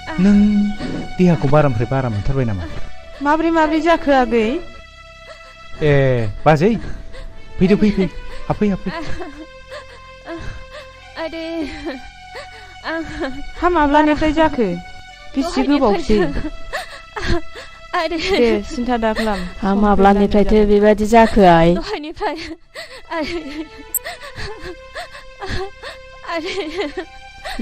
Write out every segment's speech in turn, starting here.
नों देहाखौ बारानिफ्राय बारा मोनथारबाय नामा? माब्रै जाखो आगै? ए बाजै फैदो फै हाबफै आदै हा माब्लानिफ्राय जाखो? बेसे गोबावसै? आदै दे सिन्था दाखालाम। हा माब्लानिफ्रायथो बेबायदि जाखो आइ? दहायनिफ्राय आदै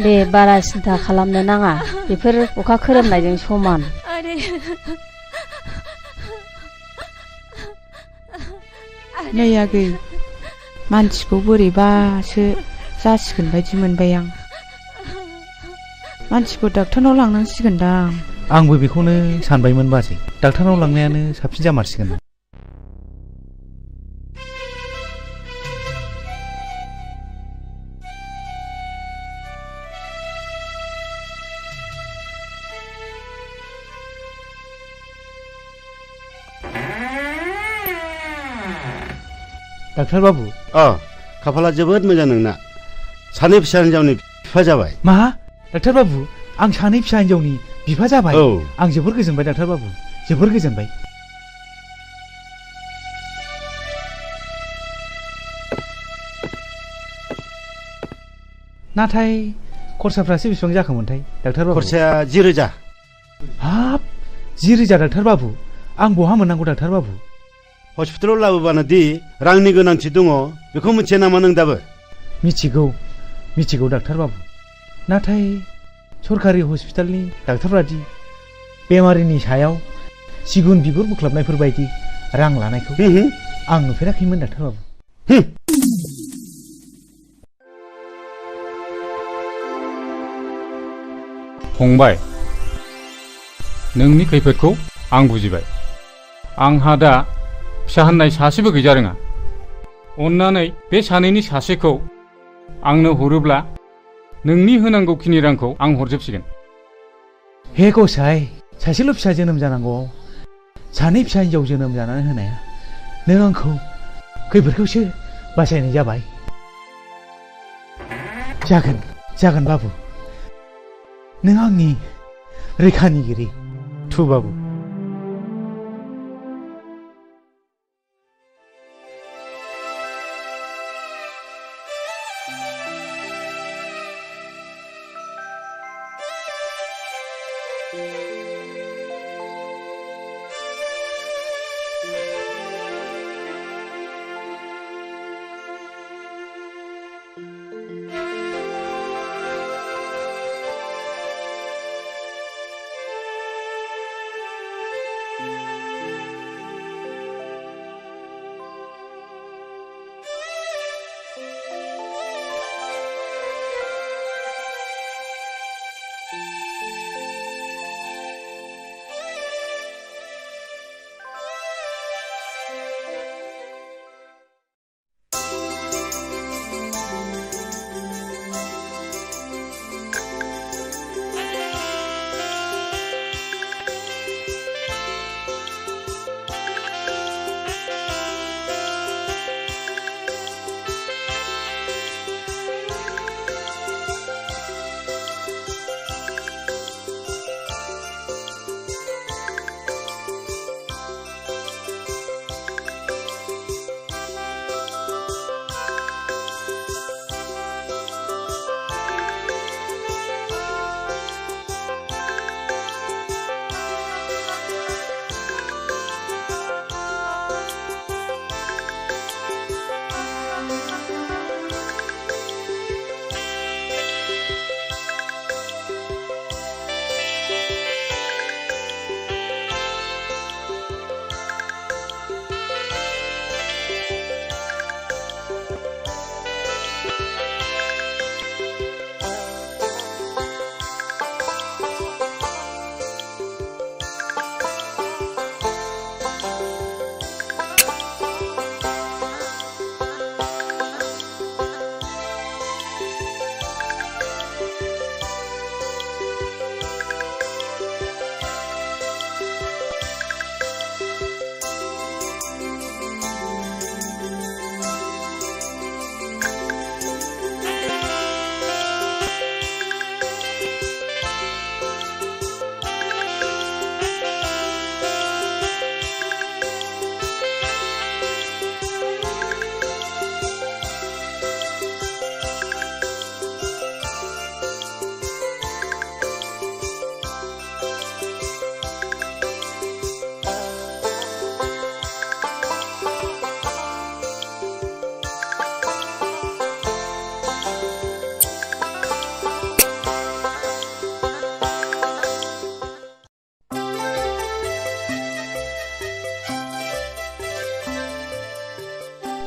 दे बारा सिन्था खालामनो नाङा, बेफोर अखा खोरोमनायजों समान। आदै नै आगै, मानसिखौ बोरैबासो जासिगोन बायदि मोनबाय आं। मानसिखौ डाक्टारनाव लांनांसिगोनदां। आंबो बेखौनो सानबायमोन बाजै, डाक्टारनाव लांनायानो साबसिन जामारसिगोन। डाक्टार बाबु। खाफाला जोबोद मोजां नोंना, सानै फिसा हिनजावनि बिफा जाबाय। मा? डाक्टार बाबु, आं सानै फिसा हिनजावनि बिफा जाबाय? औ। आं जोबोर गोजोनबाय डाक्टार बाबु, जोबोर गोजोनबाय। नाथाय खरसाफ्रासो बेसेबां जाखोमोनथाय डाक्टार बाबु? खरसाया 10,000। हाब, 10,000 डाक्टार बाबु? आं बहा मोननांगौ डाक्टार बाबु? हस्पिटालाव लाबोबानो दि रांनि गोनांथि दङ, बेखौ मिथिया नामा नों दाबो? मिथिगौ डाक्टार बाबु। नाथाय सरकारि हस्पिटालनि डाक्टारफ्रादि बेमारिनि सायाव सिगुन बिगुर बोख्लाबनायफोर बायदि रां लानायखौ आं नुफेराखैमोन डाक्टार बाबु। फंबाय, नोंनि खैफोदखौ आं बुजिबाय। आंहा दा फिसा होननाय सासेबो गैजा रोङा। अन्नानै बे सानैनि सासेखौ आंनो हरोब्ला नोंनि होनांगौखिनि रांखौ आं हरजोबसिगोन। हे गसाइ, सासेल' फिसा जोनोम जानांगौ, सानै फिसा हिनजाव जोनोम जानानै होनाया नों आंखौ खैफोदखौसो बासायनाय जाबाय। जागोन बाबु, नों आंनि रैखानिगिरि। थु बाबु।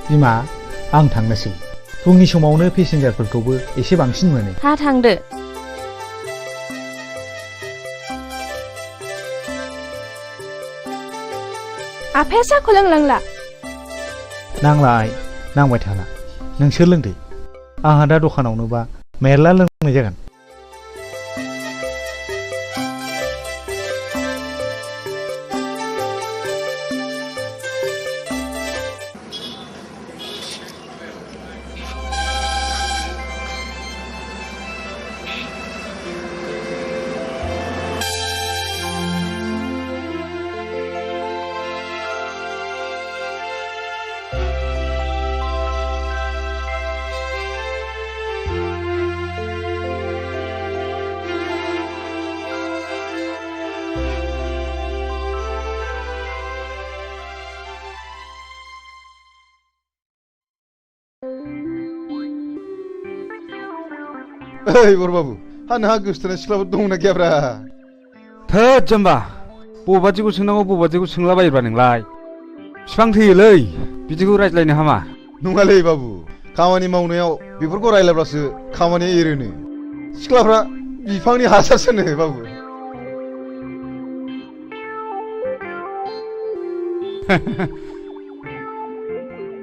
बिमा आं थांनोसै फुंनि समावनो पेसेन्जारफोरखौबो एसे बांसिन मोनो हा थांदो आफाया साहाखौ लोंलांला नांला आइ नांबाय थाला नोंसोर लोंदो आंहा दा दखानावनोबा मेरला लोंनाय जागोन ओइ बरबाबु हा नोंहा गोसोथोनाय सिख्लाफोर दंना गैयाब्रा थोद जाम्बा बबादिखौ सोंनांगौ बबादिखौ सोंलाबायोब्रा नोंलाय बिफां थैयोलै बिदिखौ रायज्लायनो हामा नङालै बाबु खामानि मावनायाव बेफोरखौ रायलायब्लासो खामानिया एरोनो सिख्लाफ्रा बिफांनि हासारसोनो बाबु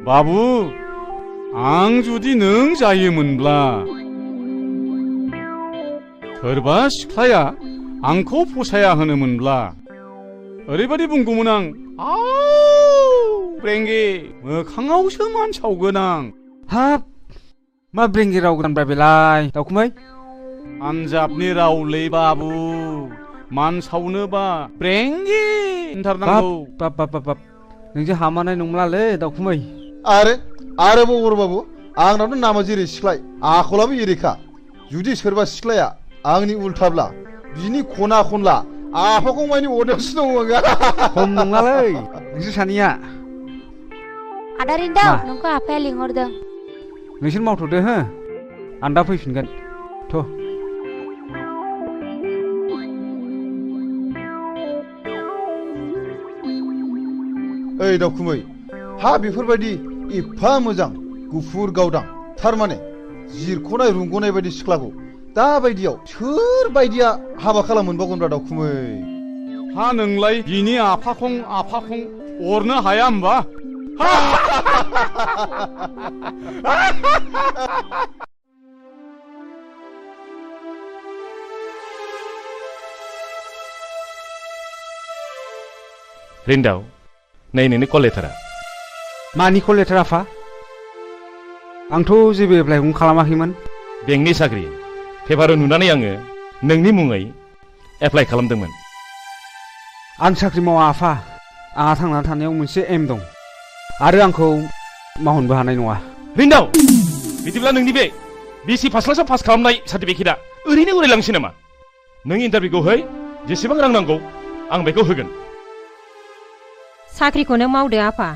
बाबु आं जुदि नों जायोमोनब्ला सोरबा सिख्लाया आंखौ फसाया होनोमोनब्ला ओरैबायदि बुंगौमोन आं आव ब्रेंगे मोखाङावसो मानसावगोन आं हाब मा ब्रेंगे राव गानब्रा बेलाय दाउखुमै पान्जाबनि रावलै बाबु मानसावनोबा ब्रेंगे होनथारनांगौ बाब बाब बाब बाब नोंजों हामानाय नंलालै दाउखुमै आरोबाव बरबाबु आंनावथ' नामा जेरै सिख्लाय आखलाबो एरैखा जुदि सोरबा सिख्लाया आंनि उल्थाब्ला बिनि खना खनला आफाखौ मानि अरनायावसो दङ खम नङालै नोंसोर सानैया आदा रिन्दाव नोंखौ आफाया लिंहरदों नोंसोर मावथ'दो हो आं दा फैफिनगोन थ' ओइ दाउखुमै हा बेफोरबायदि एफा मोजां गुफुर गावदां थारमाने जिरख'नाय रुंग'नाय बायदि सिख्लाखौ दा बायदियाव सोर बायदिया हाबा खालामोनबावगोनब्रा दाउखुमै हा नोंलाय बिनि आफाखं अरनो हाया होमबा रिन्दाव नै नोंनि कल लेटारा मानि कल लेटार आफा आंथ' जेबो एप्लाइखौनो खालामाखैमोन बेंकनि साख्रि पेपाराव नुनानै आङो नोंनि मुङै एप्लाइ खालामदोंमोन आं साख्रि मावा आफा आंहा थांनानै थानायाव मोनसे एम दं आरो आंखौ मावहोनबो हानाय नङा रिन्दाव बिदिब्ला नोंनि बे बिसि फार्स्ट क्लासाव पास खालामनाय सार्टिफिकेटआ ओरैनो उरायलांसै नामा नों इन्टारभिउखौ है जेसेबां रां नांगौ आं बेखौ होगोन साख्रिखौनो मावदो आफा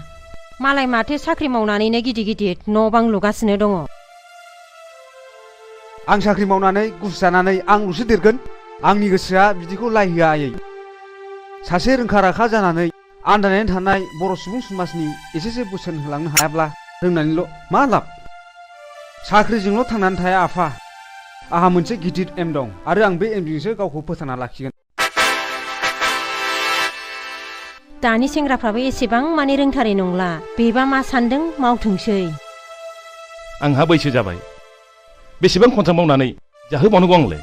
मालाय माथो साख्रि मावनानैनो गिदिर गिदिर न' बां लुगासिनो दङ आं साख्रि मावनानै गुस जानानै आंल'सो देरगोन आंनि गोसोआ बिदिखौ लायहोआ आयै सासे रोंखा राखा जानानै आन्दायनानै थानाय बर' सुबुं समाजनि एसेसो बोसोन होलांनो हायाब्ला रोंनानैल' मा लाब साख्रिजोंल' थांनानै थाया आफा आंहा मोनसे गिदिर एम दं आरो आं बे एमजोंसो गावखौ फोथांना लाखिगोन दानि सेंग्राफ्राबो एसेबां माने रोंथारै नंला बेबा मा सान्दों मावथोंसै आंहा बैसो जाबाय बेसेबां खन्थां मावनानै जाहोबावनांगौ आंलाय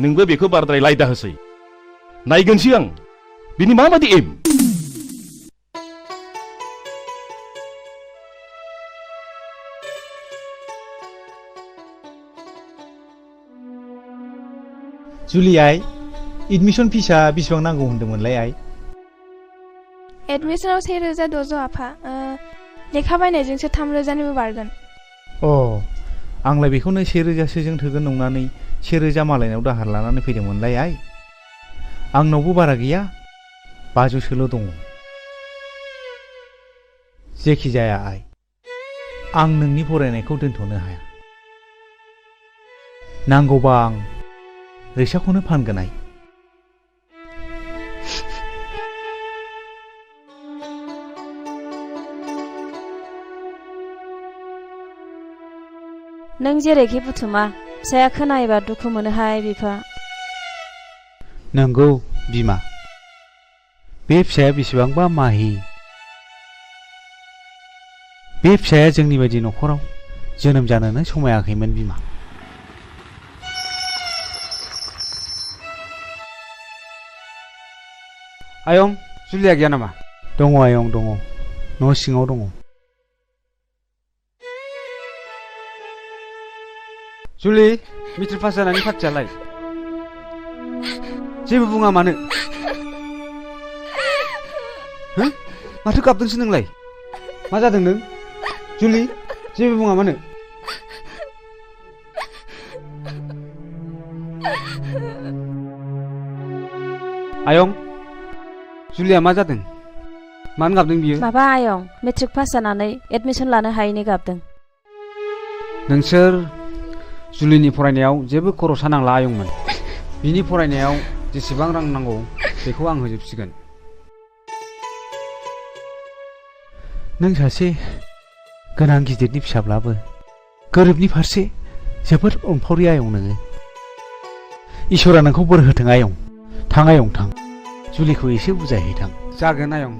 नोंबो बेखौ बाराद्राय लायदा होसै नायगोनसै आं बिनि माबादि एम जुलि आइ एडमिसन फिसा बेसेबां नांगौ होन्दोंमोनलाय आइ एडमिसनाव 1600 आफा लेखा बायनायजोंसो 3000निबो बारगोन अ आंलाय बेखौनो 1000सोजों थोगोन नंनानै 1000 मालायनाव दाहार लानानै फैदोंमोनलाय आइ आंनावबो बारा गैया 500सोल' दङ जेखि जाया आइ आं नोंनि फरायनायखौ दोनथ'नो हाया नांगौबा आं रिक्साखौनो फानगोन आइ नों जेरैखि बुथुमा फिसाया खोनायोबा दुखु मोनोहाय बिफा। नंगौ बिमा, बे फिसाया बेसेबांबा माहि। बे फिसाया जोंनि बायदि न'खराव जोनोम जानोनो समायाखैमोन बिमा। आयं जुलिया गैया नामा? दङ आयं दङ, न' सिङाव दङ। जुलि, मेट्रिक पास जानायनि पार्टियालाय? जेबो बुङा मानो? हो? माथो गाबदोंसो नोंलाय? मा जादों नों? जुलि, जेबो बुङा मानो? आयं, जुलिया मा जादों? मानो गाबदों बियो? माबा आयं, मेट्रिक पास जानानै एडमिसन लानो हायैनि गाबदों। नोंसोर जुलिनि फरायनायाव जेबो खरसा नांला आयंमोन। बिनि फरायनायाव जेसेबां रां नांगौ बेखौ आं होजोबसिगोन। नों सासे गोनां गिदिरनि फिसाब्लाबो गोरिबनि फारसे जोबोद अनफावरि आयं नोङो। इसोरा नोंखौ बोर होथों आयं। थां आयं थां, जुलिखौ एसे बुजायहैथां। जागोन आयं।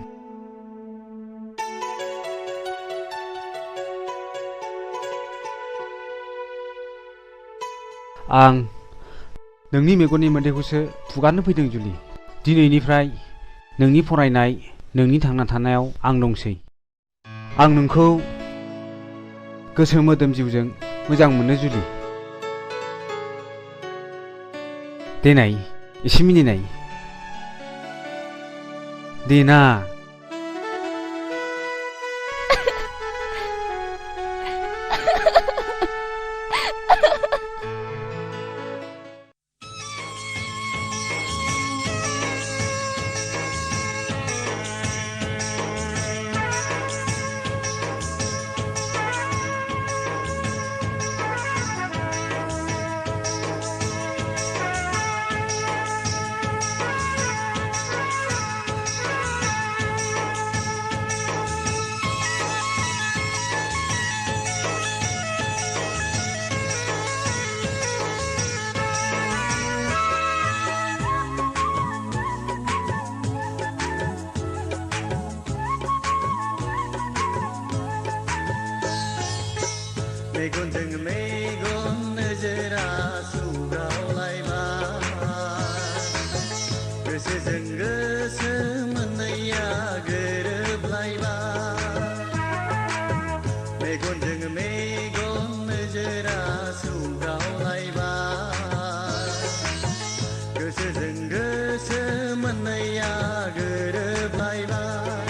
आं नोंनि मेगननि मोदैखौसो फुगारनो फैदों जुलि। दिनैनिफ्राय नोंनि फरायनाय, नोंनि थांना थानायाव आं दंसै। आं नोंखौ गोसो मोदोम जिउजों मोजां मोनो जुलि। देनाय एसे मिनिनाय। देना। मेगनजों मेगन नोजोरा सौग्रावलायबाय, गोसोजों गोसो मोननैया गोरोबलायबाय। मेगनजों मेगन नोजोरा सौग्रावलायबाय, गोसोजों गोसो मोननैया गोरोबलायबाय।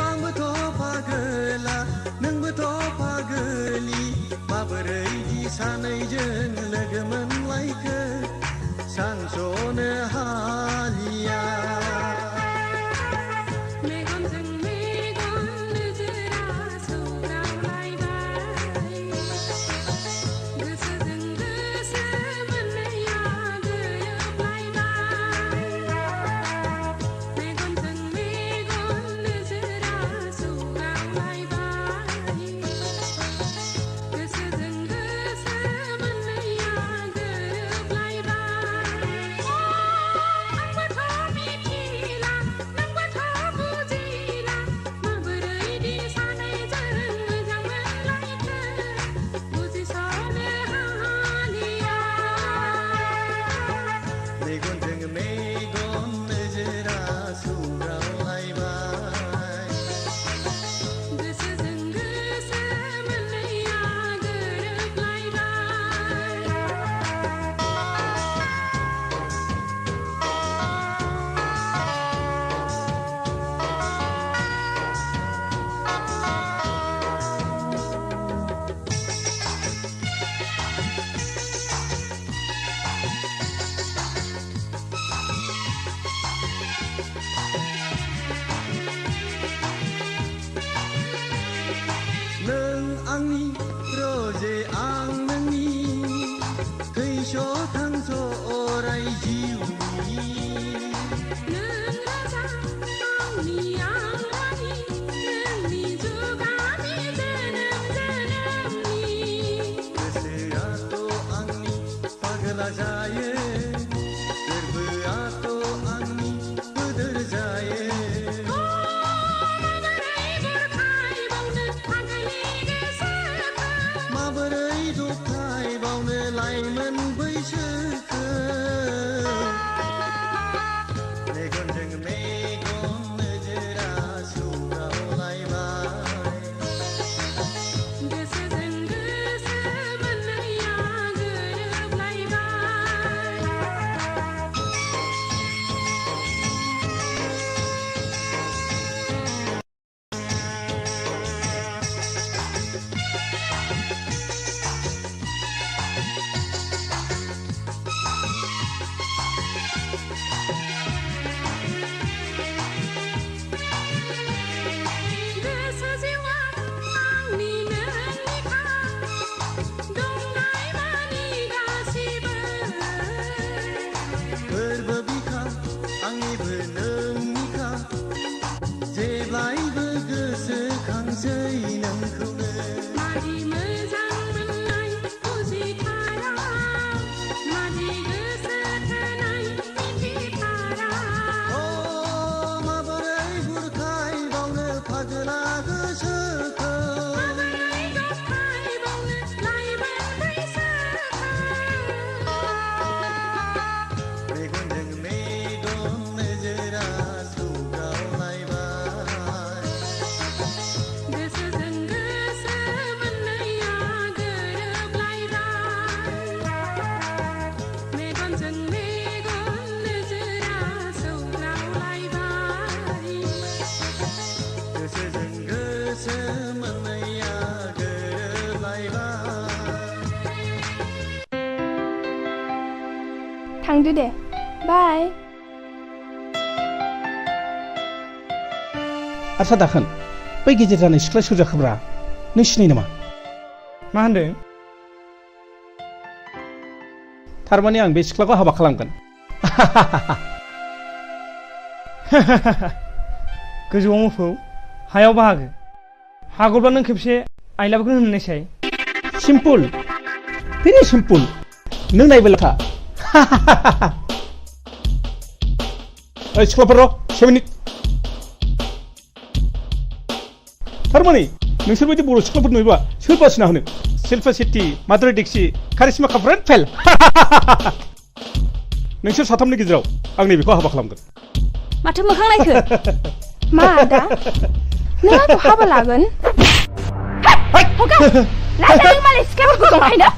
आंबोथ' पागोला नोंबोथ' पागोलि, माबोरै दि सानैजों लोगो मोनलायखो सानस'नो हालिया। मेगनजों मेगन नोजोरा सौग्रावलायबाय, गोसोजों गोसो मोननैया गोरोबलायबाय। मेगनजों मेगन नोजोरा सौग्रावलायबाय, गोसोजों गोसो मोननैया गोरोबलायबाय। आंबोथ' मिथिला नोंबोथ' बुजिला, माबोरै दि सानैजों मोजां मोनलायखो बुजिस'नो हालिया। मेगनजों मेगन नोजोरा सौग्रावलायबाय, गोसोजों गोसो मोननैया गोरोबलायबाय। थांदो दे बाय आच्छा दाखोन बै गेजेर जानाय सिख्ला सोर जाखोब्रा नों सिनायो नामा मा होनदों थारमाने आं बे सिख्लाखौ हाबा खालामगोन गोजौआव मोफौ हायाव बाहागो हागौब्ला नों खेबसे आइलाबखौनो होननायसाय सिम्पल भेरि सिम्पल नों नायबाय था ओइ सिख्लाफोर र' 7 मिनिट थारमाने नोंसोर बायदि बर' सिख्लाफोर नुयोबा सोर बासिना होनो शिल्पा शेट्टी माधुरी दीक्षित कारिश्मा कापुर एन्ड फेल नोंसोर साथामनि गेजेराव आं नैबेखौ हाबा खालामगोन माथो मोखां नायखो मा आदा नों आंखौ हाबा लागोन लाजा नों मालाय सिख्लाफोरखौ दंखायनो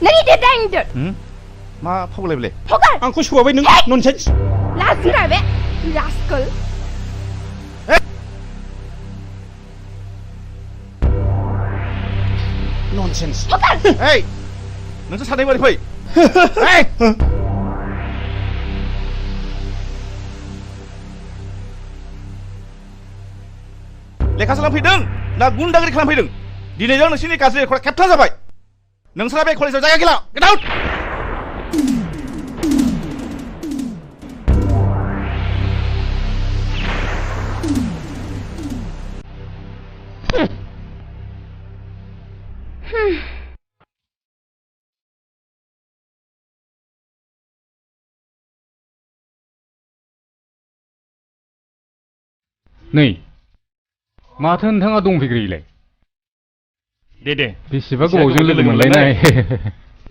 नों इदि दाइंदो मा फावलाय बेले हगार आंखौ सौहाबाय नों ननसेन्स लाजिरा बे रास्कल ननसेन्स ओइ नोंसोर सानै बारै फै लेखा सोलोंफैदों ना गुन्दागिरि खालामफैदों दिनैजों नोंसोरनि गाज्रि रेकर्डआ खेबथाम जाबाय नोंसोरा बे कलेजाव जायगा गैला गेट आउट नै माथो नोंथाङा दंफैग्रोयोलाय दे बेसेबा गोबावजों लोगो मोनलायनाय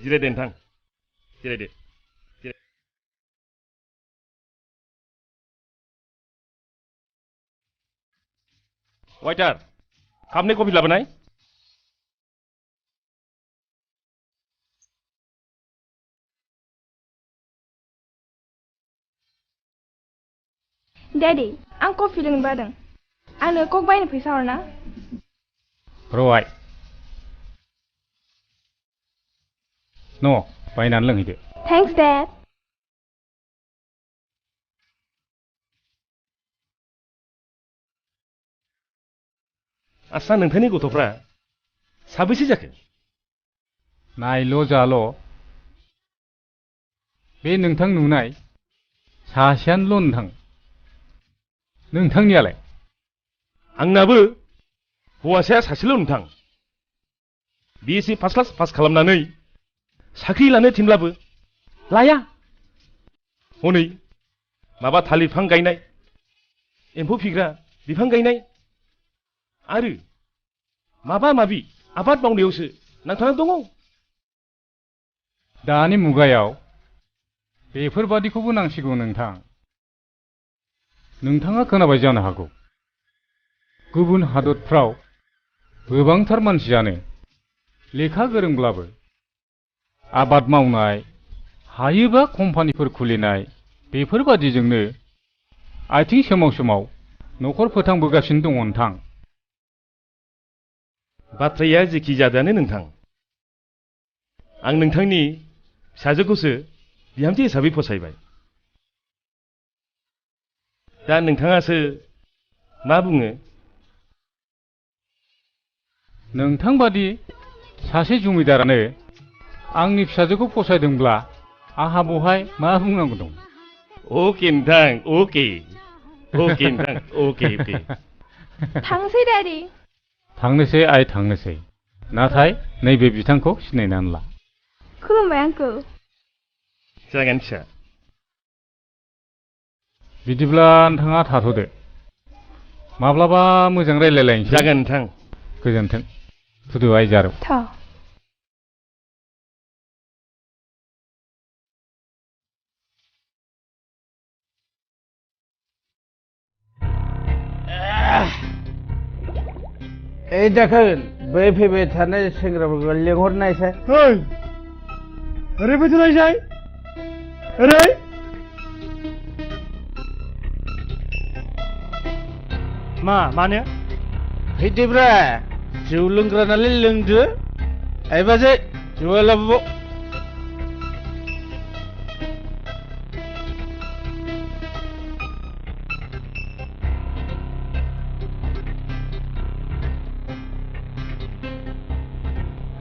जिरायदे नोंथां जिरायदे वाइटार कापनि कफि लाबोनाय डैडी आं कफि लोंनो बादों आंनो कक बायनो फैसा हरना र'आइ न' बायनानै लोंहैदो थेंक्स डैड आस्सा नोंथांनि गथ'फ्रा साबेसे जाखो नायल' जाल' बे नोंथां नुनाय सासेयानोल' नोंथांनियालाय आंनाबो हौवासाया सासेल' नोंथां बिएससि फार्स्ट क्लास पास खालामनानै साख्रि लानो थिनब्लाबो लाया हनै माबा थालिर बिफां गायनाय एम्फौ फिग्रा बिफां गायनाय आरो माबा माबि आबाद मावनायावसो नांथाना दङ दानि मुगायाव बेफोरबादिखौबो नांसिगौ नोंथां नोंथाङा खोनाबाय जानो हागौ गुबुन हादरफ्राव गोबांथार मानसियानो लेखा गोरोंब्लाबो आबाद मावनाय हायोबा कम्पानिफोर खुलिनाय बेफोरबादिजोंनो आथिं सोमाव सोमाव न'खर फोथांबोगासिनो दङ नोंथां बाथ्राया जेखि जादोआनो नोंथां आं नोंथांनि फिसाजोखौसो बिहामजो हिसाबै फसायबाय दा नोंथाङासो मा बुङो नोंथां बादि सासे जमिदारानो आंनि फिसाजोखौ फसायदोंब्ला आहा बहाय मा बुंनांगौ दं अके नोंथां अके नोंथां अके थांसै डैडी थांनोसै आइ थांनोसै नाथाय नैबे बिथांखौ सिनायनानै ला खुलुमबाय आंखौ जागोन फिसा बिदिब्ला नोंथाङा थाथ'दो माब्लाबा मोजां रायलायलायनोसै जागोन नोंथां गोजोन्थों फुदु आइ जारौ এই দেখেন बै फैबाय थानाय सेंग्राफोरखौ लेंहरनायसाय ओरै फैथ'नायसाय ओरै मानो फैदोब्रा जौ लोंग्रा नालाय लोंदो आइ बाजै जौआ लाबोबाव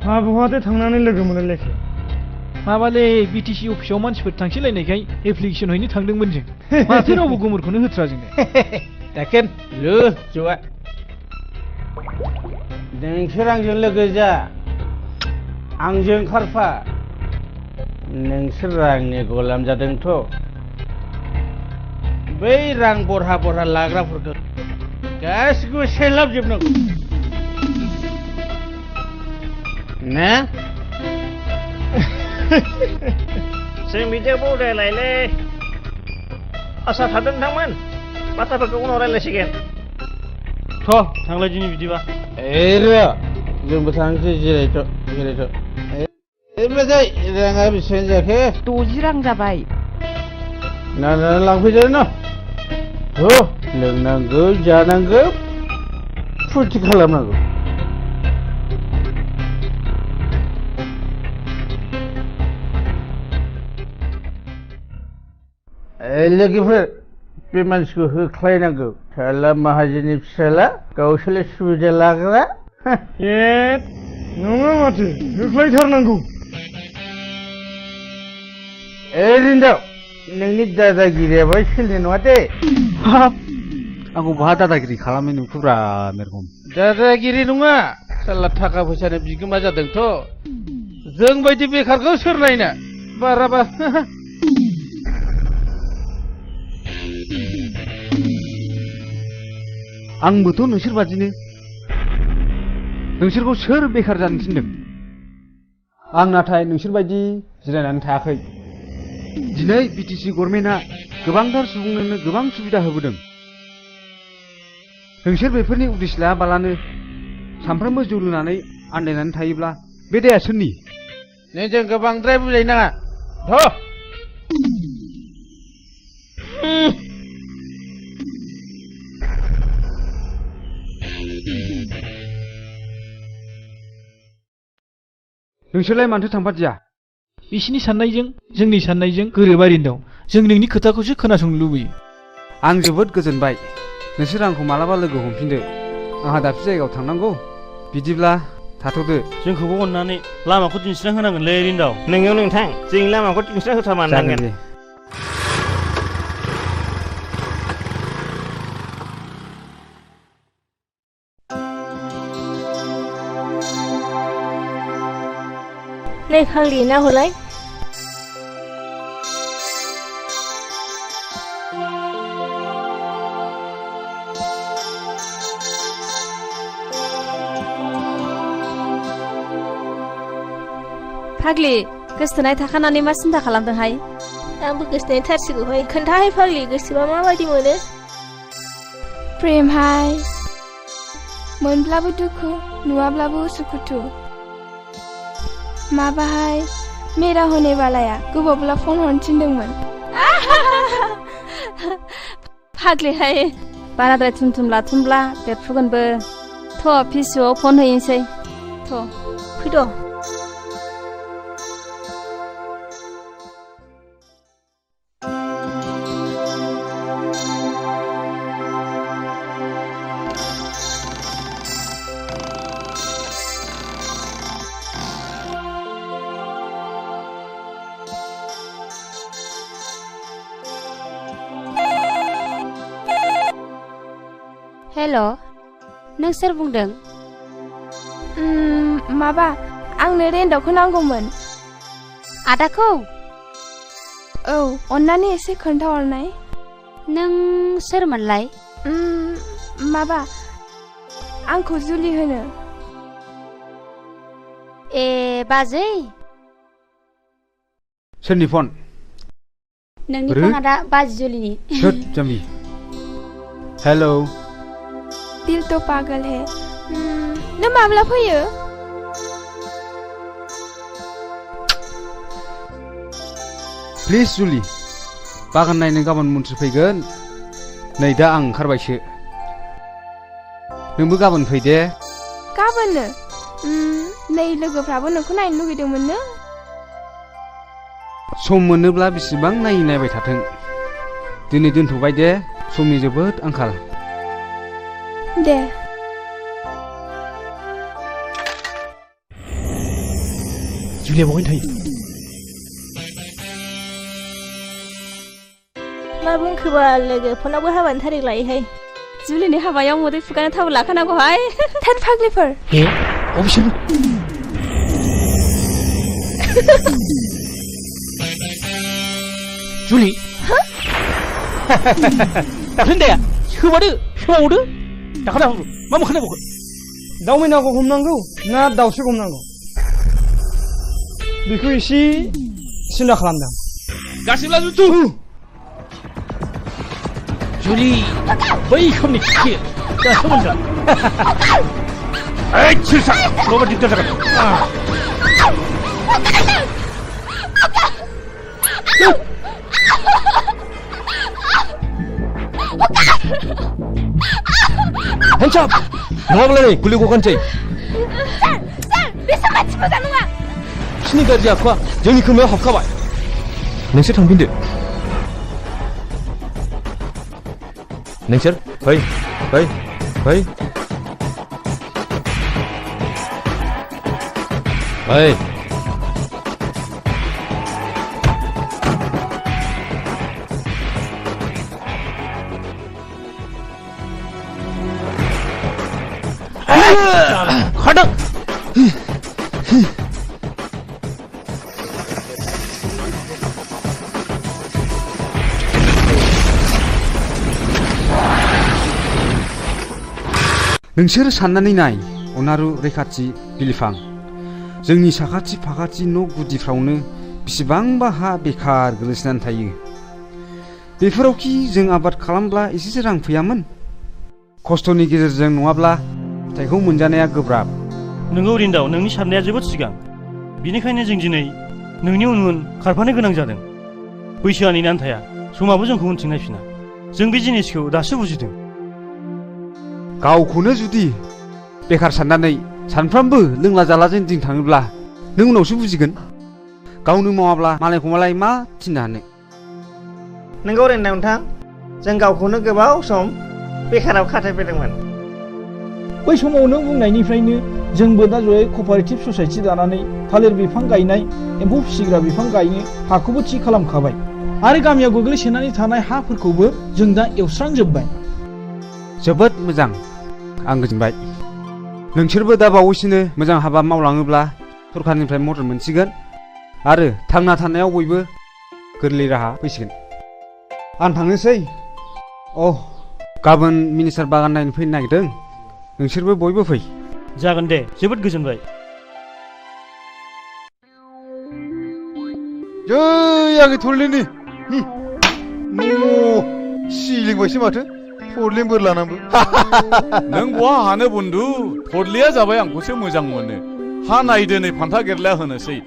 बहाथो थांनानै लोगो मोनलायखो माबालै बिटिसि अफिसाव मानसिफोर थांसैलायनायखाय एप्लिकेसन हैनो थांदोंमोन जों माथो रावबो गोमोरखौनो होथ्रा जोंनो दाकेन लो ज'आ नोंसोर आंजों लोगो जा आंजों खारफा नोंसोर रांनि गलाम जादोंथ' बै रां बरहा बरहा लाग्राफोरखौ गासिखौबो सेलाबजोबनांगौ ना जों बिदियाव बौदायलायलै आसा थादों नोंथांमोन बाथ्राफोरखौ उनाव रायज्लायसिगोन थ' थांलाय दिनै बिदिबा र' जोंबो थांसै जिरायथ' ओमफ्राय राङा बेसेबां जाखो 60 रां जाबाय नायनानै लांफैदो न' लोंनांगौ जानांगौ फुरथि खालामनांगौ लोगोफोर बे मानसिखौ होख्लायनांगौ फिसाला माहाजोननि फिसाला गावसोरलाय सुबिदा लाग्रा नङा माथो होख्लायथारनांगौ रिन्दाव नोंनि दादागिरियाबो सोलिनाय नङा दे हाब आंखौ बहा दादागिरि खालामनाय नुखोब्रा मेरगम दादागिरि नङा साला थाखा फैसानि बिगोमा जादोंथ' जों बायदि बेखारखौ सोर नायना बाराबा आंबोथ' नोंसोर बादिनो नोंसोरखौ सोर बेखार जानो थिनदों आं नाथाय नोंसोर बायदि जिरायनानै थायाखै दिनै बिटिसि गभर्नमेन्टआ गोबांथार सुबुंनो गोबां सुबिदा होबोदों नोंसोर बेफोरनि उदिस लायाबालानो सानफ्रोमबो जौ लोंनानै आन्दायनानै थायोब्ला बे दाया सोरनि नोंजों गोबांद्राय बुजायनाङा नोंसोरलाय मानोथो थांफादिया बिसिनि साननायजों जोंनि साननायजों गोरोबारिनो दं जों नोंनि खोथाखौसो खोनासंनो लुबैयो आं जोबोद गोजोनबाय नोंसोर आंखौ मालाबा लोगो हमफिनदो आंहा दाबसे जायगायाव थांनांगौ बिदिब्ला थाथ'दो जोंखौबो अननानै लामाखौ दिन्थिना होनांगोनलै रिन्दाव नोंगौ नोंथां जों लामाखौ दिन्थिना होथारनांगोन नै खांलि ना हलाय फाग्लि गोसथोनाय थाखानानै मा सिन्था खालामदोंहाय आंबो गोसथोनाय थारसिगौहाय खोन्थाहाय फाग्लि गोसोबा माबायदि मोनो प्रेमहाय मोनब्लाबो दुखु नुवाब्लाबो उसुखुथु माबाहाय मेरा होने वालाया गोबावब्ला फन हरनो थिनदोंमोन फाग्लिहाय बाराद्राय थुमथुम लाथुमब्ला बेरफुगोनबो थ' फिसुआव फन हैनोसै थ' फैद' हेल' नों सोर बुंदों माबा आंनो रेन्टआवखौ नांगौमोन आदाखौ औ अन्नानै एसे खोन्थाहरनाय नों सोरमोनलाय माबा आंखौ जुलि होनो ए बाजै सोरनि फन नोंनि फना दा बाजै जुलिनि सोर जामि हेलौ दिल तो पागल है नों माब्ला फैयो प्लिज जुलि बागान नायनो गाबोन मन्थ्रि फैगोन नै दा आं ओंखारबायसो नोंबो गाबोन फै दे गाबोननो नै लोगोफ्राबो नोंखौ नायनो लुगैदोंमोननो सम मोनोब्ला बेसेबां नायै नायबाय थाथों दिनै दोनथ'बाय दे समनि जोबोद आंखाल दे जुलिया बहायनो थायो मा बुंखोबा लोगो फनावबो हाबानि थारिख लायोहाय जुलिनि हाबायाव मोदै फुगानो थाव लाखानांगौहाय थोद फाग्लिफोर ए अबेसिम जुलि दाख्लैनिया सोबावदो दाखाना मा मोखानांगौ दाउ मैनाखौ हमनांगौ ना दाउसो हमनांगौ बेखौ एसे सिन्था खालामदों गासिबो लाजोबदो जुलि बै समनि खि दा सोमोन्दो ओइ सिरसा नङाबा दिगदार जागोन Hands up! नङाब्ला नै गुलि गगानसै सार बेसोर मानसि मोजां नङा बिसिनि गाज्रि आखुआ जोंनि खोमायाव हाबखाबाय नोंसोर थांफिनदो नोंसोर फै खडक नोंसोर साननानै नाय अनारु रैखाथि बिलिफां जोंनि साखाथि फाखाथि न' गुदिफ्रावनो बेसेबांबा हा बेखार गोलैसोनानै थायो बेफोरावखि जों आबाद खालामब्ला एसेसो रां फैयामोन खस्थ'नि गेजेरजों नङाब्ला फिथाइखौ मोनजानाया गोब्राब नोंगौ रिन्दाव नोंनि साननाया जोबोद सिगां बिनिखायनो जों दिनै नोंनि उन उन खारफानो गोनां जादों बैसोआ नेनानै थाया समाबो जोंखौ उनथिं नायफिना जों बे जिनिसखौ दासो बुजिदों गावखौनो जुदि बेखार साननानै सानफ्रामबो लोंला जालाजों दिन थाङोब्ला नों उनावसो बुजिगोन गावनो मावाब्ला मालायखौ मालाय मा थिननो हानो नोंगौ रिन्दाव नोंथां जों गावखौनो गोबाव सम बेखाराव खाथायफैदोंमोन बै समाव नों बुंनायनिफ्रायनो जोंबो दा जयै कपारेटिभ ससाइटि दानानै थालिर बिफां गायनाय एम्फौ फिसिग्रा बिफां गायनो हाखौबो थि खालामखाबाय आरो गामियाव गोग्लैसोनानै थानाय हाफोरखौबो जों दा एवस्रांजोब्बाय जोबोद मोजां आं गोजोनबाय नोंसोरबो दा बावैसोनो मोजां हाबा मावलाङोब्ला सरखारनिफ्राय मदद मोनसिगोन आरो थांना थानायाव बयबो गोरलै राहा फैसिगोन आं थांनोसै गाबोन मिनिस्टार बागान नायनो फैनो नागिरदों नोंसोरबो बयबो फै जागोन दे जोबोद गोजोनबाय जै आंनि थरलिनि सिलिंबायसो माथो थरलिं बोर लानांबो नों बहा हानो बन्दु थरलिया जाबाय आंखौसो मोजां मोनो हा नायदो नै फान्था गेरला होनोसै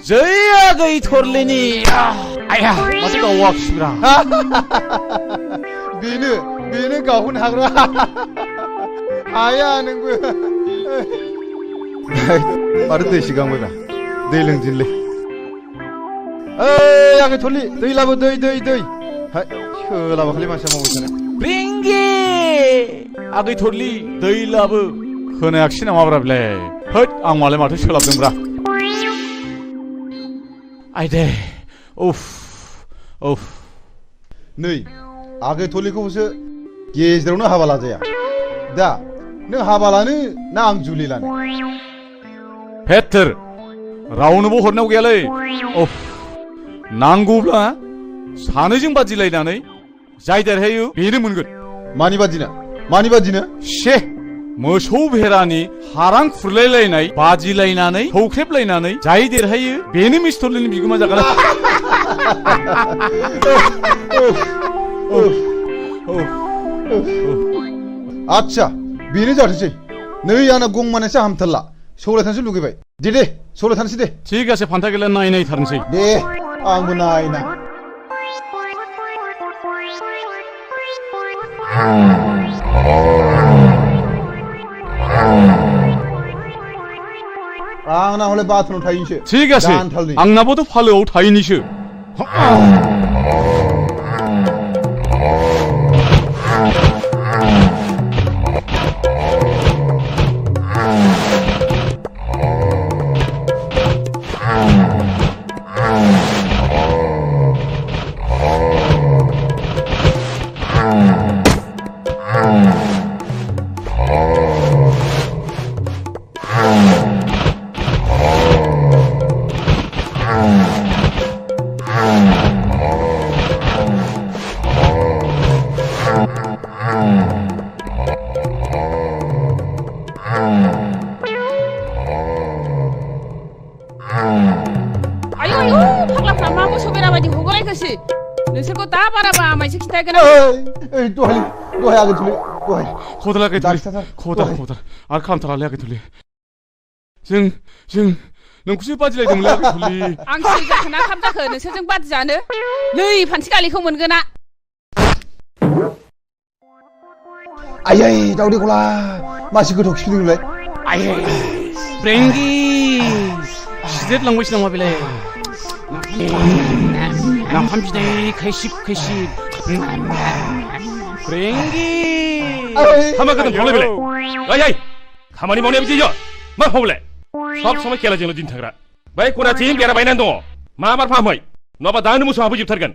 जै आगै थरलिनि आया माथो गावाखिब्रा बेनो गावहोनो हाग्रा हाया नोंबो माथो दै सिगांबायब्रा दै लोंदिनलै ओइ आगै थरलि दै लाबो दै सोलाबाखैलै मानसिया मावबाय थानो ब्रिंगे आगै थरलि दै लाबो खोनायाखिसै नामाब्रा बेलाय होद आं मालाय माथो सोलाबदोंब्रा आयदे उफ नै आगै थरलिखौसो गेजेरावनो हाबा लाजाया दा नों हाबा लानो ना आं जुलि लानो हेथोर रावनोबो हरनायाव गैयालै नांगौब्ला सानैजों बादिलायनानै जाय देरहायो बेनो मोनगोन मानि बादिनो शे मोसौ भेरानि हारां खुरलायलायनाय बादिलायनानै सौख्रेबलायनानै जाय देरहायो बेनो मिस्टरलिनि बिगोमा जागोन आच्छा बेनो जाथोंसै नै आंना गंमानैसो हामथारला सौलायथानोसो लुगैबाय दे सौलायथानोसै दे थिग আছে फान्था गेला नायथारनोसै दे आंबो नायना आंना हले बाथरुमाव थाहैनोसो थिग আছে आंनाबोथ' फालोआव थाहैनोसो दा बाराबा आमायसो खिन्थागोन ओइ दहाय आगै थुलि दहाय खदाल आगै थुलि खदाल आरो खालामथारालै आगै थुलि जों नोंखौसो बादिलायदोंमोनलै आगै थुलि आं सिरि जाखो ना खाम जाखो नोंसोरजों बादि जानो नै फानसि गालिखौ मोनगोना आयै दावदै गला मासे गोथाव खिफिदोंलाय आयै ब्रेंगि सिदेर लांबायसो नामा बेलाय नाफाम बिदै खैसिब ब्रेंगि हामा गोदोम फावलाय बेलाय ओइ खामानि मावनाया बिदिजो मा फावलाय सब समय खेलाजोंल' दिन थाग्रा बै खनाथिं बेरा बायनानै दङ मा बार फाहामै नङाबा दानो मोसौ हाबोजोबथारगोन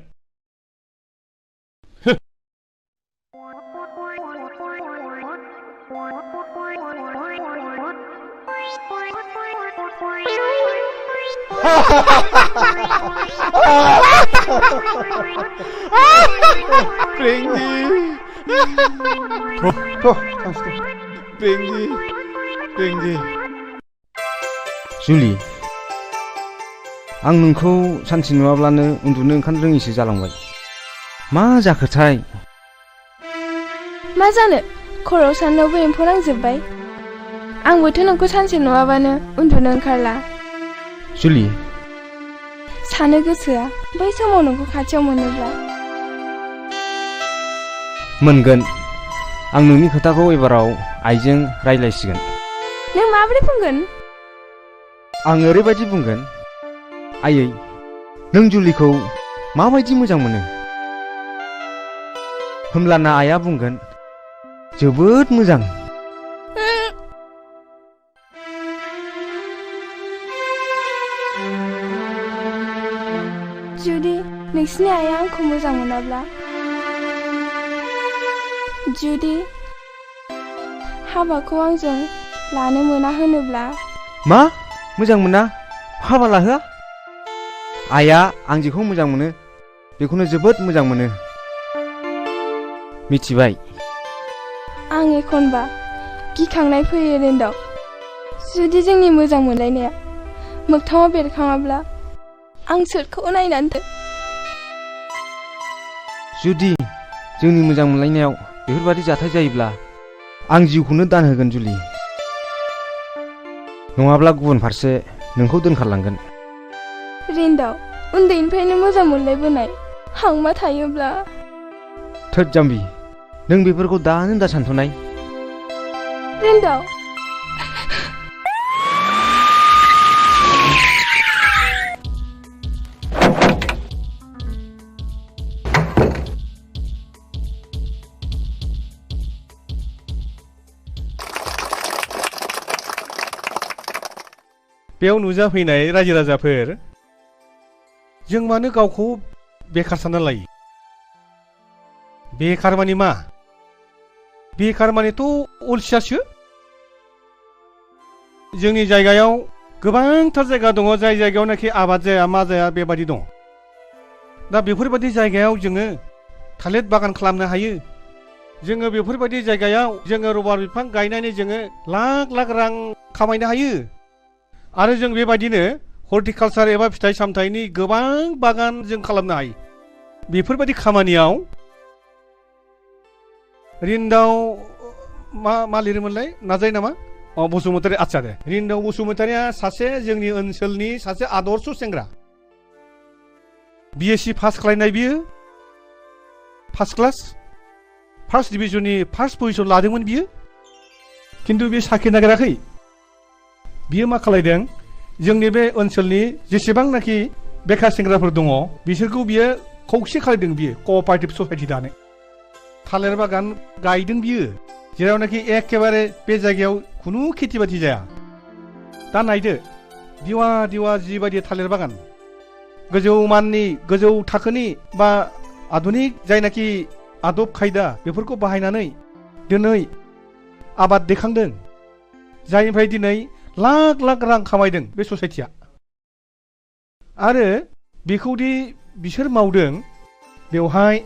जुलि आं नोंखौ सानसे नुवाब्लानो उन्दुनो ओंखारनो रोङिसो जालांबाय मा जाखोथाय मा जानो खर'आव साननायावबो एम्फौ नांजोब्बाय आंबोथ' नोंखौ सानसे नुवाबानो उन्दुनो ओंखारला जुलि सानो गोसोआ बै समाव नोंखौ खाथियाव मोनोब्ला मोनगोन आं नोंनि खोथाखौ एबाराव आइजों रायज्लायसिगोन नों माबोरै बुंगोन आं ओरैबायदि बुंगोन आयै नों जुलिखौ माबायदि मोजां मोनो होमब्लाना आइया बुंगोन जोबोद मोजां जुदि नोंसिनि आइया आंखौ मोजां मोनाब्ला जुदि हाबाखौ आंजों लानो मोना होनोब्ला मा मोजां मोना हाबा लाहोआ आइया आं जेखौ मोजां मोनो बेखौनो जोबोद मोजां मोनो मिथिबाय आं एखनबा गिखांनाय फैयो रेन्दाव जुदि जोंनि मोजां मोनलायनाया मोगथाङाव बेरखाङाब्ला आं सोरखौ नायनानै जुदि जोंनि मोजां मोनलायनायाव बेफोरबादि जाथाय जायोब्ला आं जिउखौनो दान होगोन जुलि नङाब्ला गुबुन फारसे नोंखौ दोनखारलांगोन रेन्दाव उन्दैनिफ्रायनो मोजां मोनलायबोनाय हांमा थायोब्ला थोद जाम्बि नों बेफोरखौ दानो दा सानथ'नाय रेन्दाव बेयाव नुजाफैनाय रायजो राजाफोर जों मानो गावखौ बेखार सानना लायो बेखार माने मा बेखार मानेथ' अलसियासो जोंनि जायगायाव गोबांथार जायगा दङ जाय जायगायावनाखि आबाद जाया मा जाया बेबादि दं दा बेफोरबादि जायगायाव जोङो थालिर बागान खालामनो हायो जोङो बेफोरबादि जायगायाव जोङो रबार बिफां गायनानै जोङो लाख लाख रां खामायनो हायो आरो जों बेबायदिनो हर्टिकालचार एबा फिथाइ सामथाइनि गोबां बागान जों खालामनो हायो बेफोरबायदि खामानियाव रिन्दाव मा लिरोमोनलाय नाजायो नामा बसुमतारी आच्छा दे रिन्दाव बसुमतारीया सासे जोंनि ओनसोलनि सासे आदर्श सेंग्रा BSc पास खालामनाय बियो फार्स्ट क्लास फार्स्ट डिभिजननि फार्स्ट पजिशन लादोंमोन बियो खिन्थु बे साख्रि नागिराखै बियो मा खालायदों जोंनि बे ओनसोलनि जेसेबांनाखि बेखार सेंग्राफोर दङ बिसोरखौ बियो खौसे खालायदों बियो कअपारेटिभ ससाइटि दानो थालिर बागान गायदों बियो जेरावनाखि एखेबारे बे जायगायाव खुनु खेथि बाथि जाया दा नायदो दिवा दिवा जिबायदि थालिर बागान गोजौ माननि गोजौ थाखोनि बा आधुनिक जायनाखि आदब खायदा बेफोरखौ बाहायनानै दिनै आबाद दैखांदों जायनिफ्राय दिनै लाख लाख रां खामायदों बे ससाइटिया आरो बेखौदि बिसोर मावदों बेवहाय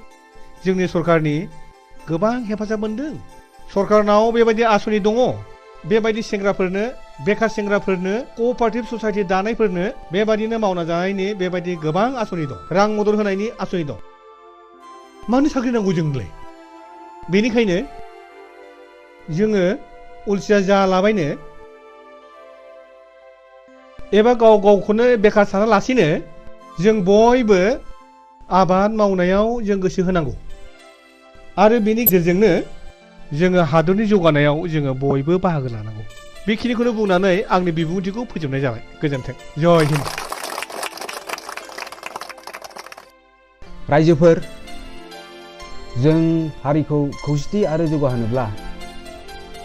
जोंनि सरकारनि गोबां हेफाजाब मोनदों सरकारनाव बेबायदि आसनि दङ बेबायदि सेंग्राफोरनो बेखार सेंग्राफोरनो कअपारेटिभ ससाइटि दानायफोरनो बेबायदिनो मावना जानायनि बेबायदि गोबां आसनि दं रां मदद होनायनि आसनि दं मानो साख्रि नांगौ जोंलाय बेनिखायनो जोङो अलसिया जालाबायनो एबा गाव गावखौनो बेकार सानालासिनो जों बयबो आबाद मावनायाव जों गोसो होनांगौ आरो बेनि गेजेरजोंनो जोङो हादरनि जौगानायाव जोङो बयबो बाहागो लानांगौ बेखिनिखौनो बुंनानै आंनि बिबुंथिखौ फोजोबनाय जाबाय गोजोन्थों जय हिन्द रायजोफोर जों हारिखौ खौसेथि आरो जौगाहोनोब्ला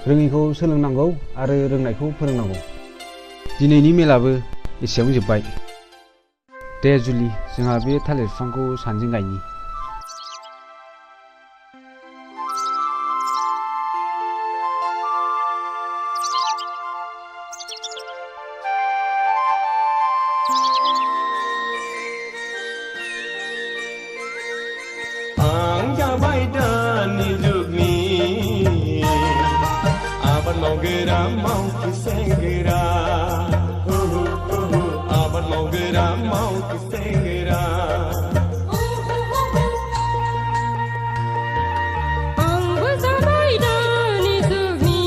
रोङैखौ सोलोंनांगौ आरो रोंनायखौ फोरोंनांगौ दिनैनि मेलाबो एसेयावनो जोब्बाय दे जुलि जोंहा बे थालिर बिफांखौ सानैजों गायनि आं जाबाय दानि जुगनि आबाद मावग्रा मावथि सेंग्रा आबाद मावग्रा मावथि सेंग्रा आंबो जाबाय दानि जुगनि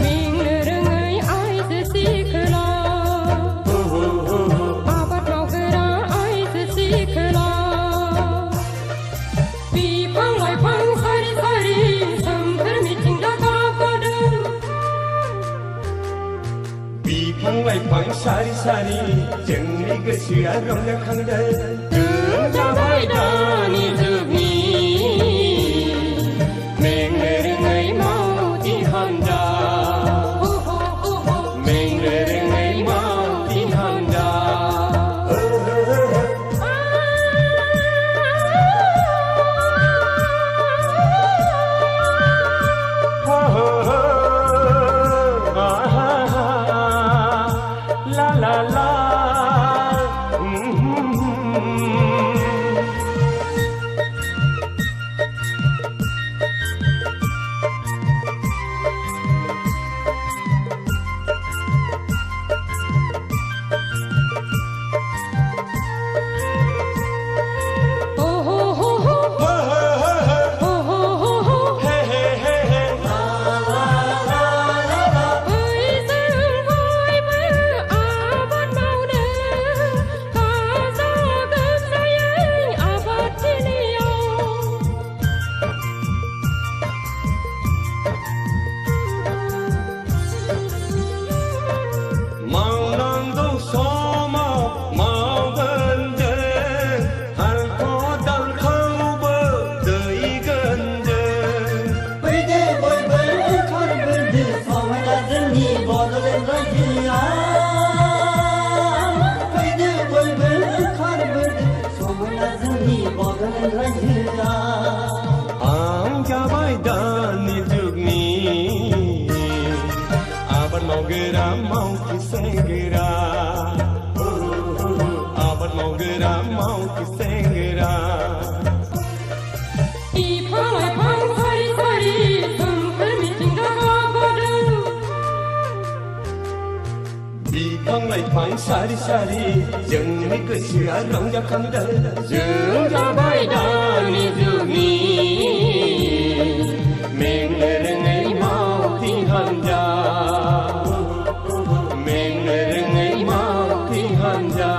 बेंनो रोङै आइजो सिखोला आबाद मावग्रा आइजो सिखोला बिफां लाइफां सारि सारि सोमखोर मिथिंगा गाबगादों बिफां लाइफां सारि सारि जोंनि गोसोआ रंजाखांदों जों जाबाय दानि जुगनि मेंनो रोङै मावथि हान्जा मेंनो रोङै मावथि हान्जा la la la मावनांगौ समाव मावगोन जों हाल खदालखौबो दैगोन जों फैदो बयबो ओंखारबोदो समायना जोंनि बड'लेण्ड रायजोआ फैदो बयबो ओंखारबोदो समायना जोंनि बड'लेण्ड रायजोआ आं जाबाय दानि जुगनि आबाद मावग्रा मावथि सेंग्रा आबाद मावग्रा मावथि सेंग्रा बिफां लाइफां सारि सारि सोमखोर मिथिंगा गाबगादों बिफां लाइफां सारि सारि जोंनि गोसोआ रंजाखांदों जों जाबाय दानि जुगनि मेंनो रोङै मावथि हान्जा मेंनो रोङै मावथि हान्जा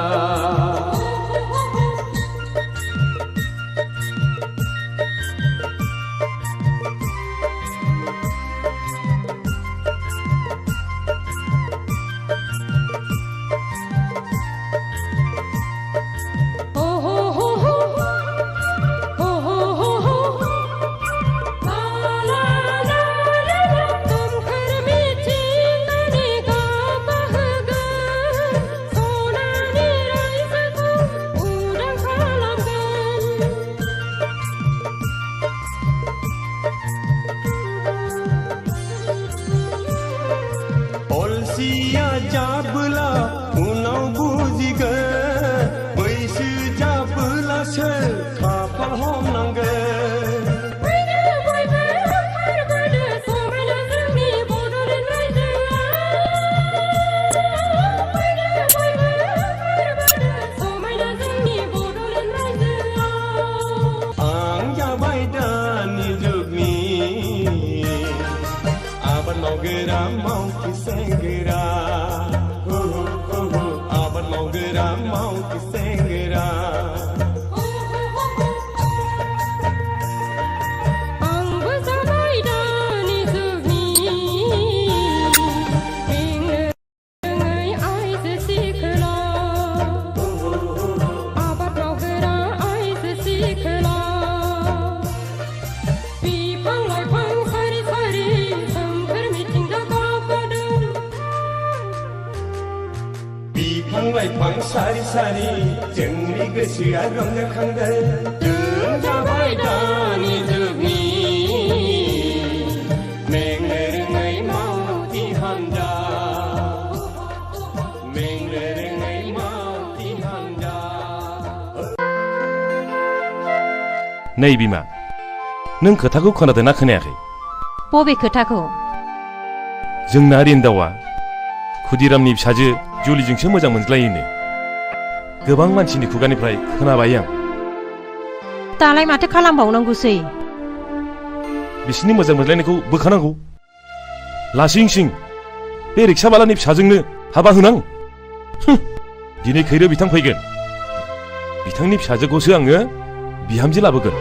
सोमखोर मिथिंगानि गाबहोगोन सनानि रायजोखौ उदां खालामगोन अलसिया जाबोला उनाव बुजिगोन बैसो जाबोलासो खाफाल हमनांगोन फैदो बयबो ओंखारबोदो समायना जोंनि बड'लेण्ड रायजोआ फैदो बयबो ओंखारबोदो समायना जोंनि बड'लेण्ड रायजोआ सारि सारि जोंनि गोसोआ रंजाखांदों जों जाबाय दानि जुगनि मेंनो रोङै मावथि हान्जा मेंनो रोङै मावथि हान्जा नै बिमा नों खोथाखौ खोनादोंना खोनायाखै बबे खोथाखौ जोंना रिन्दावा खुदिरामनि फिसाजो जुलिजोंसो मोजां मोनज्लायोनो गोबां मानसिनि खुगानिफ्राय खोनाबाय आं दालाय माथो खालामबावनांगौसै बिसिनि मोजां मोनज्लायनायखौ बोखानांगौ लासिं सिं बे रिक्साबालानि फिसाजोंनो हाबा होनां दिनै खैरो बिथां फैगोन बिथांनि फिसाजोखौसो आङो बिहामजो लाबोगोन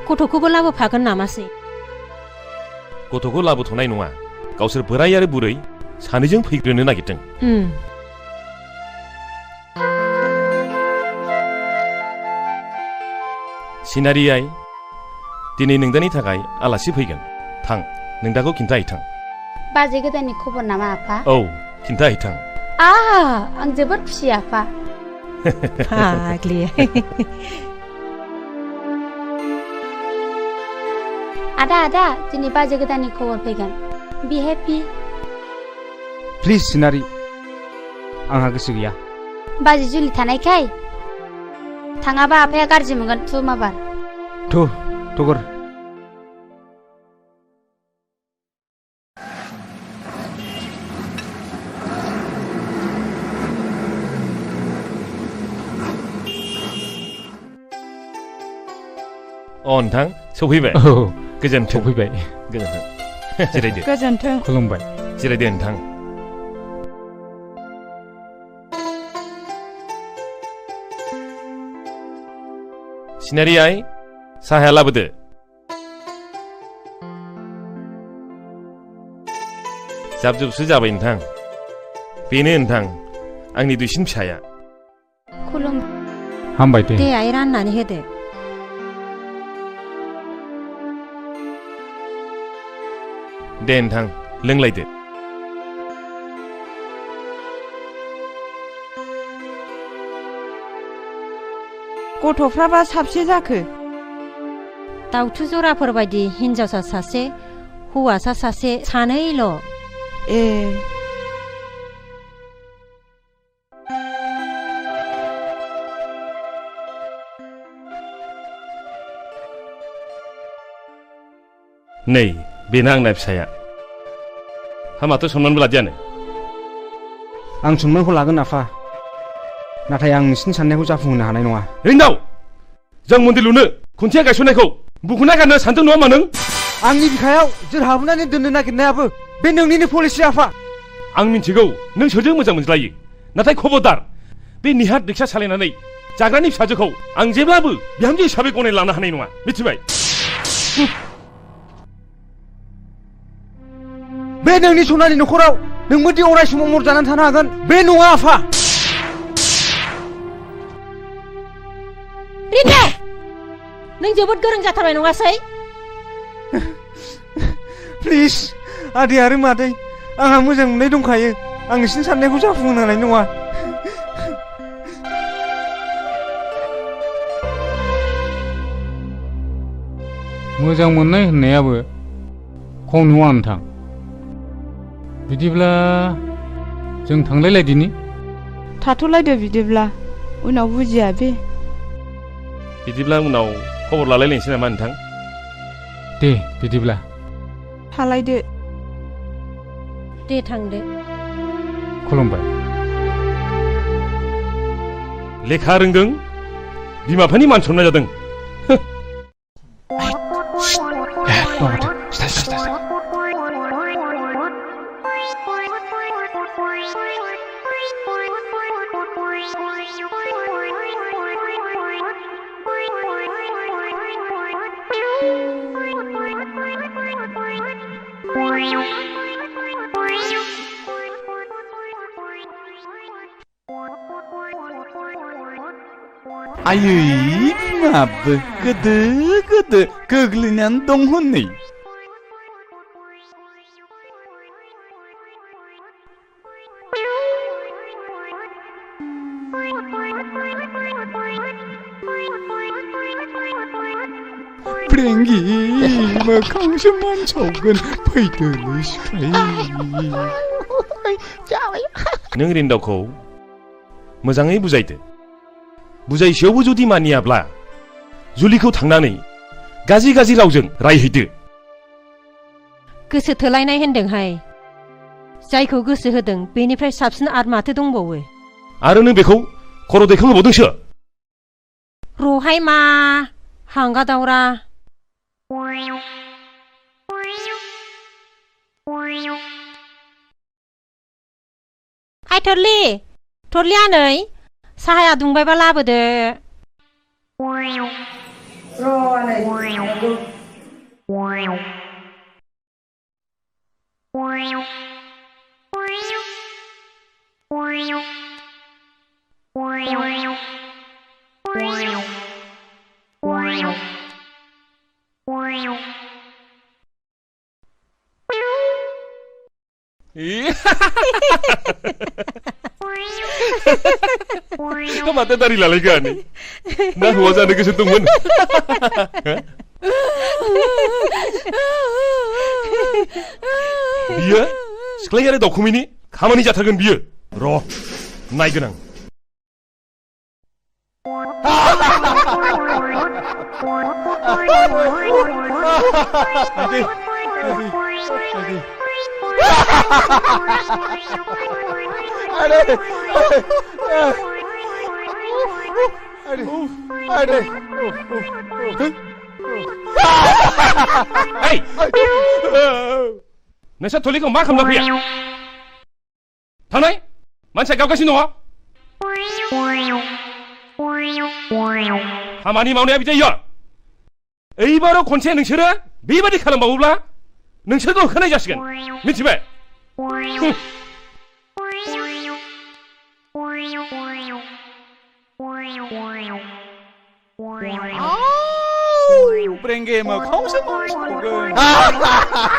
गथ'खौबो लाबोफागोन नामासै गथ'खौ लाबोथ'नाय नङा गावसोर बोराय आरो बुरै सानैजों फैग्रोनो नागिरदों सिनारि आइ दिनै नोंदानि थाखाय आलासि फैगोन थां नोंदाखौ खिन्थाहैथां बाजै गोदाननि खबर नामा आफा औ खिन्थाहैथां आं जोबोद खुसि आफा फाग्लि आदा दिनै बाजै गोदाननि खबर फैगोन बि हेपि प्लिज सिनारि आंहा गोसो गैया बाजै जुलि थानायखाय थाङाबा आफाया गाज्रि मोनगोन थु माबार थगर नोंथां सफैबाय गोजोन्थों सफैबाय गोजोन्थों जिरायदो गोजोन्थों खुलुमबाय जिरायदो नोंथां सिनारि आइ साहाया लाबोदो जाबजुबसो जाबाय नोंथां बेनो नोंथां आंनि दुइसिन फिसाया खुलुम हामबाय दे आइ राननानै होदो दे नोंथां लोंलायदो गथ'फ्राबा साबसे जाखो दाउथु जराफोर बायदि हिनजावसा सासे हौवासा सासे सानैल' ए नै बेना आंना फिसाया हामाथ' सनमानबो लादियानो आं सनमानखौ लागोन आफा नाथाय आं नोंसिनि साननायखौ जाफुंहोनो हानाय नङा रिन्दाव जों मन्दिर लुनो खुन्थिया गायसननायखौ बुखुना गारनो सानदों नङा मा नों आंनि बिखायाव जोर हाबनानै दोननो नागिरनायाबो बे नोंनिनो पलिसि आफा आं मिन्थिगौ नों सोरजों मोजां मोनज्लायो नाथाय खबरदार बे निहार रिक्सा सालायनानै जाग्रानि फिसाजोखौ आं जेब्लाबो बिहामजो हिसाबै गनाय लानो हानाय नङा मिथिबाय बे नोंनि सनानि न'खराव नोंबोदि अराय समाव मर जानानै थानो हागोन बे नङा आफा रिन्दाव नों जोबोद गोरों जाथारबाय नङासै प्लिज आदै आरो मादै आंहा मोजां मोननाय दंखायो आं नोंसिनि साननायखौ जाफुंहोनो हानाय नङा मोजां मोननाय होननायाबो खम नङा नोंथां बिदिब्ला जों थांलायलायदिनि थाथ'लायदो बिदिब्ला उनाव बुजिया बे बिदिब्ला उनाव खबर लालायलायनोसै नामा नोंथां दे बिदिब्ला थालायदो दे थांदो खुलुमबाय लेखा रोंदों बिमा बिफानि मान सनमान जादों आयै बिमाबो गोदो गोग्लैनानै दं हनै 프랭기 मोखांसोमान सावगोन फैदोलै सिख्लाय नों रिन्दावखौ मोजाङै बुजायदो बुजायसेयावबो जुदि मानियाब्ला जुलिखौ थांनानै गाज्रि गाज्रि रावजों रायहैदो गोसो थोलायनाय होनदोंहाय जायखौ गोसो होदों बेनिफ्राय साबसिन आरो माथो दंबावो आरो नों बेखौ खर' दैखांहोबावदोंसो रहाय मा हांगा दावरा हाय थरलि आनै साहाया दुंबायबा लाबोदो माथो दारि लालायगोन ना हौवा जानो गोसो दंमोन बियो सिख्लायारि दावखुमैनि खामानि जाथारगोन बियो र' नायगोन आं नोंसोर थलिखौ मा खालामना फैया थानाय मानसिया गावगासिनो दङ खामानि मावनाया बिदि एबाराव खनसे नोंसोरो बेबादि खालामबावोब्ला नोंसोरखौ होखानाय जासिगोन मिथिबाय 프랭기 मोखांसोमान सावगोन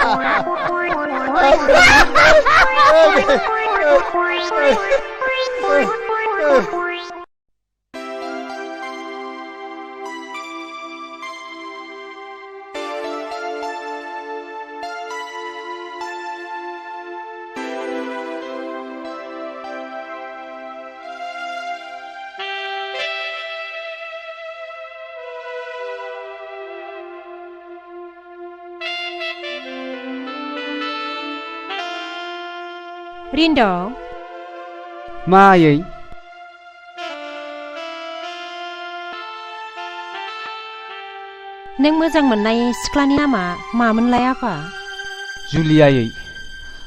रिन्दाव मा आयै नों मोजां मोननाय सिख्लानि नामा मामोनलाय आफा जुलि आयै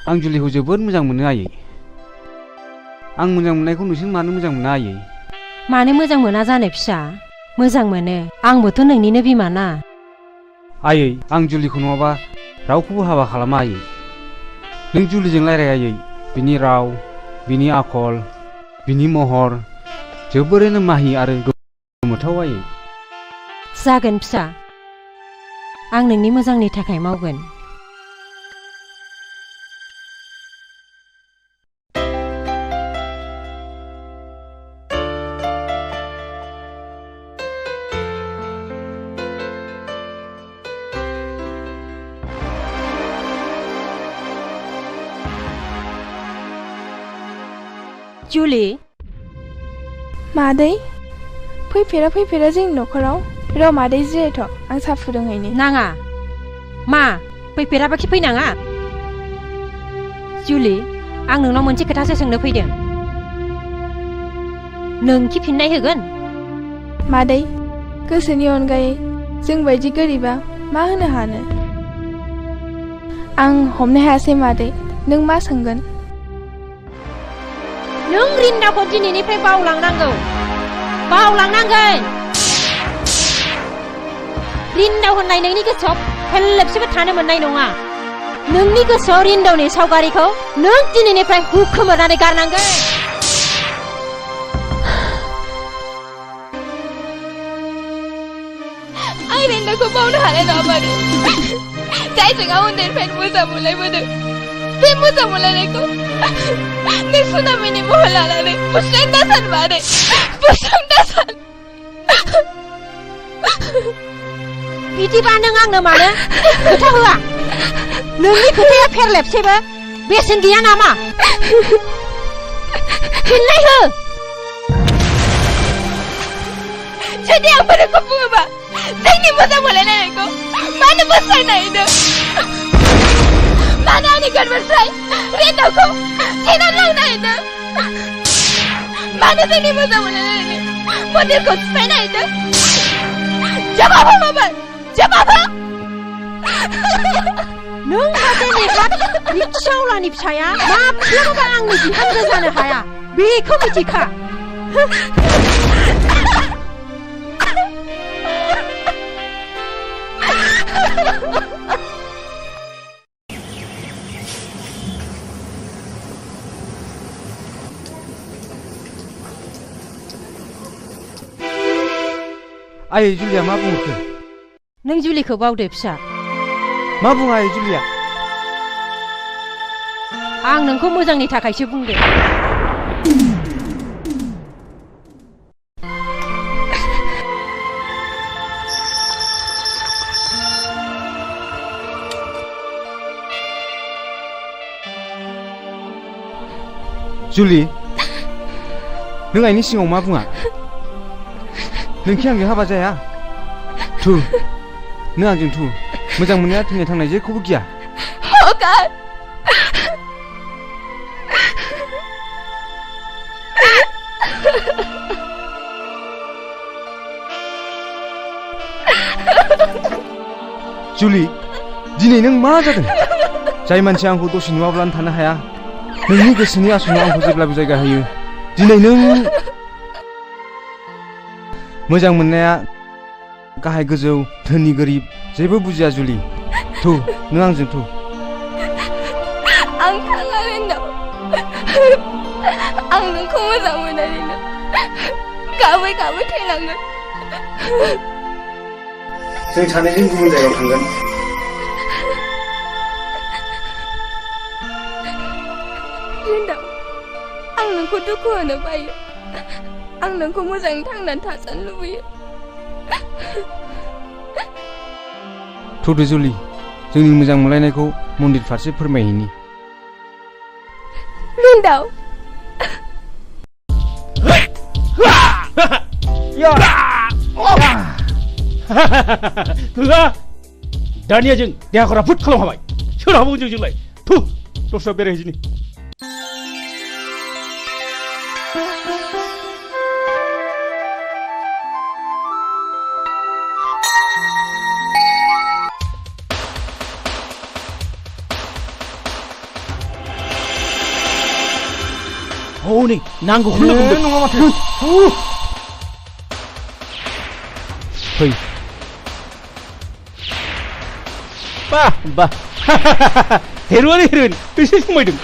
आं जुलिखौ जोबोद मोजां मोनो आयै आं मोजां मोननायखौ नोंसोर मानो मोजां मोना आयै मानो मोजां मोना जानो फिसा मोजां मोनो आंबोथ' नोंनिनो बिमा ना आयै आं जुलिखौ नङाबा रावखौबो हाबा खालामा आयै नों जुलिजों रायलाय आयै बिनि राव बिनि आखल बिनि महर जोबोरैनो माहि आरो गोमोथाव आयै जागोन फिसा आं नोंनि मोजांनि थाखाय मावगोन जुलि मादै फैफेरा जोंनि न'खराव र' मादै जिरायथ' आं साहा फुदुंहैनि नाङा मा फैफेराबाखि फैनाङा जुलि आं नोंनाव मोनसे खोथासो सोंनो फैदों नोंखि फिननाय होगोन मादै गोसोनि अनगायै जों बायदि गोरिबा मा होनो हानो आं हमनो हायासै मादै नों मा सोंगोन नों रिन्दावखौ दिनैनिफ्राय बावलांनांगोन रिन्दाव होननाय नोंनि गोसोआव फेरलेबसेबो थानो मोननाय नङा नोंनि गोसोआव रिन्दावनि सावगारिखौ नों दिनैनिफ्राय हुखोमोरनानै गारनांगोन आं रिन्दावखौ बावनो हानाय नङा मादै जायजों आं उन्दैनिफ्रायनो मोजां मोनलायबोदों बे मोजां मोनलायनायखौ नों सुनामिनि महर लानानै बुस्रांदासान मादै बुस्रांदासान बिदिबा नों आंनो मानो खोथा होआ नोंनि खोथाया फेरलेबसेबो बेसेन गैया नामा फिननाय हो जुदि आं बोरैखौ बुङोबा जोंनि मोजां मोनलायनायखौ मानो बोस्रांनो हायदों मानो आंनि गोरबोनिफ्राय रेन्दावखौ थेनानै लांनो हायदों मानो जोंनि मोजां मोनलायनायनि मन्दिरखौ सिफायनो हायदों जवाब हो मामोन जवाब हो नों सासे नेहाद रिक्सावलानि फिसाया माब्लाबाबो आंनि बिहामजो जानो हाया बेखौ मिथिखा आयै जुलिया मा बुंहरखो नों जुलिखौ बावदो फिसा मा बुङा आयै जुलिया आं नोंखौ मोजांनि थाखायसो बुंदों जुलि नों आइनि सिगाङाव मा बुङा नोंखि आंजों हाबा जाया थु नों आंजों थु मोजां मोननाया थैनाय थांनाय जेखौबो गिया हगार जुलि दिनै नों मा जादों जाय मानसिया आंखौ दसे नुवाब्लानो थानो हाया नोंनि गोसोनि आसनाव आंखौ जेब्लाबो जायगा होयो दिनै नों मोजां मोननाया गाहाय गोजौ धोनि गोरिब जेबो बुजिया जुलि थु नों आंजों थु आं थाङा रेन्दाव आं नोंखौ मोजां मोननानैनो गाबै गाबै थैलांगोन जों सानैजों गुबुन जायगायाव थांगोन रेन्दाव आं नोंखौ दुखु होनो बायो आं नोंखौ मोजाङै थांनानै थाजानो लुबैयो थुदो जुलि जोंनि मोजां मोनलायनायखौ मन्दिर फारसे फोरमायहैनि रेन्दाव दानिया जों देहाखौ राफोद खालामखाबाय सोरहाबो जोंलाय थु दस्रा बेरायहैजोनि हनै नांगौखौनो बुंदों नङा माथो फै बा बा हेर'आनो हेर'इन बेसे समायदों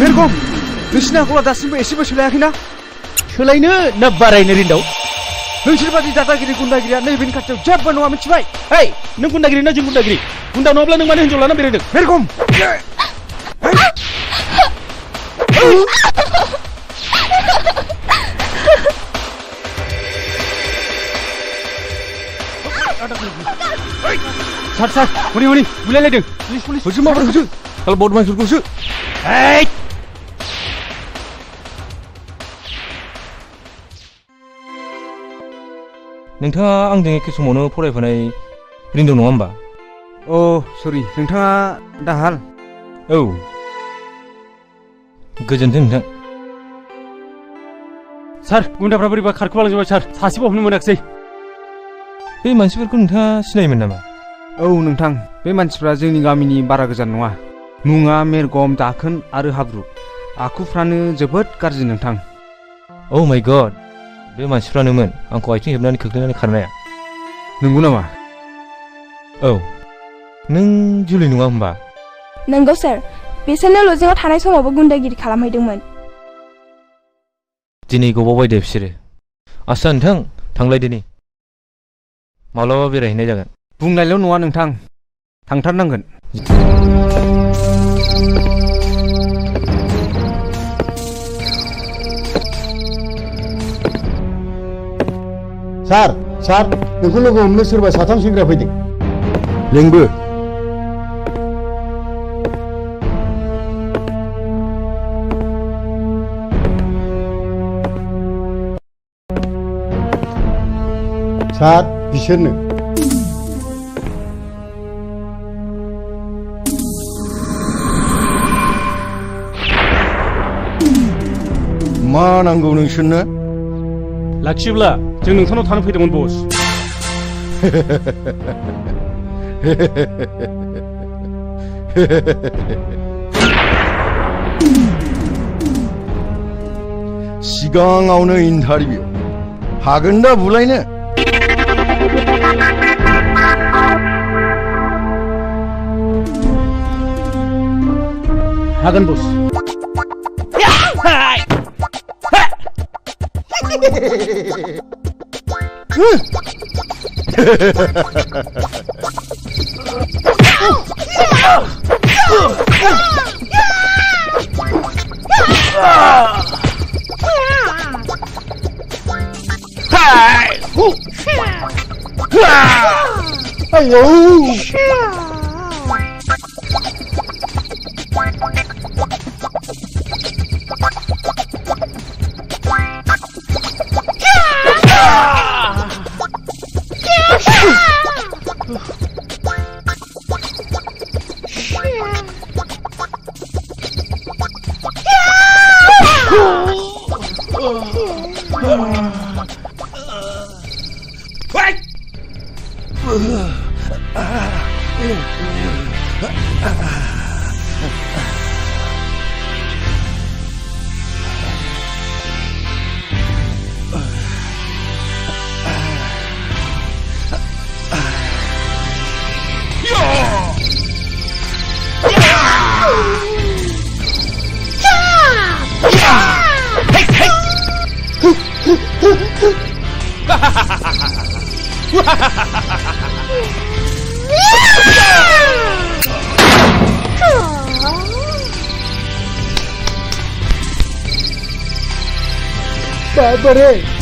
बेरगम नोंसिनि आखला दासिमबो एसेबो सोलायाखैना सोलायनो ना बारायनो रेन्दाव नोंसोर बादि दादागिरि गुन्दागिरिया नैबेनि खाथियाव जेबो नङा मिथिबाय हेय नों गुन्दागिरि ना जों गुन्दागिरि गुन्दा नङाब्ला नों मानो हिन्जाव लाना बेरायदों बेरगम सार सार हनै हनै बुलायलायदों पुलिस पुलिस होसो माबार होसो kalau bawa मानसिफोरखौसो हेय नोंथाङा आंजों एखे समावनो फरायफानाय रिन्दौ नङा होमबा अ सरि नोंथाङा दाहाल औ गोजोन्थों नोंथां सार गुन्दाफ्रा बोरैबा खारखोमालांजोबबाय सार सासेबो हमनो मोनाखिसै बे मानसिफोरखौ नोंथाङा सिनायोमोन नामा औ नोंथां बे मानसिफ्रा जोंनि गामिनि बारा गोजान नङा मुङा मेरगम दाखोन आरो हाब्रु आखुफ्रानो जोबोद गाज्रि नोंथां औ माय गड बे मानसिफ्रानोमोन आंखौ आथिं हेबनानै खोख्लैनानै खारनाया नंगौ नामा औ नों जुलि नङा होमबा नंगौ सार बिसोरनो लजिङाव थानाय समावबो गुन्दागिरि खालामहैदोंमोन दिनै गबावबाय दे बिसोरो आस्सा नोंथां थांलायदोनि माब्लाबा बेरायहैनाय जागोन बुंनायल' नङा नोंथां थांथारनांगोन सार सार नोंखौ लोगो हमनो सोरबा साथाम सेंग्रा फैदों लेंबो सार बिसोरनो मा नांगौ नोंसोरनो लाखियोब्ला जों नोंथांनाव थानो फैदोंमोन बस सिगाङावनो इन्टारभिउ हागोन दा बुलायनो हागोन बस 아유. Babare.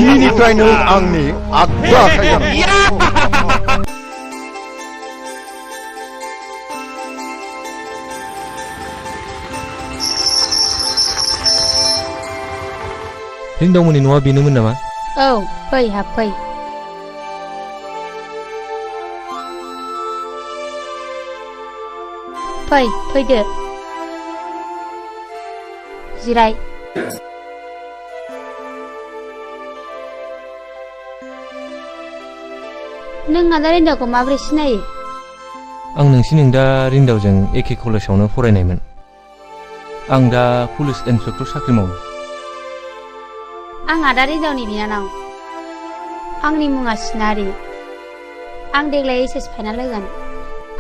दिनैनिफ्राय नों आंनि आगदा आखाइ जानांगौ रिंदावमोननि न'आ बेनोमोन नामा? औ फै हाबफै फैदो जिराय नों आदा रिन्दावखौ माबोरै सिनायो? आं नोंसिनि दा रिन्दावजों एखे कलेजावनो फरायनायमोन आं दा पुलिस इन्सपेक्टर साख्रि मावो आं आदा रिन्दावनि बिनानाव आंनि मुङा सिनारि आं देग्लाय एचएस फाइनाल होगोन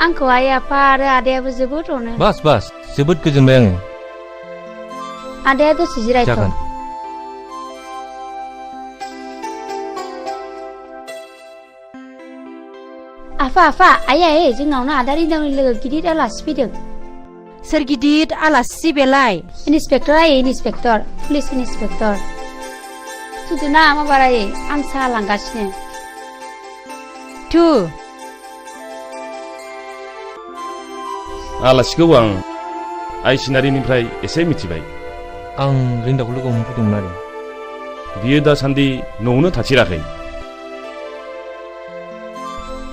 आंखौ आइ आफा आरो आदायाबो जोबोद अनो बास जोबोद गोजोनबाय आङो आदाया दसे जिरायथ' जागोन आफा आइ जोंनावनो आदा रिन्दावनि लोगो गिदिर आलासि फैदों सोर गिदिर आलासि बेलाय इन्सपेक्टर आइ इन्सपेक्टर पुलिस इन्सपेक्टर थुदोना माबारायै आं साहा लांगासिनो थु आलासिखौ आं आइ सिनारिनिफ्राय एसे मिथिबाय। आं रिन्दावखौ लोगो हमनो फैदोंमोन आरो। बियो दासान्दि न'आवनो थाथिराखै।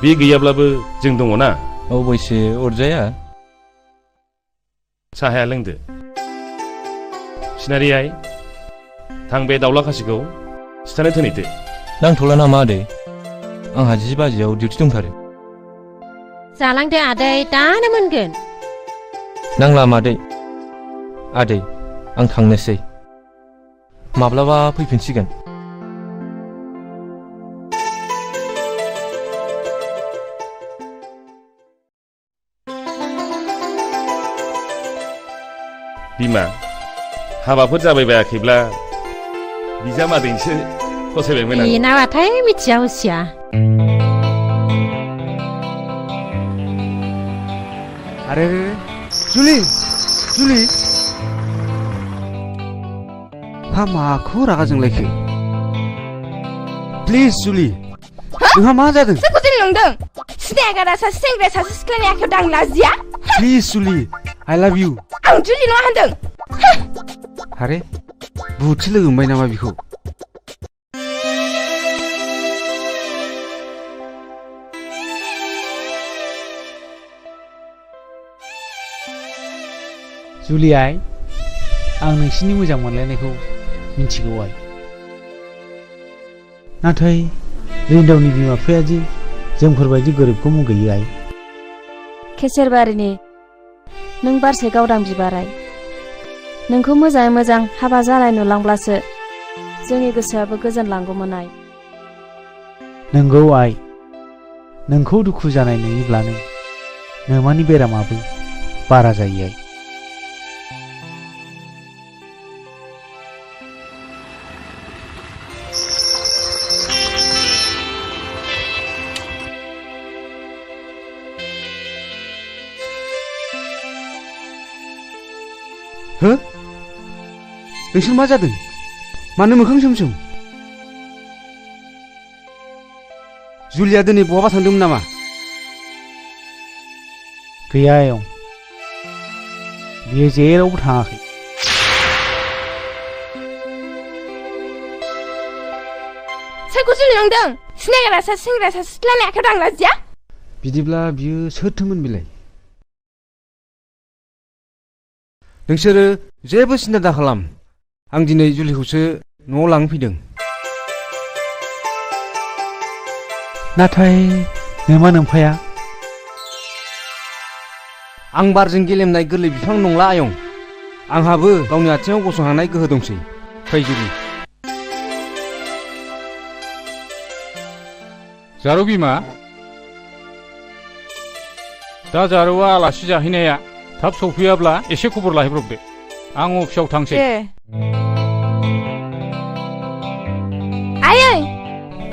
बे गैयाब्लाबो जों दङ ना। अबयसे अरजाया। साहाया लोंदो। सिनारि आइ, थां बे दाउला खासिखौ सिथानो थोनैदो। नांथ'ला नामा आदै? आंहा 10 बाजियाव डिउटि दंथारो। जालांदो आदै, दानो मोनगोन। नांला मादै। आदै, आं थांनोसै। माब्लाबा फैफिनसिगोन। बिमा, हाबाफोर जाबाय बायाखैब्ला बिजामादैनिसो फसायबायमोन आं। बेनाबाथाय मिथिया हसिया। अरे जुलि जुलि हा माखौ रागा जोंलायखो? प्लिज जुलि, नोंहा मा जादों? सोरखौ जोंलांदों? सिनायगारा सासे सेंग्रा सासे सिख्लानि आखायाव दां लाजिया? प्लिज जुलि, आइ लाभ इउ। आं जुलि नङा होनदों। अरे बुहुदसो लोगो मोनबाय नामा बिखौ? जुलि आइ, आं नोंसिनि मोजां मोनलायनायखौ मिन्थिगौ आइ। नाथाय रिन्दावनि बिमा बिफाया दि जोंफोरबायदि गोरिबखौ मुगैयो आइ। केसेरबारिनि नों बारसे गावदां बिबाराय। नोंखौ मोजाङै मोजां हाबा जानाय नुलांब्लासो जोंनि गोसोआबो गोजोनलांगौमोन आइ। नंगौ आइ, नोंखौ दुखु जानाय नुयोब्लानो नोमानि बेरामाबो बारा जायो आइ। हो? नोंसोर मा जादों? मानो मोखां सोमसोम? जुलिया दिनै बहाबा थांदोंमोन नामा? गैया आयं, बियो जेरावबो थाङाखै। सोरखौ जुलि लांदों? सिनायगारा सासे सेंग्रा सासे सिख्लानि आखायाव दां लाजिया? बिदिब्ला बियो सोरथोमोन बिलाय? नोंसोरो जेबो सिन्था दाखालाम। आं दिनै जुलिखौसो न'आव लांनो फैदों। नाथाय नोमा नोम्फाया? आं बारजों गेलेमनाय गोरलै बिफां नंला आयं। आंहाबो गावनि आथिङाव गसंनो हानाय गोहो दंसै। फै जुलि। जारौ बिमा, दा जारौआ आलासि जाहैनाया थाब सौफैयाब्ला एसे खबर लाहैब्रबदो। आं अफिसाव थांसै। आयै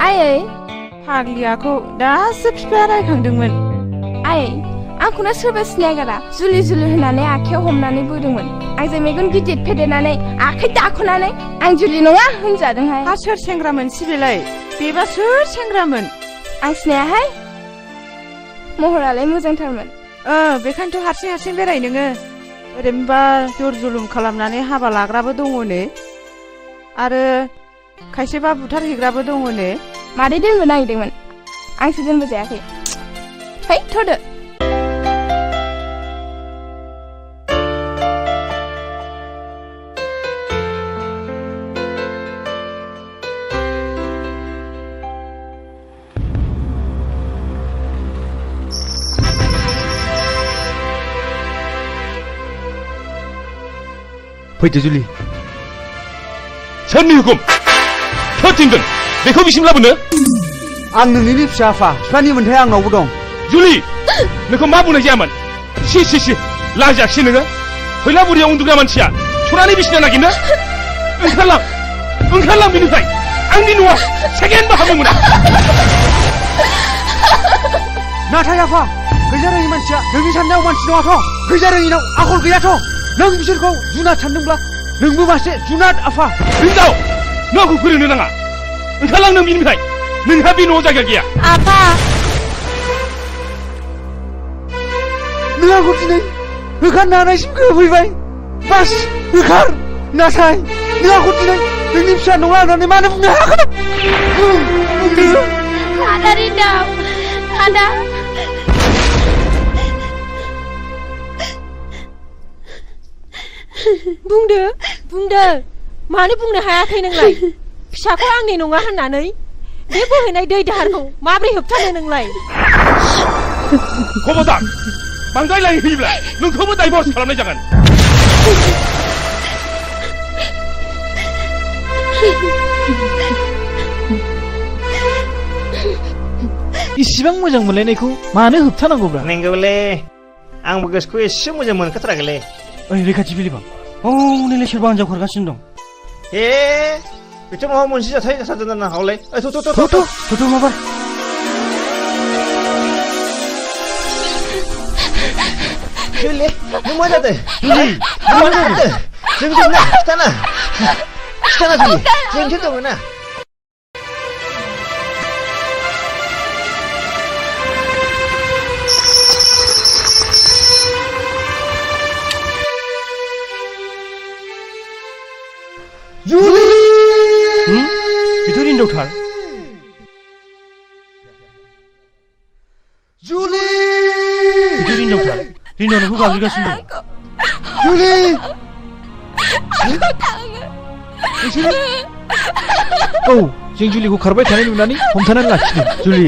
आयै, फाग्लियाखौ दासो बिफाया रायखांदोंमोन। आयै, आंखौनो सोरबा सिनायगारा जुलि जुलि होनानै आखायाव हमनानै बोदोंमोन। आंजों मेगन गिदिर फेदेरनानै आखाइ दाख'नानै आं जुलि नङा होनजादोंहाय। हा सोर सेंग्रामोन सिबिलाय? बेबा सोर सेंग्रामोन? आं सिनायाहाय। महरालाय मोजांथारमोन। बेखायनोथ' हारसिं हारसिं बेराय नोङो। ओरैनोबा जर जुलुम खालामनानै हाबा लाग्राबो दङनो, आरो खायसेबा बुथारहैग्राबो दङनो। मादै दोनबो नागिरदोंमोन, आंसो दोनबो जायाखै। है थ'दो। फैदो जुलि। सोरनि हुकुम? सोर थिनगोन बेखौ बिसिम लाबोनो? आं नोंनिनो फिसा आफा, बिफानि मोन्थाया आंनावबो दं। जुलि, नोंखौ मा बुंनाय जायामोन? सि लाजायाखिसै नोङो? फैला बुरियाव उन्दुग्रा मानसिया सनानि बिसिना नागिरनो? ओंखारलां बिनिफ्राय। आंनि न'आव सेकेन्डबो हाबनो मोना। नाथाय आफा, गैजारोङि मानसिया नोंनि साननायाव मानसि नङाथ'। गैजारोङिनाव आखल गैयाथ'। नों बिसोरखौ जुनाद सानदोंब्ला नोंबो मासे जुनाद आफा। रिन्दाव, नों आंखौ फोरोंनो नाङा। ओंखारलां नों बिनिफ्राय। नोंहा बे न'आव जायगा गैया। आफा, नों आंखौ दिनै होखारनो हानायसिम गोहो फैबाय बास होखार नाथाय नों आंखौ दिनै नोंनि फिसा नङा होननानै मानो बुंनो हायाखै बुंदो आदा रिन्दाव आदा बुंदो मानो बुंनो हायाखै नोंलाय फिसाखौ आंनि नङा होननानै बे बोहैनाय दै दाहारखौ माबोरै होबथानो नोंलाय खबरदार बांद्राय लाय होयोब्ला नोंखौबो दायभर्स खालामनाय जागोन इसिबां मोजां मोनलायनायखौ मानो होबथानांगौब्रा नंगौलै आंबो गोसोखौ एसे मोजां मोनखाथाराखैलै ओइ रैखाथि बिलिबां नैलाय सोरबा हिनजाव खारगासिनो दं बेथ' माबा मोनसे जाथाय जाथारदों जानो हागौलै थ' माबा जुलि नों मा जादों जों दंना खिथाना जुलि जोंथ' दङ ना जुलि बेथ' रिन्दावथार जुलि बेथ' रिन्दावथार रिन्दाव नोंखौ गाबज्रिगासिनो दं जुलि औ जों जुलिखौ खारबाय थानाय नुनानै हमथानानै लाखिदों जुलि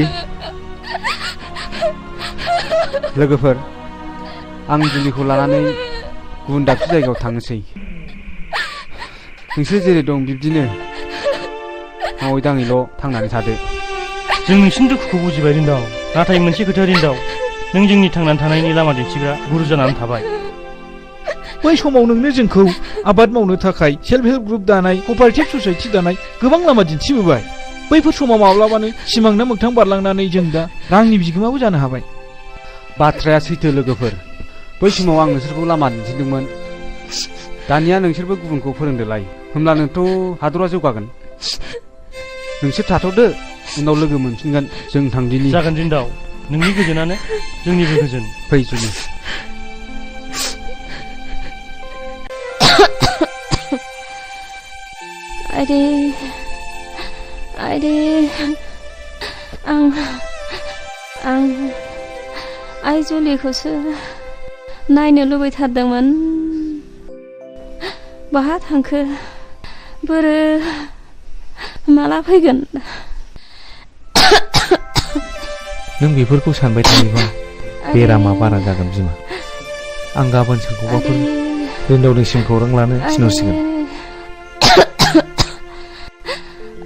लोगोफोर आं जुलिखौ लानानै गुबुन दाबसे जायगायाव थांनोसै नोंसोर जेरै दं बिब्दिनो मावै दाङैल' थांनानै थादो जों नोंसिनि दुखुखौ बुजिबाय रिन्दाव नाथाय मोनसे खोथा रिन्दाव नों जोंनि थांनानै थानायनि लामा दिन्थिग्रा गुरु जानानै थाबाय बै समाव नोंनो जोंखौ आबाद मावनो थाखाय सेल्फ हेल्प ग्रुप दानाय कपारेटिभ ससाइटि दानाय गोबां लामा दिन्थिबोबाय बैफोर समाव माब्लाबानो सिमांना मोगथां बारलांनानै जों दा रांनि बिगोमाबो जानो हाबाय बाथ्राया सैथो लोगोफोर बै समाव आं नोंसोरखौ लामा दिन्थिदोंमोन दानिया नोंसोरबो गुबुनखौ फोरोंदोलाय होमब्ला नोंथ' हादरा जौगागोन नोंसोर थाथ'दो उनाव लोगो मोनफिनगोन जों थांदिनि जागोन रिन्दाव नोंनि गोजोनानो जोंनिबो गोजोन फै जुलि आइदे आं आइ जुलिखौसो नायनो लुबैथारदोंमोन बहा थांखो बोरो माला फैगोन नों बेफोरखौ सानबाय थायोबा बेरामा बारा जागोन बिमा आं गाबोन सोरखौबाफोर रिन्दावनिसिम खौरां लानो थिनहरसिगोन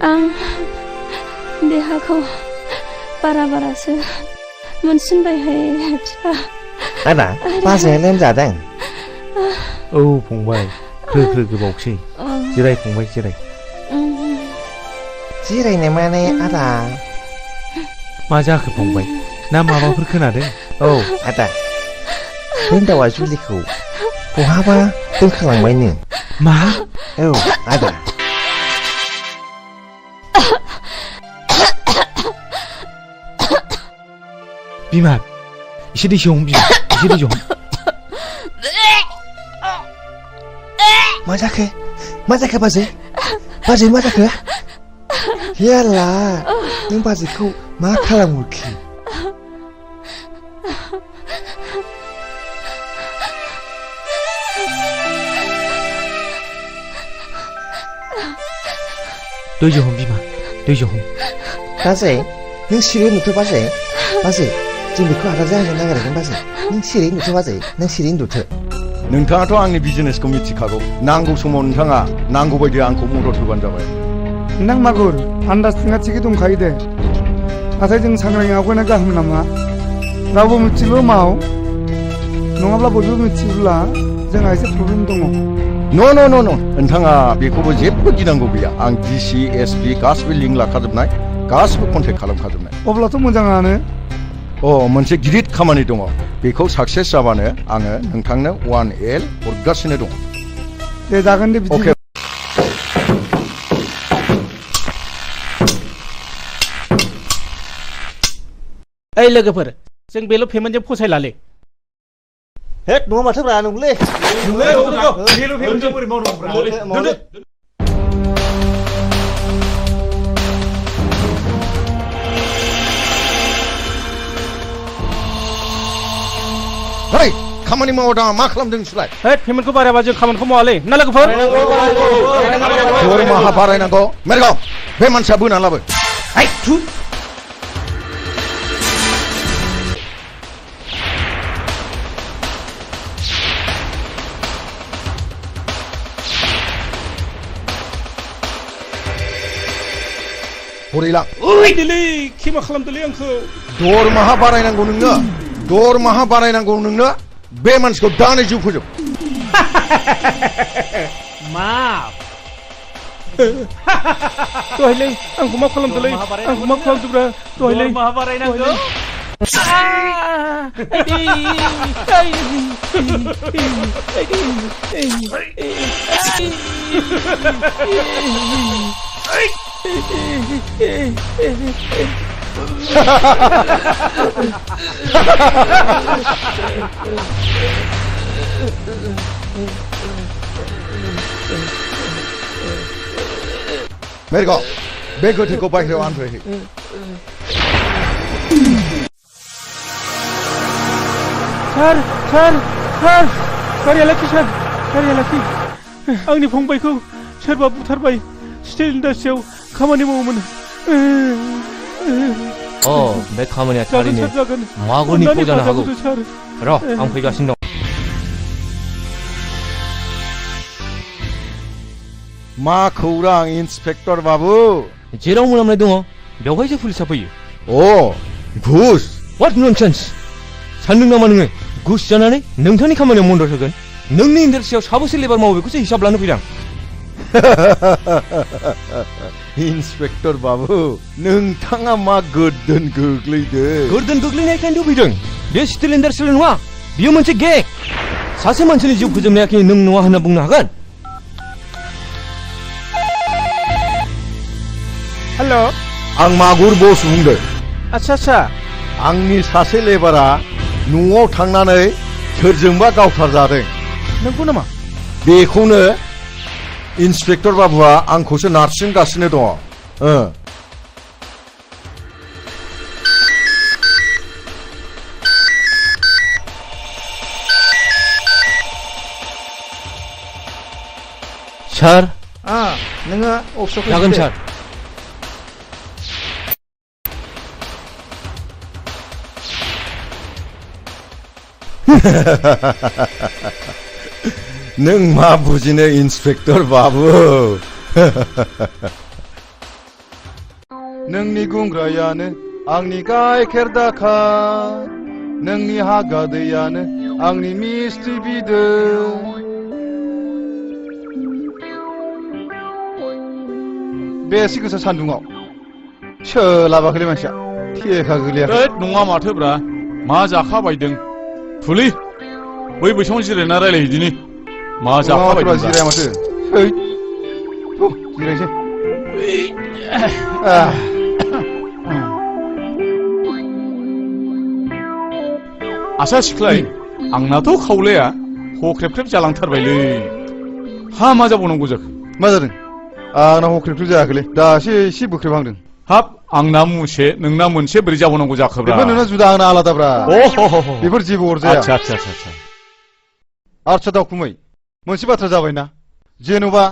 आं देहाखौ बारासो मोनसिनबायहाय बिफा आदा बाजाया लोमजादों औ फंबाय ख्रो गोबावसै जिराय फंबाय जिराय जिरायनो माने आदा मा जाखो फंबाय ना माबाफोर खोनादों औ आदा रिन्दावा जुलिखौ बहाबा दोनखालांबायनो मा औ आदा बिमा एसे दै हम बिमा एसे दै हम मा जाखो बाजै मा जाखो याला नों बाजैखौ मा खालामहरखि दै हम बिमा दै हम बाजै नों सिरि नुथ' बाजै जों बेखौ आदा जाहोनो नागिरदों बाजै नों सिरि नुथ' बाजै नों सिरि नुथ' नोंथाङाथ' आंनि बिजनेसखौ मिथिखागौ नांगौ समाव नोंथाङा नांगौ बायदि आंखौ मदद होबानो जाबाय नोंथां मागुर आन्दाजथिङा थिगै दंखायो दे नाथाय जों सांग्राङै आवगायनाया गाहाम नामा रावबो मिथिगौ माव नङाब्ला बयबो मिथियोब्ला जोंहा एसे प्रब्लेम दङ न' नोंथाङा बेखौबो जेबो गिनांगौ गैया आं डिसि एसपि गासिबो लिंक लाखाजोबनाय गासिबो कन्टेक्ट खालामखाजोबनाय अब्लाथ' मोजाङानो मोनसे गिदिर खामानि दङ बेखौ साक्सेस जाबानो आङो नोंथांनो 1L हरगासिनो दङ दे जागोन दे बिदिनो ओइ लोगोफोर जों बेल' पेमेन्टजों फसायलालै hết đúng không mà thức là đúng lên đúng lên đúng không đi luôn phim cho người màu đúng Hei, खामानि मावदा मा खालामदों नोंसोरलाय? हेद पेमेन्टखौ बारायबा जों खामानिखौ मावालै ना लोगोफोर दरमाहा बारायनांगौ मेरगाव बे मानसिया बोनानै लाबो हाय थु हरैला ओइ दिलै खेमा खालामदोलै आंखौ दरमाहा बारायनांगौ नोंनो दरमाहा बारायनांगौ नोंनो बे मानसिखौ दानो जिउ फोजोब मा दहायलै आंखौ मा खालामदोलै आंखौ मा खालामदोब्रा दहायलै दरमाहा बारायनांगौ मेरगाव बे गोथैखौ बायहेरायाव आनफैहै सार गारिया लाखि सार गारिया लाखि आंनि फंबायखौ सोरबा बुथारबाय स्टिल इन्डास्ट्रियाव खामानि मावोमोन बे खामानिया थारैनो मागुरनि फाव जानो हागौ र' आं फैगासिनो दं मा खौरां इन्सपेक्टर बाबु जेराव मोनामनाय दङ बेवहायसो पुलिसा फैयो घुस व्हाट ननसेन्स सानदों नामा नोङो घुस जानानै नोंथांनि खामानियाव मदद होगोन नोंनि इन्डास्ट्रियाव साबेसे लेबार मावो बेखौसो हिसाब लानो फैदों इन्सपेक्टर बाबु नोंथाङा मा गोर्दोन गोग्लैदों गोर्दोन गोग्लैनायखायनोथ' फैदों बे स्टिल इन्डास्ट्रिल नङा बियो मोनसे गेग सासे मानसिनि जिउ फोजोबनायाखै नों नङा होनना बुंनो हागोन हेल' आं मागुर बस बुंदों आच्छा आंनि सासे लेबारा न'आव थांनानै सोरजोंबा गावथारजादों नंगौ नामा बेखौनो इन्सपेक्टर बाबुआ आंखौसो नारसिनगासिनो दङ सार नोङो अफिसाव जागोन सार नों मा बुजिनो इन्सपेक्टर बाबु नोंनि गुंग्रायानो आंनि गाइखेर दाखा नोंनि हागा दैयानो आंनि मिस्टि बिदै बे एसे गोसा सान्दुङाव सोलाबाखैलै मानसिया थेखा गोलैयाखै नङा माथोब्रा मा जाखाबायदों फुलि बै बैसाङाव जिरायना रायलायहैदिनि मा जाखाबायदों जिराया माथो जिरायसै आसा सिख्लाय आंनाथ' खावलाया हख्रेबख्रेब जालांथारबायलै हा मा जाबावनांगौ जाखो मा जादों आंना हख्रेबख्रेब जायाखैलै दासो एसे बोख्रेबहांदों हाब आंना मुंसे नोंना मोनसे बोरै जाबावनांगौ जाखोब्रा बेफोर नोंना जुदा आंना आलादाब्रा बेफोर जेबो अरजाया आच्छा दावखुमै मोनसे बाथ्रा जाबायना जेन'बा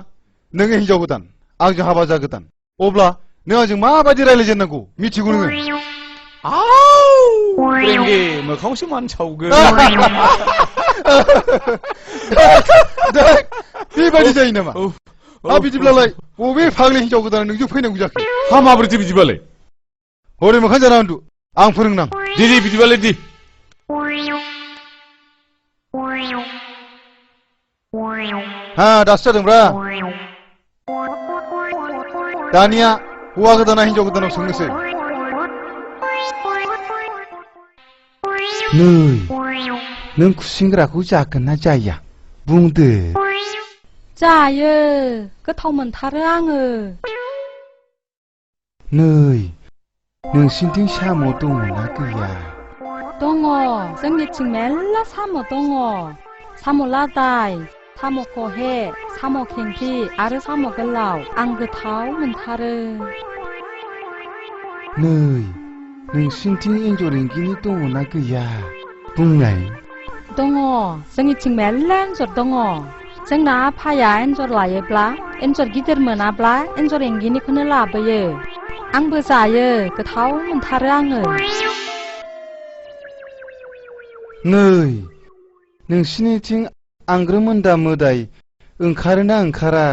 नोङो हिनजाव गोदान आंजों हाबा जागोदान अब्ला नों आंजों माबायदि रायज्लायजेननांगौ मिथिगौ नोङो मोखांसो मान सावगोन बेबायदि जायो नामा बिदिब्लालाय बबे फाग्लि हिनजाव गोदाना नोंजों फैनांगौ जाखो हा माबोरैथो बिदिबालाय हरै मोखां जाना उन्दु आं फोरोंनां दे बिदिबालाय दे दासो जादोंब्रा दानिया हौवा गोदाना हिनजाव गोदानाव सोंनोसै नै नों खुसेंग्राखौ जागोन ना जाया बुंदो जायो गोथाव मोनथारो आङो नै नोंसिनिथिं साम' दङ ना गैया दङ जोंनिथिं मेरला साम' दङ साम' लादाय साम' खहे साम' खेंख्रि आरो साम' गोलाव आं गोथाव मोनथारो नै नोंसिनिथिं एन्जर एंगिनि दङना गैया बुंनाय दङ जोंनिथिं मेरला एन्जर दङ जोंना आफाया एन्जर लायोब्ला एन्जर गिदिर मोनाब्ला एन्जर एंगिनिखौनो लाबोयो आंबो जायो गोथाव मोनथारो आङो नै नोंसिनिथिं आंग्रोमोन्दा मोदाय ओंखारोना ओंखारा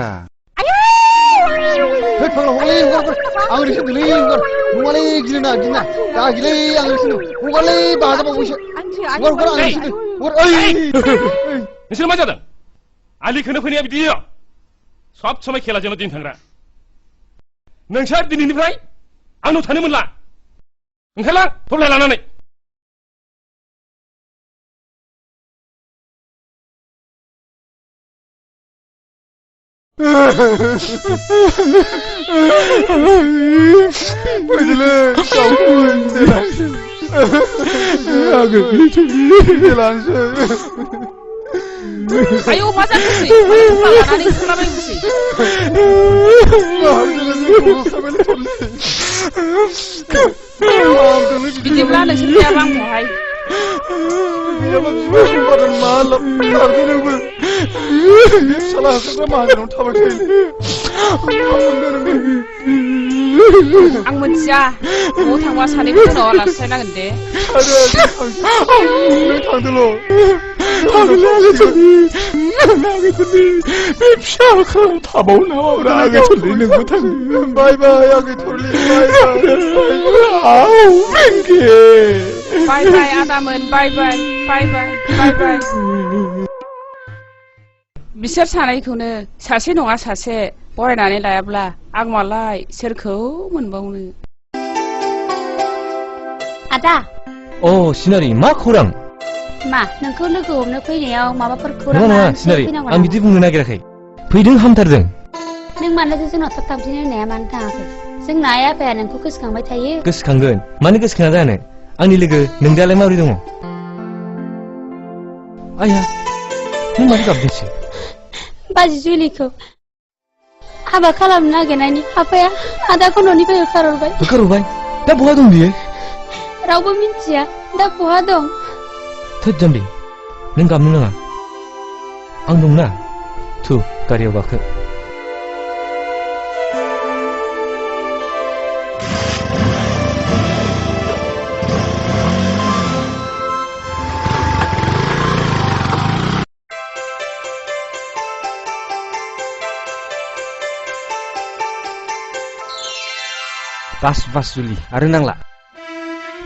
आं रिसोनलै नङालै गिना दा गिलै आं रिसोन हगारलै बाजाबावैसो हगार आं रिसोन नोंसोर मा जादों आलिखौनो फैनाया बिदि सब समाय खेलाजोंल' दिन थांग्रा नोंसोर दिनैनिफ्राय आंनाव थानो मोनला ओंखारलां थब्लाय लानानै आयौ मा जाखोसै लानानै ओंखारलाबायनोसै बिदिब्ला नोंसोर गैयाबा आं बहाय आं मोनथिया न'आव थांबा सानैबो जोंनाव आलासि जानांगोन दे बे फिसा खालाम थाबाव नामा आगे थरलि नोंबो थां बाय बाय आगे थरलि बाय बाय आदामोन बाय बाय बाय बाय बाय बाय बिसोर सानैखौनो सासे नङा सासे बरायनानै लायाब्ला आं मालाय सोरखौ मोनबावनो आदा अ सिनारि मा खौरां मा नोंखौ लोगो हमनो फैनायाव माबाफोर खौरां नङा सिनारि आं बिदि बुंनो नागिराखै फैदों हामथारदों नों मानोथो जोंनाव थाब थांफिनो होननाया मानो थाङाखै जोंना आइ आफाया नोंखौ गोसोखांबाय थायो गोसोखांगोन मानो गोसोखाङा जानो आंनि लोगो नोंदालाय माबोरै दङ आया नों मानो गाबदोंसै बाजि जुलिखौ हाबा खालामनो नागिरनायनि आफाया आदाखौ न'निफ्राय होखारहरबाय दा बहा दं बियो रावबो मिन्थिया दा बहा दं थोद जाम्बि नों गाबनो नाङा आं दंना थु गारियाव गाखो बास जुलि आरो नांला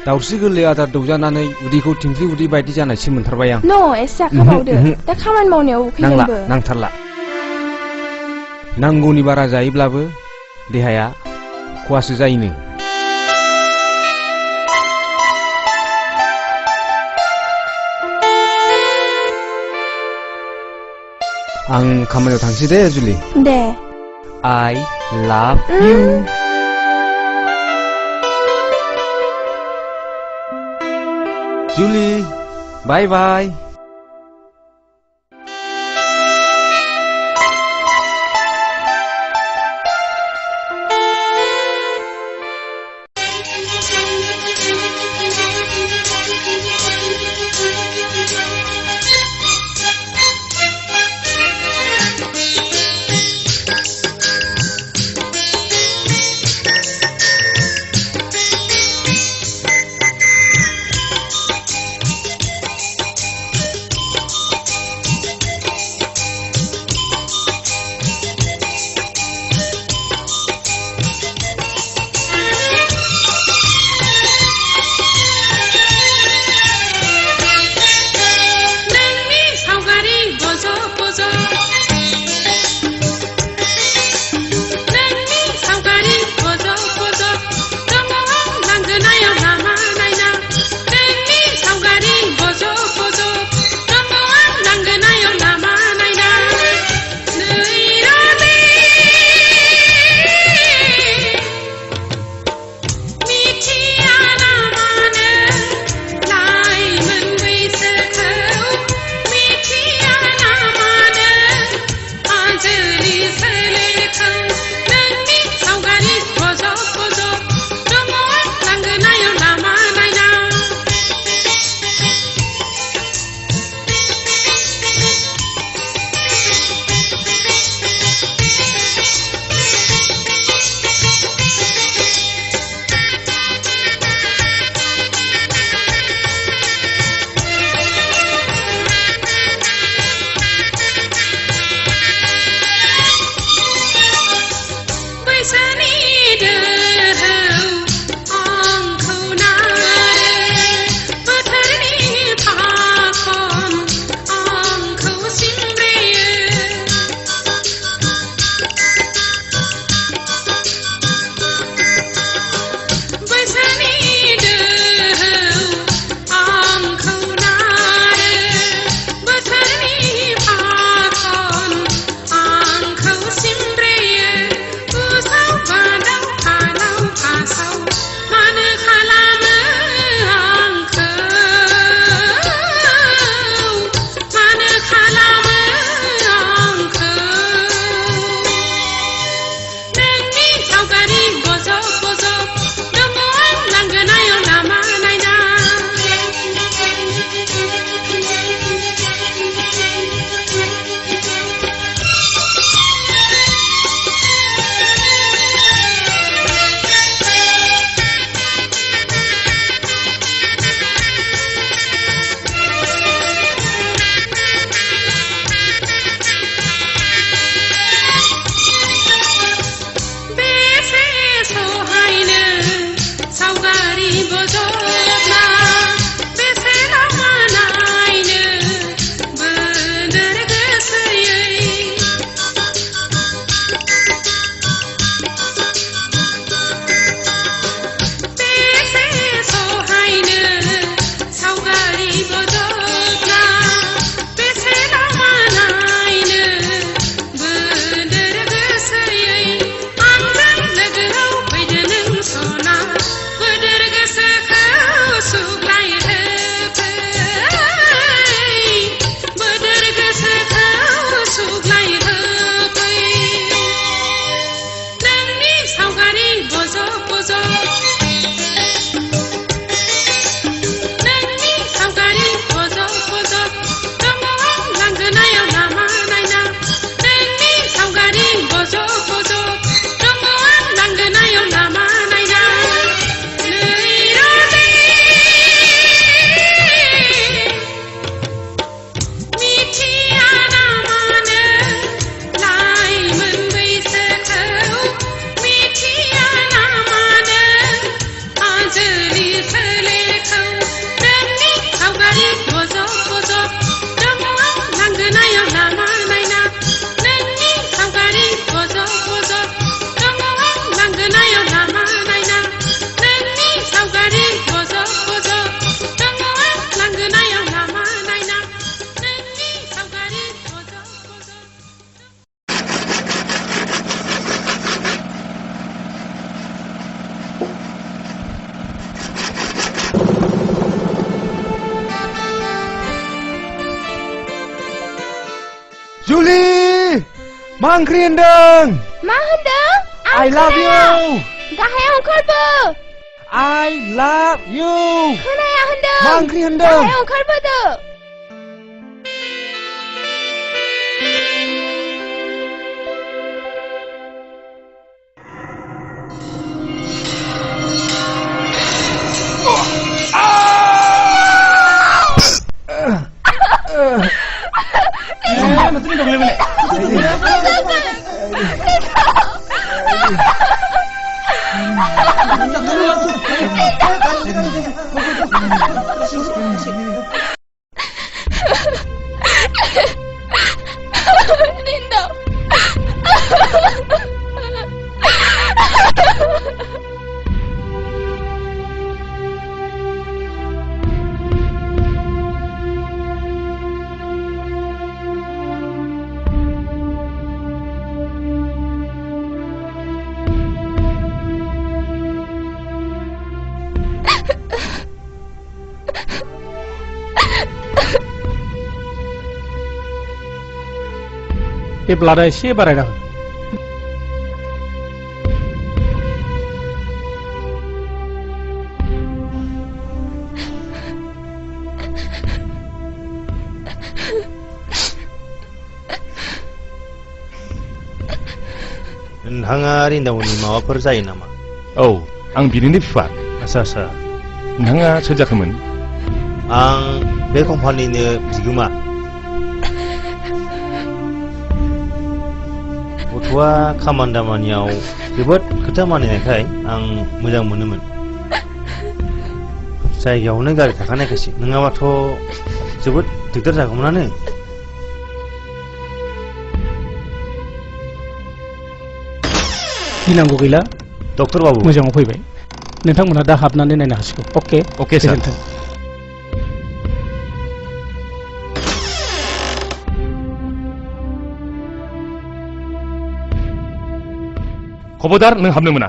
दाउस्रि गोरलै आदार दौजानानै उदैखौ थिंख्लि उदै बायदि जानायसो मोनथारबाय आं एसे जाखाबावदो दा खामानि मावनायाव नांला नांथारला नांगौनि बारा जायोब्लाबो देहाया खहासो जायोनो आं खामानियाव थांसै दे जुलि दे I love you जुलि बाय बाय Julie! मा ओंख्रि होनदों? मा होनदों? I love you! गाहायाव ओंखारबो! I love you! खोनाया होनदों! मा ओंख्रि होनदों? गाहायाव ओंखारबोदो! बे ब्लाडा एसे बारायना हो नोंथाङा रिन्दावनि माबाफोर जायो नामा? औ आं बिनिनो बिफा आसा नोंथाङा सोर जाखोमोन? आं बे कम्पानिनो बिगोमा गथ'आ खामानि दामानियाव जोबोद खोथा मानिनायखाय आं मोजां मोनोमोन जायगायावनो गारि थाखानायखायसो नङाबाथ' जोबोद दिगदार जागौमोनानो गिनांगौ गैला डक्टर बाबु मोजाङाव फैबाय नोंथांमोनहा दा हाबनानै नायनो हासिगौ अके सार खबरदार नों हाबनो मोना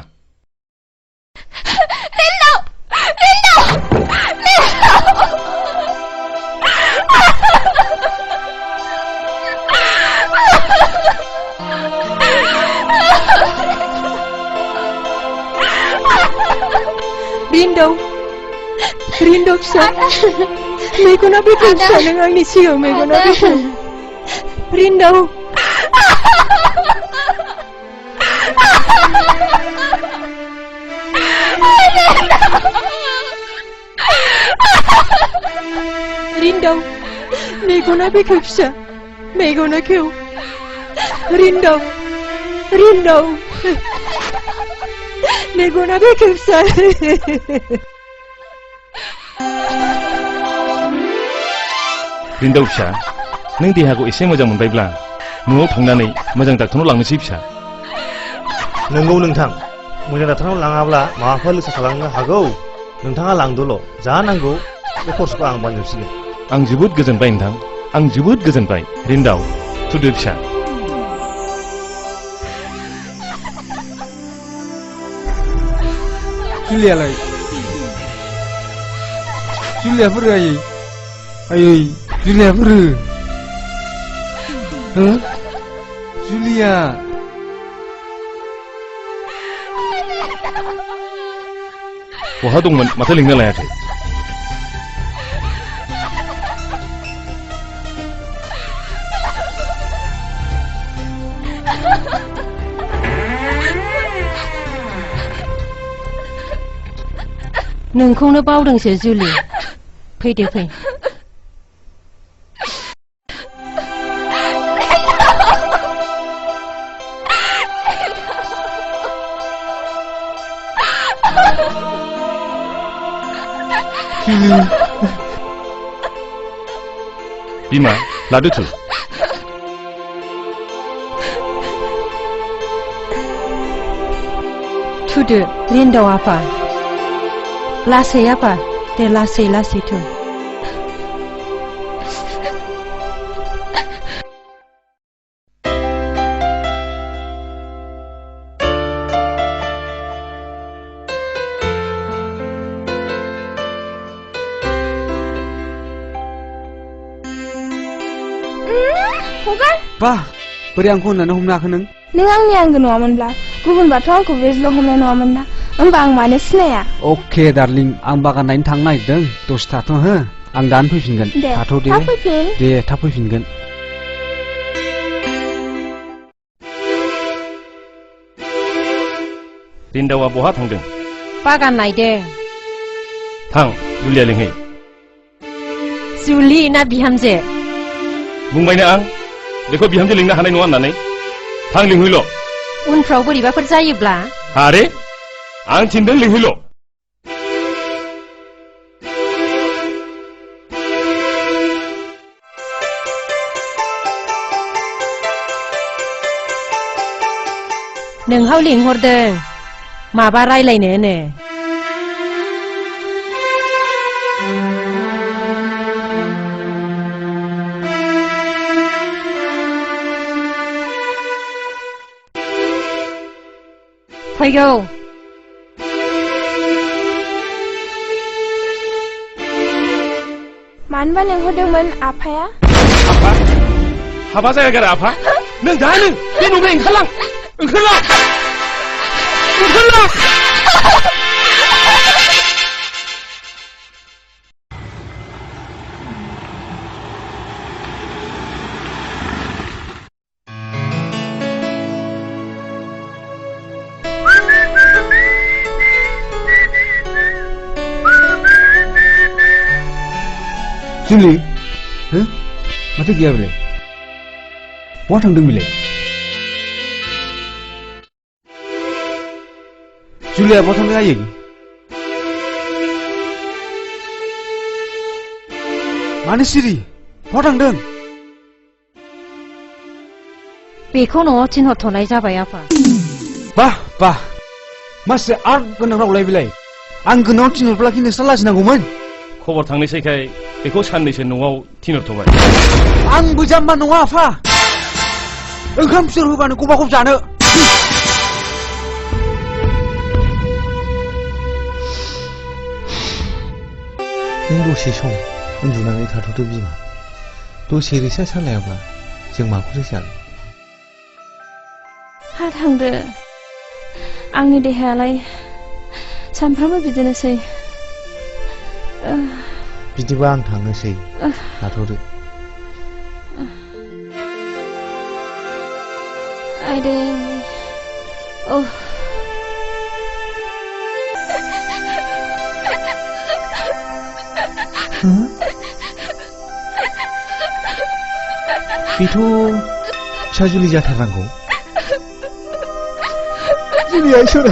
Rindu bisa मेगना बेखौ फिसा नों आंनि सिगाङाव मेगना बेखौ Rindu Rindu मेगना बेखौ फिसा मेगना खेव Rindu मेगना बेखौ फिसा रिन्दाव फिसा नों देहाखौ एसे मोजां मोनबायब्ला न'आव थांनानै मोजां डाक्टरनाव लांनोसै फिसा नंगौ नोंथां मोजां डाक्टरनाव लाङाब्ला माबाफोर लोगो खालामनो हागौ नोंथाङा लांदोल' जा नांगौ बे खरसखौ आं बानजोबसिगोन आं जोबोद गोजोनबाय नोंथां आं जोबोद गोजोनबाय रिन्दाव थुदो फिसा जुलियालाय जुलियाफोर आयै जुलियाफोर जुलिया बहा दंमोन माथो लिंनो लायाखै नोंखौनो बावदोंसो जुलि फैदो फै बिमा लादो थु थुदो रिन्दाव आफा लासै आफा दे लासै लासै थु बा बोरै आंखौ होननानै हमनो हाखो नों आंनि आंगो नङामोनब्ला गुबुनबाथ' आंखौ बेजल' हमनाय नङामोन ना होमबा आं मानो सिनाया अके डार्लिं आं बागान नायनो थांनो नागिरदों दसे थाथ' हो आं दानो फैफिनगोन थाथ' दे थाब फैफिन दे थाब फैफिनगोन रिन्दावा बहा थांदों बागान नायदों थां जुलिया लिंहै जुलि ना बिहामजो बुंबायना आं बेखौ बिहामजो लिंनो हानाय नङा होननानै थां लिंहैल' उनफ्राव बोरैबाफोर जायोब्ला आरे आं थिनदों लिंहैल' नोंहाव लिंहरदों माबा रायलायनोनो फैगौ मानोबा लिंहरदोंमोन आफाया आफा हाबा जायागारा आफा नों दानो बे न'निफ्राय ओंखारलां जुलि हो माथो गैया बेलाय बहा थांदों बेलाय जुलिया बहा थांदों आयै मानो सिरि बहा थांदों बेखौ न'आव थिनहरथ'नाय जाबाय आफा बा मासे आर्ट गोनां रावलाय बेलाय आं गोनां थिनहरब्ला कि नोंस्रा लाजिनांगौमोन खबर थांनोसैखाय बेखौ साननैसो न'आव थिनहरथ'बाय आंबो जाम्बा नङा आफा ओंखाम फिथर होबानो गबा गब जानो नों दसे सम उन्दुनानै थाथ'दो बिमा दसे रेसा सालायाब्ला जों माखौथो जानो हा थांदो आंनि देहायालाय सानफ्रामबो बिदिनोसै बिदिबा आं थांनोसै थाथ'दो आइदै बेथ' फिसा जुलि जाथारनांगौ जुलिया इसोर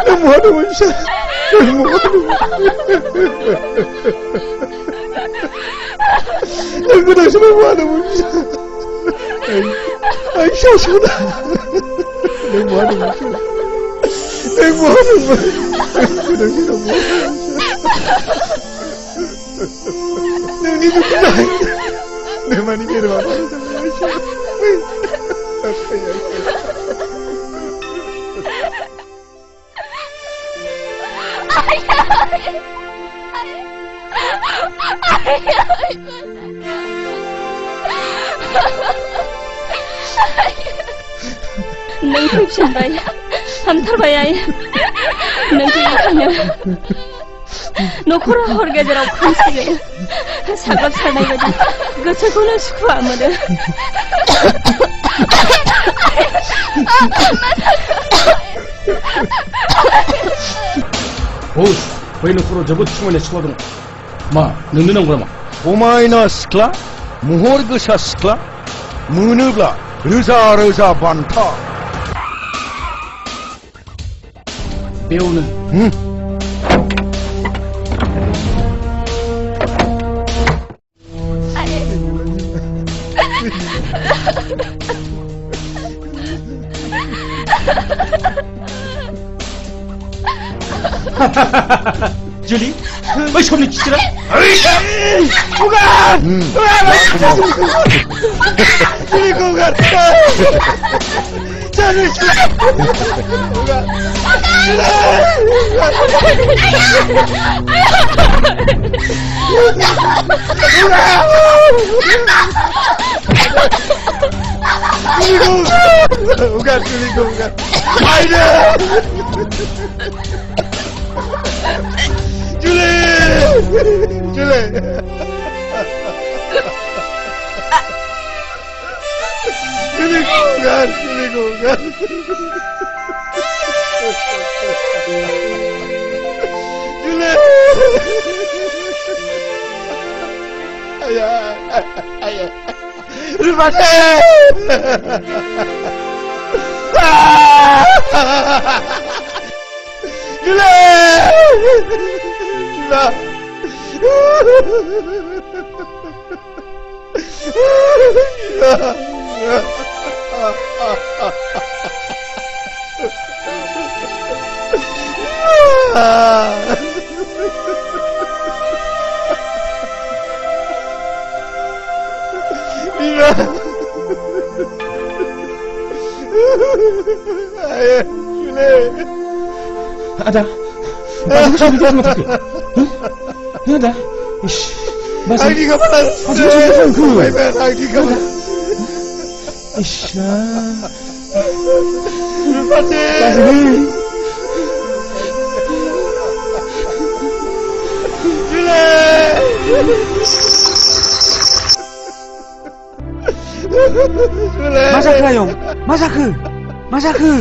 नों बहा दंमोन फिसा नों बहा दंमोन नों गोदांसो बहा दंमोन फिसा आं फिसा सना नों बहा दंमोन नों बहा दंमोन गोदांसो नोंनि दुखु जाहाय नोमानि गेरेबा नों फैफिनबाय हामथारबाय आइ नोंखौ बेखायनो न'खराव हर गेजेराव खोमसि साग्लोबसारनाय बायदि गोसोखौनो सुखुवा मोनो बै न'खराव जोबोद समायना सिख्ला दं मा नोंनो नांगौ नामा समायना सिख्ला महर गोसा सिख्ला मोनोब्ला रोजा रोजा बान्था बेयावनो जुलि बै समनि खिथिरा Ada, bagus sudah sama tak? Ada, ish, bas. Lagi kapan? Lagi kapan? Ish, Masaku ayong, masaku, masaku.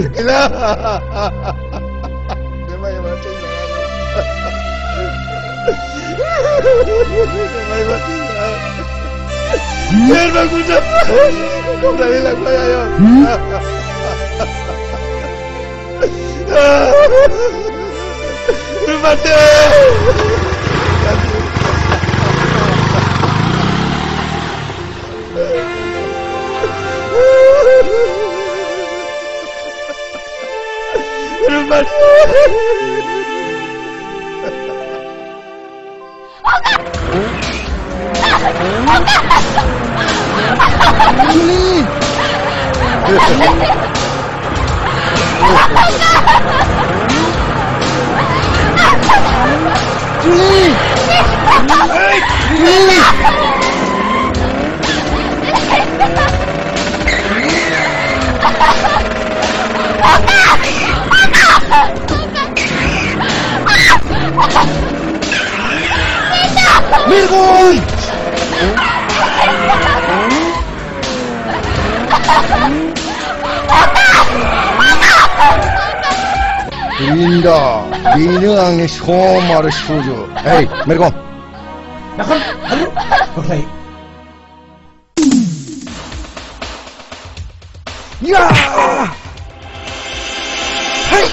Linda, bini angin somar suju. Hey, mereka. Nakon, halo, okay. Ya. Hey.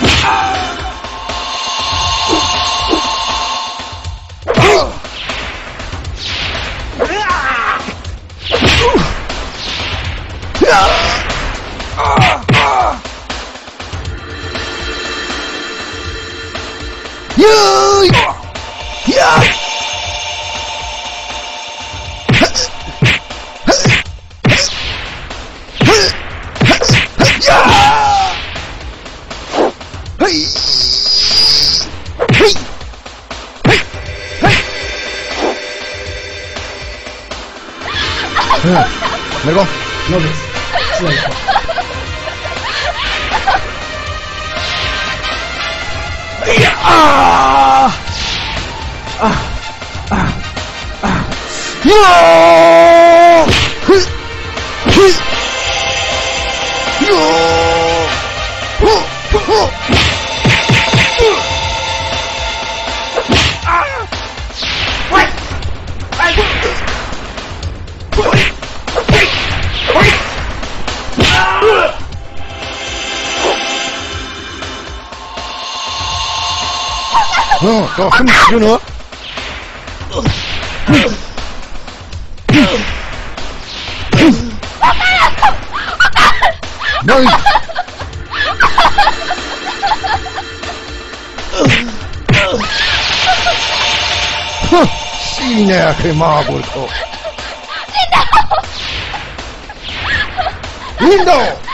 Mereka. No ves. 너 힘 주너? 너희 씨네 그 마블코 린도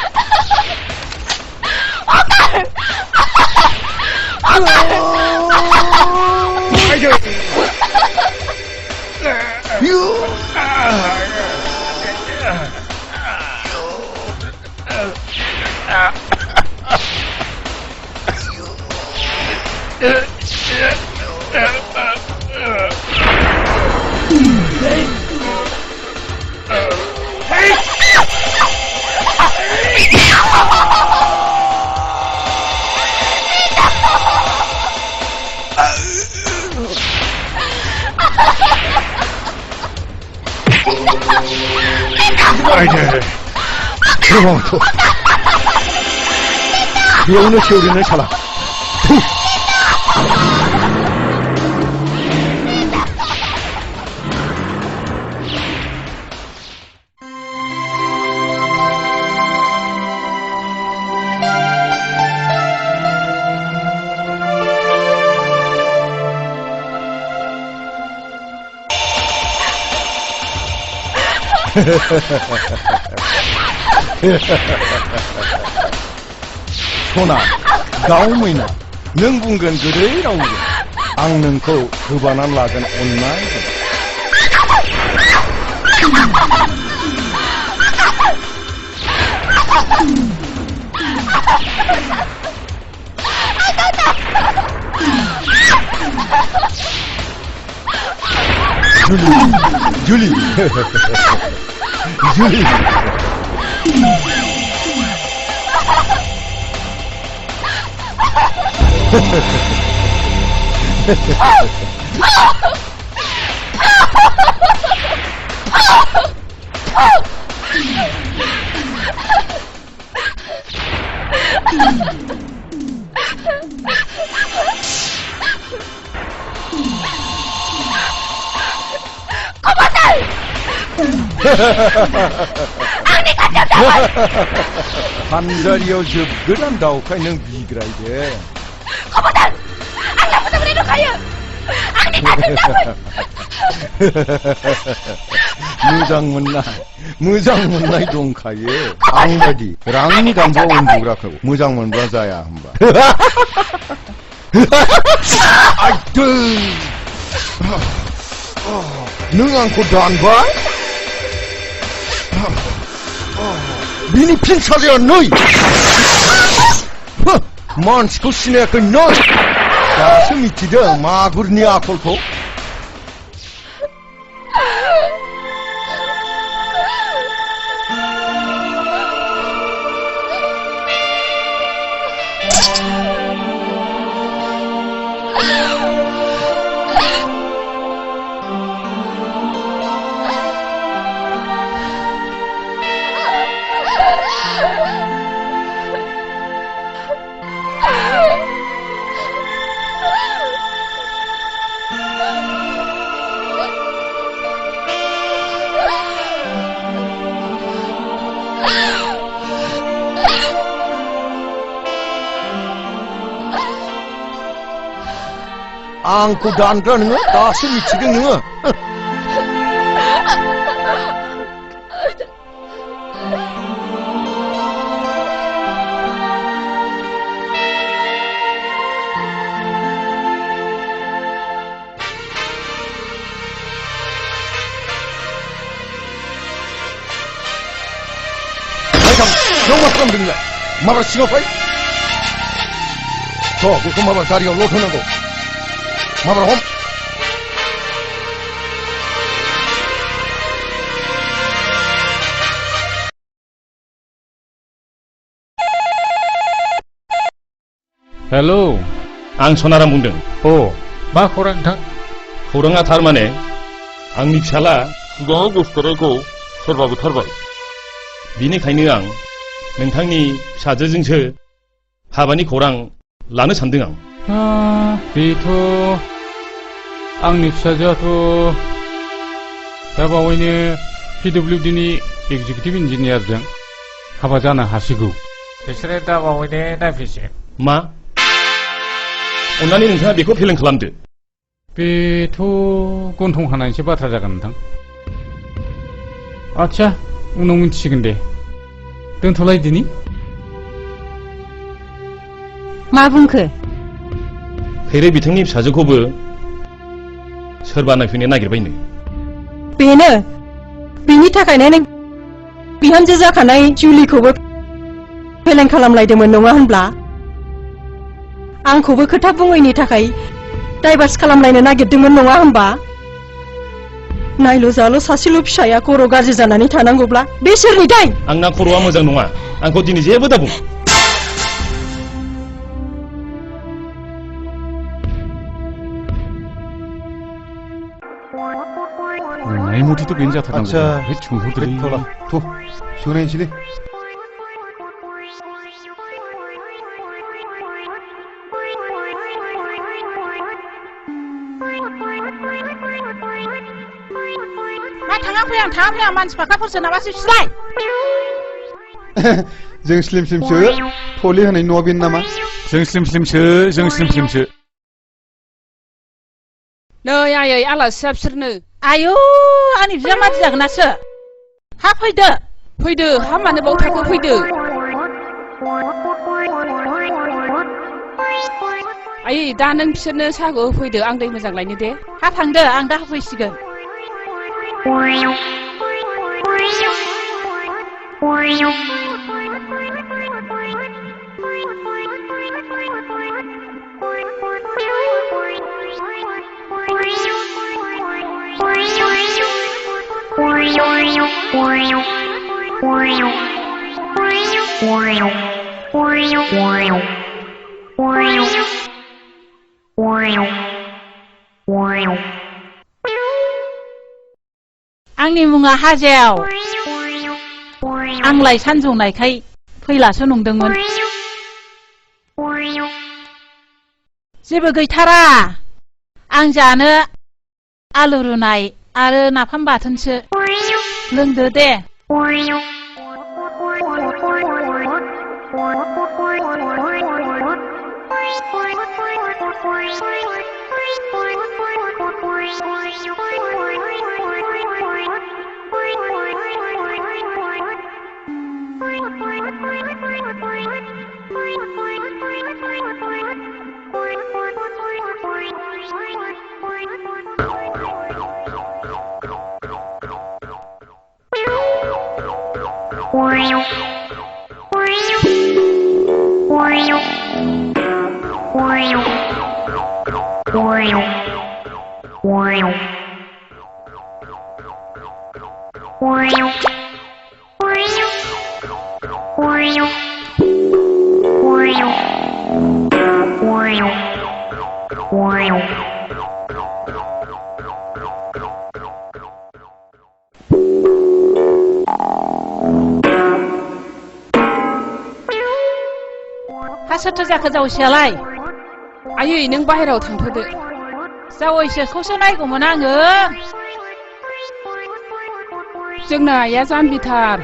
아이들 그만둬 여운의 세우리는 사람 소나 가오머이나 नों बुंगोन गोदै रावजों आं नोंखौ गोबानानै लागोन अननायजों जुली जुली 한자리여 접근한 다오카이 능 비그라이데 거보단 안나보다 그래도 가요 안니 무장문나이 동카예 앙바디 랑니 감보 온두라카고 무장문바 자야 한바 아이들 능 안고 단바 미니 핀차리야 너희 만시고 시내그 너희 가슴이 지려 마구르니 아콜코 안고 단가 너가 다시 미치겠 너가 너무 깜짝이야 말아 시간 빨리 그거 마발 다리가 로터는 거. 마발 홈. Hello आं सनाराम बुंदों मा खौरां नोंथां खौराङा थारमाने आंनि फिसाला खुगायाव गोसोथारनायखौ सोरबा बुथारबाय बिनिखायनो आं नोंथांनि फिसाजोजोंसो हाबानि खौरां लानो सानदों आं बेथ' आंनि फिसाजोआथ' दा बावैनो PWDनि एक्जिकिउटिभ इन्जिनियारजों हाबा जानो हासिगौ बिसोरो दा बावैनो नायफैसै मा अन्नानै नोंथाङा बेखौ फेलें खालामदो बेथ' गन्थं हानायनिसो बाथ्रा जागोन नोंथां आच्छा उनाव मिन्थिसिगोन दे दोनथ'लायदिनि मा बुंखो खैरे बिथांनि फिसाजोखौबो सोरबा नायफैनो नागिरबायनो बेनो बेनि थाखायनो नों बिहामजो जाखानाय जुलिखौबो फेलें खालामलायदोंमोन नङा होनब्ला आंखौबो खोथा बुङैनि थाखाय डाइभार्स खालामलायनो नागिरदोंमोन नङा होनबा नायल' जाल' सासेल' फिसाया खर' गाज्रि जानानै थानांगौब्ला बे सोरनि दाय आंना खर'आ मोजां नङा आंखौ दिनै जेबो दाबुं नुनाय मथेथ' बेनो जाथारनांगौ आच्छा सोंहरदोलै थ' सोंनायनोसैलै मा थाङाखै आं मानसिफोरखौ नामासो सिलाय जों स्लिम स्लिमसो थले होनाय न'आ बेनो नामा जों स्लिम स्लिमसो नै आयै आलासिया बिसोरनो आयौ आंनि बिजामादै जागोनासो हा फैदो हा मानो बाव थाखो फैदो आयै दा नों बिसोरनो साहाखौ होफैदो आं दै मोजां लायनो दे हा थांदो आं दा होफैसिगोन आंनि मुङा हाजेव आंलाय सानजौनायखाय फैलासो नंदोंमोन जेबो गैथारा आं जानो आलु रुनाय आरो नाफाम बाथोनसो लोंदो दे सोरथो जाखो जावैसोआलाय आयै नों बाहेरायाव थांथ'दो जावैसोखौसो नायगौमोन आङो जोंना आइया जाम्बिथार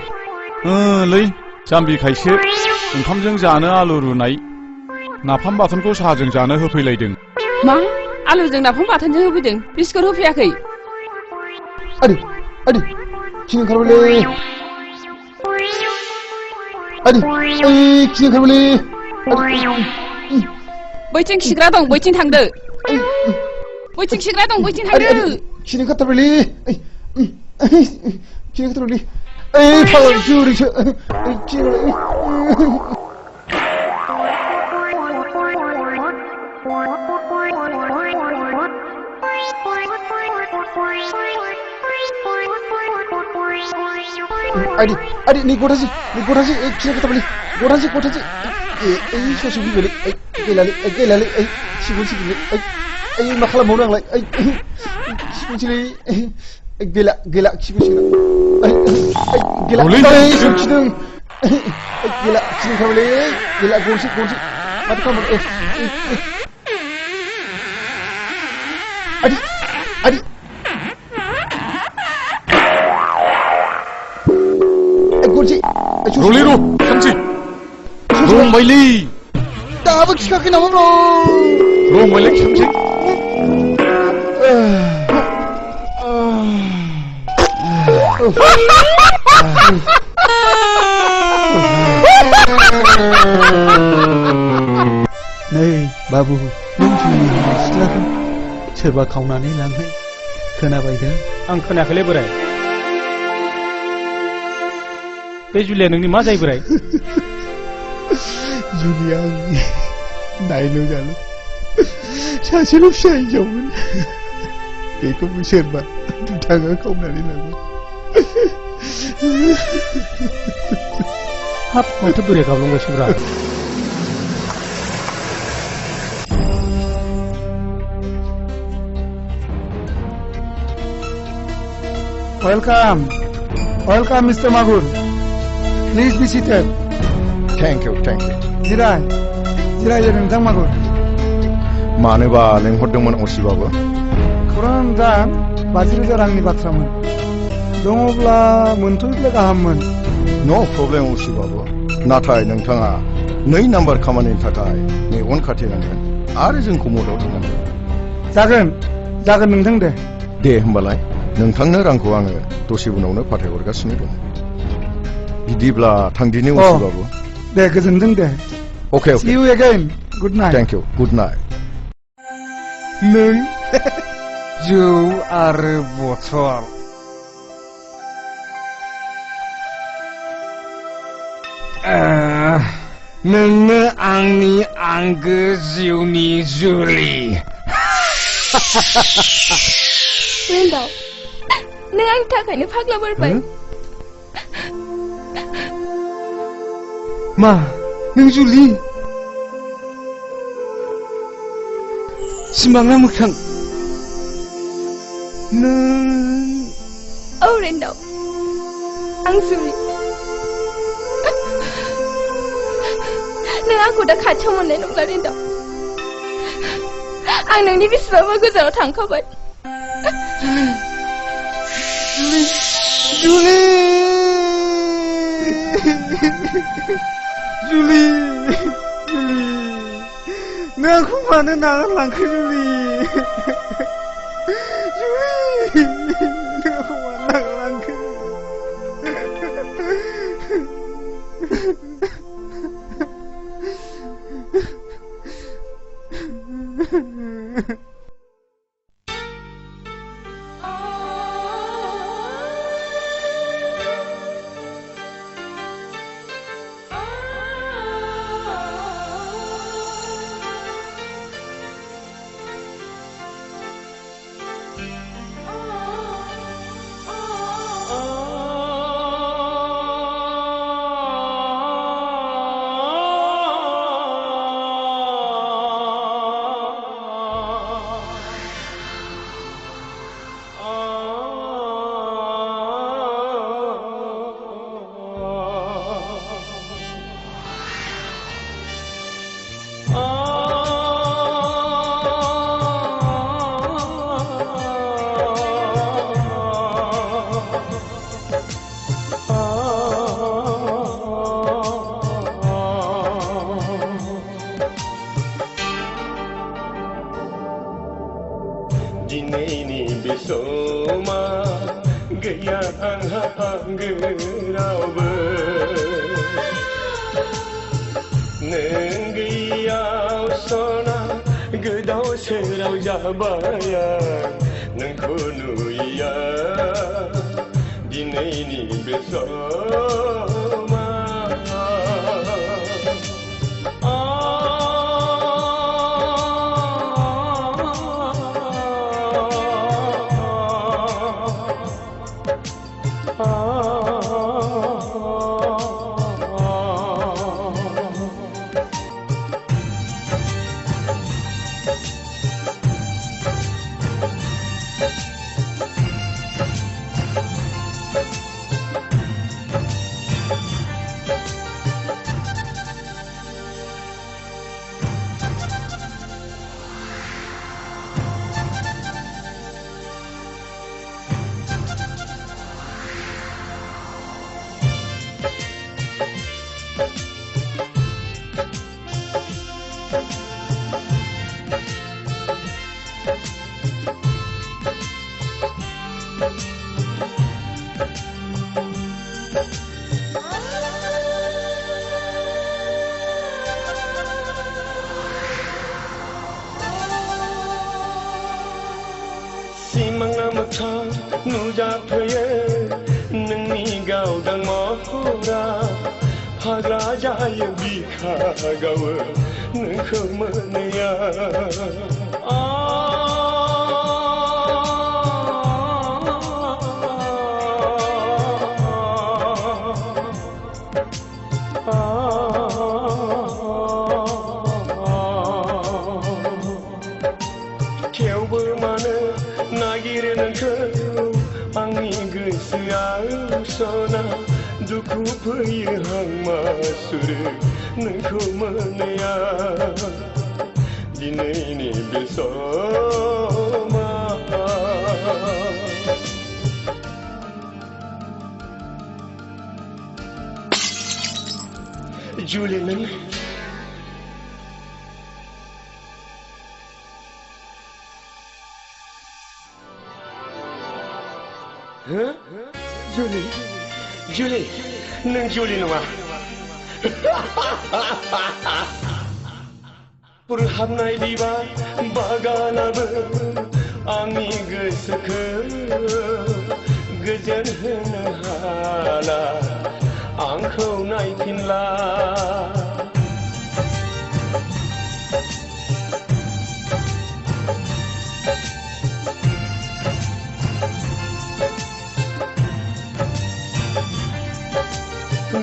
लै जाम्बिखायसो ओंखामजों जानो आलु रुनाय नाफाम बाथोनखौ साहाजों जानो होफैलायदों मा आलुजों नाफाम बाथोनजों होफैदों बिस्कुट होफैयाखै आदै खिनो ओंखारबायलै खिनो ओंखारबायलै बैथिं खिग्रा दं बैथिं थांदो बैथिं खिग्रा दं बैथिं थांदो खिनो ओंखारथारबायलै खिनो ओंखारथारबायलै फाग्ला जुरिसो 아니 니 고라지 기억 다 빨리 고라지 에이 소시 비벨 에이 에이 시분시 에이 막hala mau nang lai 에이 시분시 에이 gelak 시분시 에이 gelak 에이 시분시 gelak 시분시 빨리 gelak 곤시 mati kamu 아디 곤시 롤리로 삼지 롱 마일리 나부 기각이 나오노 롱 마일리 삼지 नै बाबु नों जुलिनि सिख्लाखौ सोरबा खावनानै लांनाय खोनाबायदों आं खोनायाखैलै बोराय बे जुलिया नोंनि मा जायो बोराय जुलिया आंनि नायल' जाल' सासेल' फिसा हिनजावमोन बेखौबो सोरबा दुथाङा खावनानै लांबाय हाब माथो बोराय गाबलांगासिनोब्रा Welcome, Mr. Magur. Please be seated. Thank you. जिराय नोंथां मागुर मानोबा लेंहरदोंमोन असिबाबो खौरां दा 50,000 रांनि बाथ्रामोन दङब्ला मोनथ'योब्ला गाहाममोन नो प्रब्लेम असिबाबो नाथाय नोंथाङा 2 नाम्बार खामानिनि थाखाय मेगन खाथेनांगोन आरो जोंखौ मदद होनांगोन जागोन नोंथां दे होमबालाय नोंथांनो रांखौ आङो दसे उनावनो फाथायहरगासिनो दं बिदिब्ला थांदिनि असिबाबो दे गोजोनथों दे Okay. See you again. Good night. Thank you. Good night. नों जौ आरो बथल नोंनो आंनि आंगो जिउनि जुलि रेन्दाव नों आंनि थाखायनो फाग्ला बोरबाय मा नों जुलि सिमांना मोखां नों औ रेन्दाव आं जुलि नों आंखौ दा खाथियाव मोननाय नंला रेन्दाव आं नोंनि बेसेबांबा गोजानाव थांखाबाय जुलि नों आंखौ मानो नागारलांखो जुलि नों आंखौ मानो नागारलांखो दिनैनि बे समा गैया आंहा आंगो रावबो नों गैयाव सना गोदाव सोराव जाबाय नोंखौ नुयैया दिनैनि बे समा सिमांना मोगथां नुजाफैयो नोंनि गावदां महरा हाग्रा जायो बिखा गावो नोंखौ मोनैया थेवबो मानो नागिरो नोंखौ आंनि गोसोआव सना दुखु फैयो हांमा सुरो नोंखौ मोनैया दिनैनि बे समा जुलि नों जुलि जुलि नों जुलि नङा बुरहाबनाय बिबार बागानाबो आंनि गोसोखौ गोजोन होनो हाला आंखौ नायफिनला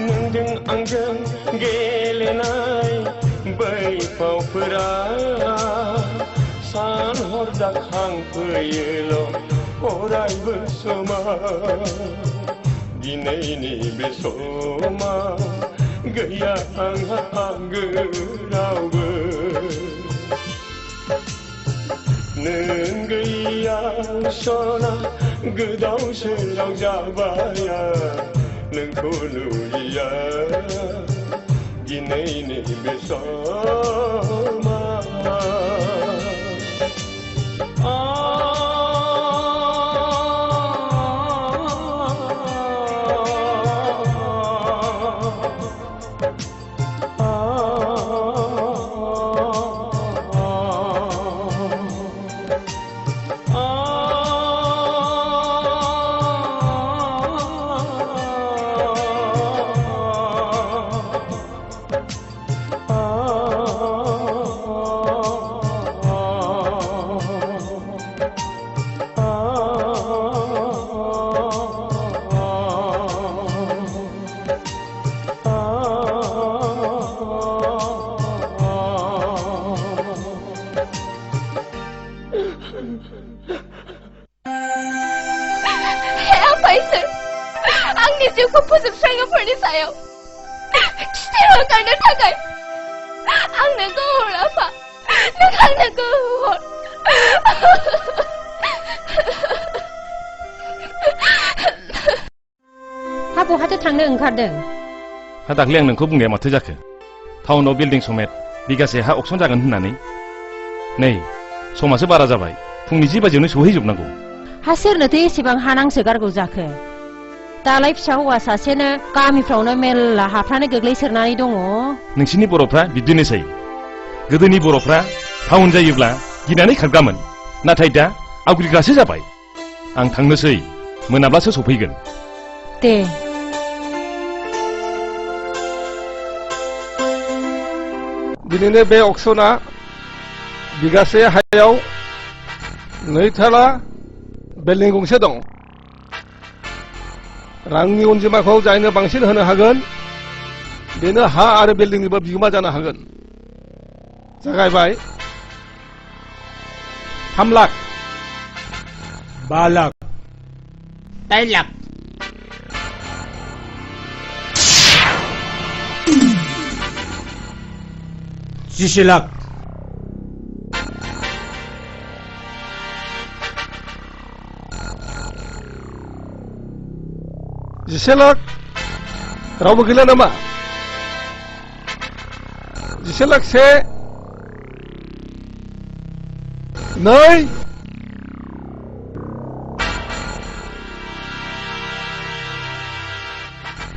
नोंजों आंजों गेलेनाय बै फावफोरा सान हर जाखांफैयोल' अरायबो समा दिनैनि बे समा गैया आंहा आंगो रावबो नों गैया सना गोदाव सोराव जाबाया नोंखौ नुयिया दिनैनि बे समा आंनि जिउखौ फोजोबस्राङोफोरनि सायाव खिथेर होखारनो थाखाय आंनो गोहो हर आफा नों आंनो गोहो हर हा बहाथो थांनो ओंखारदों हा दाख्लै आं नोंखौ बुंनाया माथो जाखो टाउनाव बिल्डिं समेत बिगासे हा अक्सन जागोन होननानै नै समासो बारा जाबाय फुंनि 10 बाजियावनो सहैजोबनांगौ हा सोरनोथो एसेबां हा नांसोगारगौ जाखो दालाय फिसा हौवा सासेनो गामिफ्रावनो मेल्ला हाफ्रानो गोग्लैसोरनानै दङ नोंसिनि बर'फ्रा बिदिनोसै गोदोनि बर'फ्रा टाउन जायोब्ला गिनानै खारगामोन नाथाय दा आवग्रिग्रासो जाबाय आं थांनोसै मोनाब्लासो सफैगोन दे दिनैनो बे अक्सना बिगासे हायाव 2 थाला बिल्डिं गंसे दं रांनि अनजिमाखौ जायनो बांसिन होनो हागोन बेनो हा आरो बिल्डिंनिबो बिगोमा जानो हागोन जागायबाय 3 लाख 5 लाख 3 लाख 10 लाख 10 लाख रावबो गैला नामा 10 लाख 1 2 3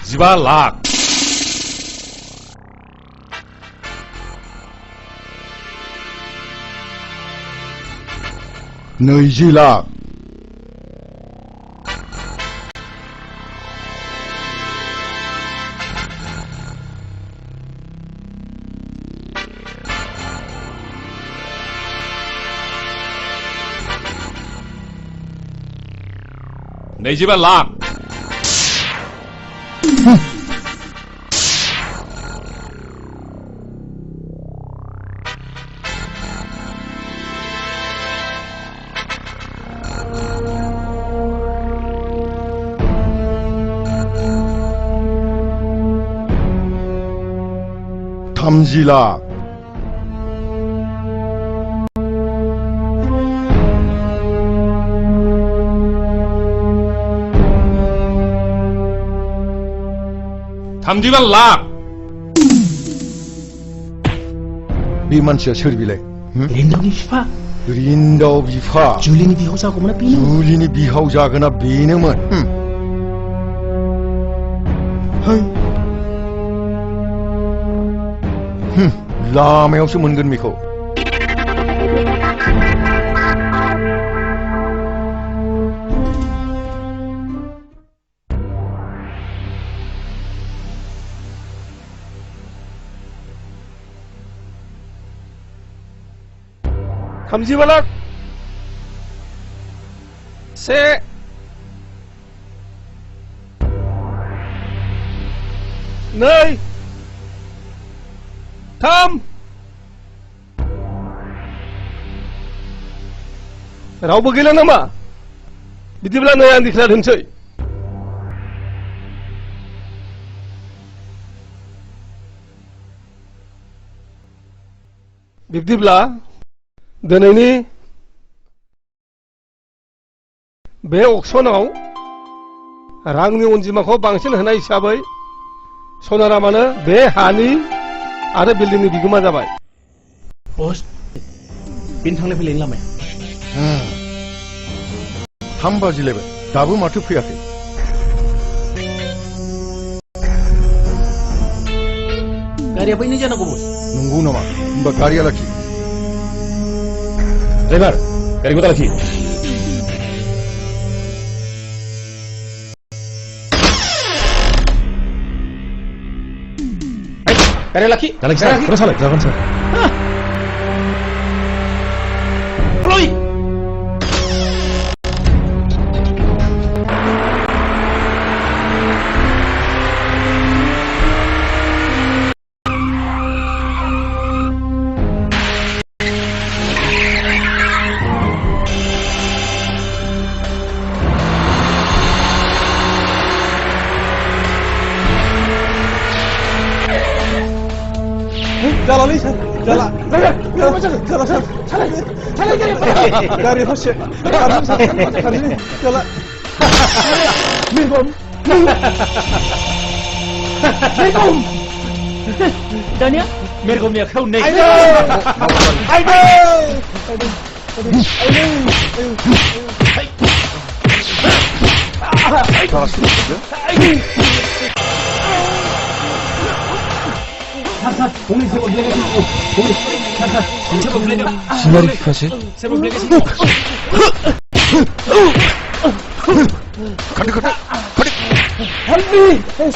15 लाख 20 लाख 25 लाख30 लाख 31 लाख बे मानसिया सोर बिलाय रिन्दावनि बिफा रिन्दाव बिफा जुलिनि बिहाव जागौमोन बेनो जुलिनि बिहाव जागोना बेनोमोन लामायावसो मोनगोन बेखौ थामजिबा लाख से नै थाम रावबो गैला नामा बिदिब्ला नै आं डिक्लेयार होनोसै बिब्दिब्ला दिनैनि बे अक्सनाव रांनि अनजिमाखौ बांसिन होनाय हिसाबै सनारामानो बे हानि आरो बिल्डिंनि बिगोमा जाबाय बस बेनि थांलाय फैलायनि लामाया 3 बाजिलायबाय दाबो माथो फैयाखै गारिया बैनो जानांगौ बस नंगौ नामा होमबा गारिया लाखि ड्राइभार गारिखौ दा लाखि गारिया लाखि जागोन सार जालालै सार जाला जाला सार गारि हरसे खारदिनि जाला मेरगम दानिया मेरगमनि आखायाव नै सिनारि बिफासो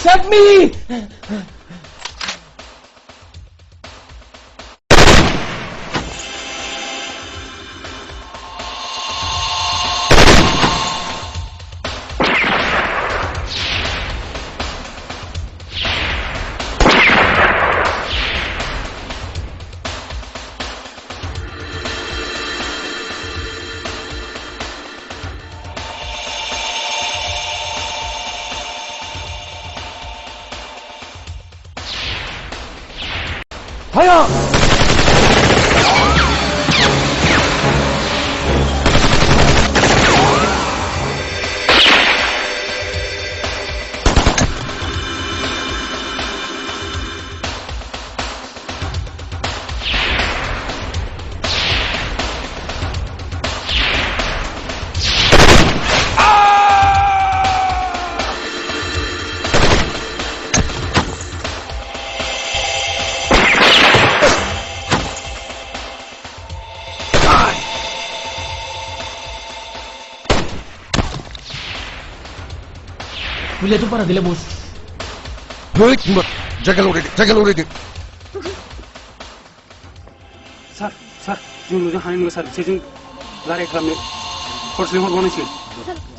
Help me! Fire! मुलियाथ' बारा गैला बस है होमबा जायगा लरायदो सार सार जों नुजों हानाय नङा सार बिसोरजों लाराय खालामनो खरस लिंहरबावनांसिगोन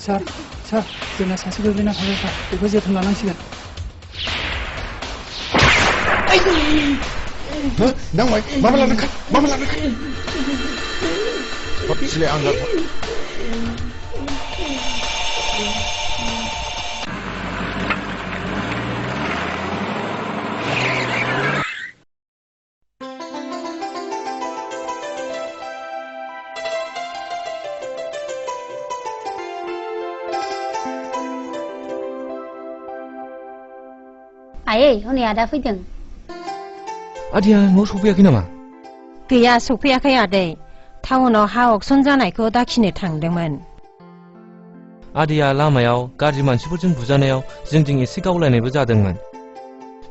सार सार जोंना सासे गोग्लैना थाबाय सार बेखौ जोथोन लानांसिगोन नांबाय माबा लानो सिलाय आं आयै हनै आदा फैदों आदिया न' सफैयाखै नामा गैया सफैयाखै आदै टाउनाव हा अक्सन जानायखौ दाखिनो थांदोंमोन आदिया लामायाव गाज्रि मानसिफोरजों बुजानायाव जोंजों एसे गावलायनायबो जादोंमोन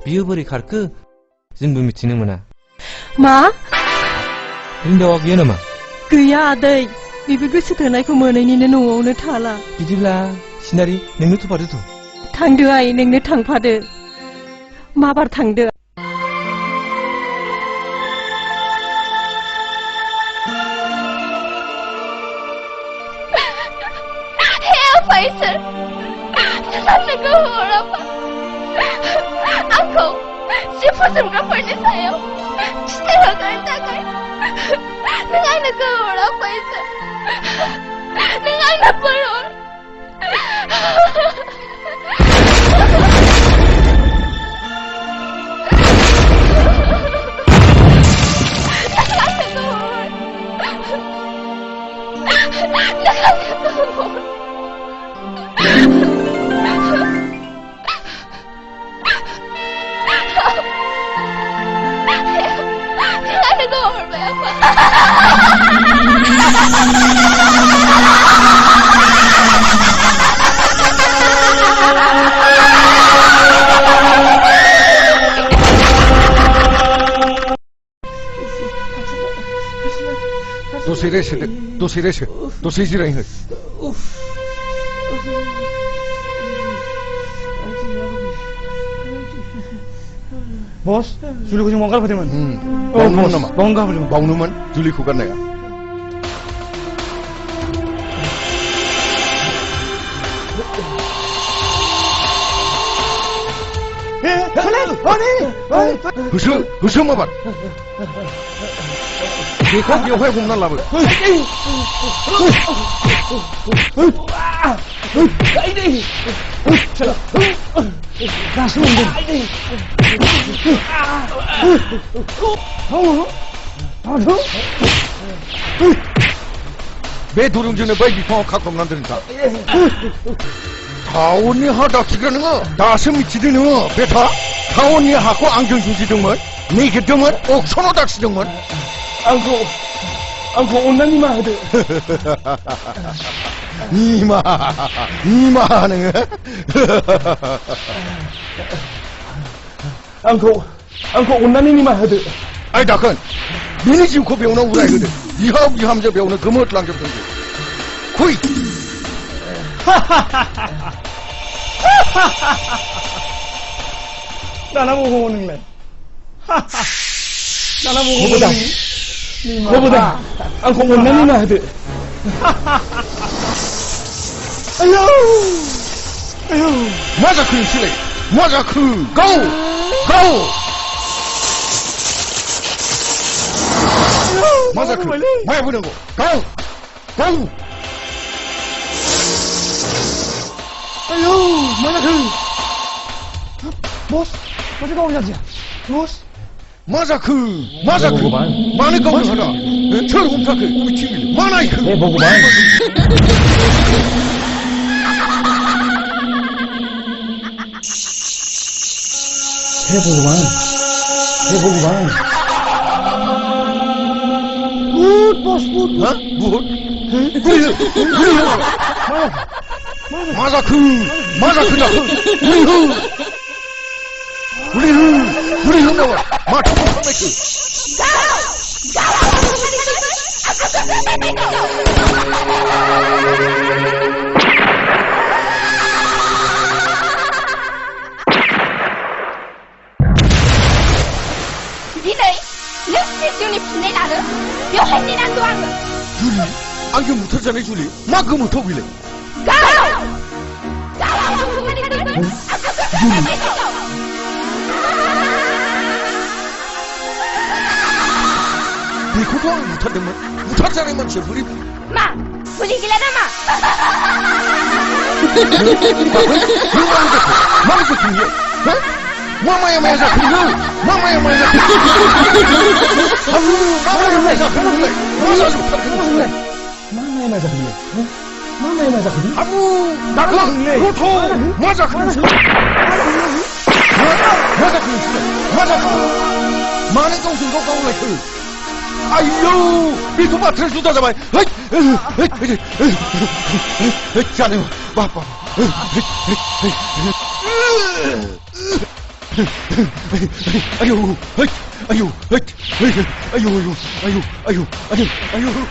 बियो बोरै खारखो जोंबो मिथिनो मोना मा हिनजावा गैया नामा गैया आदै बेबो गोसो थोनायखौ मोनैनिनो न'आवनो थाला बिदिब्ला सिनारि नोंनो थुफादोथ' थांदो आइ नोंनो थांफादो माबार थांदो Faisal, saya kehor apa? Aku siapa suruh pergi saya? Saya kerja kan? Dengan nak kehor apa Faisal? Dengan nak peror? दसे जिरायहो बस जुलिखौ जों बावनो गारबोदोंमोन बावनोमोन नामा बावनो गारबोदोंमोन बावनोमोन जुलिखौ गारनाया होसो माबार बेखौ बेवहाय हमना लाबो बे दुरुंजोंनो बै बिफाङाव खाख्रबनानै दोनखा टाउननि हा दाखिग्रा नोङो दासो मिथिदों नोङो बेथा टाउननि हाखौ आंजों जुजिदोंमोन नेगेरदोंमोन अक्सनाव दाखिदोंमोन आंखौ अननानै निमाहा होदो निमाहा नोङो आंखौ अननानै निमाहा होदो आइ दाखोन बिनि जिउखौ बेयावनो उरायहोदो बिहाव बिहामजो बेयावनो गोमोरलांजोबदों खुइ दाना बबाव नोंलाय दाना बबाव आंखौ अननानै निमाहा होदो आयौ मा जाखो नोंसोरलाय मा जाखो गाव मा जाखो माया बोनांगौ गाव आयौ मा जाखो बस माथो गावनो जादिया बस मा जाखो मानो गावनो हादा सोर हमथाखो बबेथिं मा नायखो हे भगवान भूत बस भूत भूत मा जाखो गुलि हो नामा माथो खालामनायखो जोंनि फिननाय लानो बेवहाय नेनानै दं आङो जुलि आंजों बुथारजानाय जुलि मा गोमोथाव बेलाय बेखौथ' आं बुथारदोंमोन बुथारजानाय मानसिया बोरै मा बुलि गैला नामा मा जाखो बियो मा माया जाखो बियो मा माया जाखो मा माया जाखो नोंलाय मा जाजोबथारखो नोंलाय मा माया जाखो बियो मा माया जाखो बियो आबु दागला गथ' मा जाखो नोंसोर मा जाखो नोंसोर मा जाखो मानो गावजों गाव गावलायखो आयौ बेथ' बाथ्राया जुदा जाबाय जानो बाप आयौ आयौ आयौ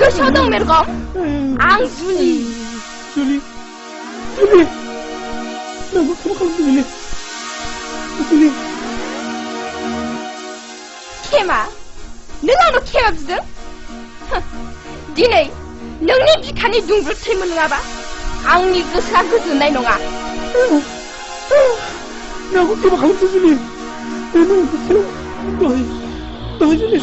गोसोआव दं मेरगम आं जुलि नोंखौ मा खालामदों जुलि खेमा नों आंनाव खेमा बिदों दिनै नोंनि बिखानि दुंब्रुदथै मोनलोङाबा आंनि गोसोआ गोजोननाय नङा नोंखौ खेमा खालामदों जुलि दहाय जुलि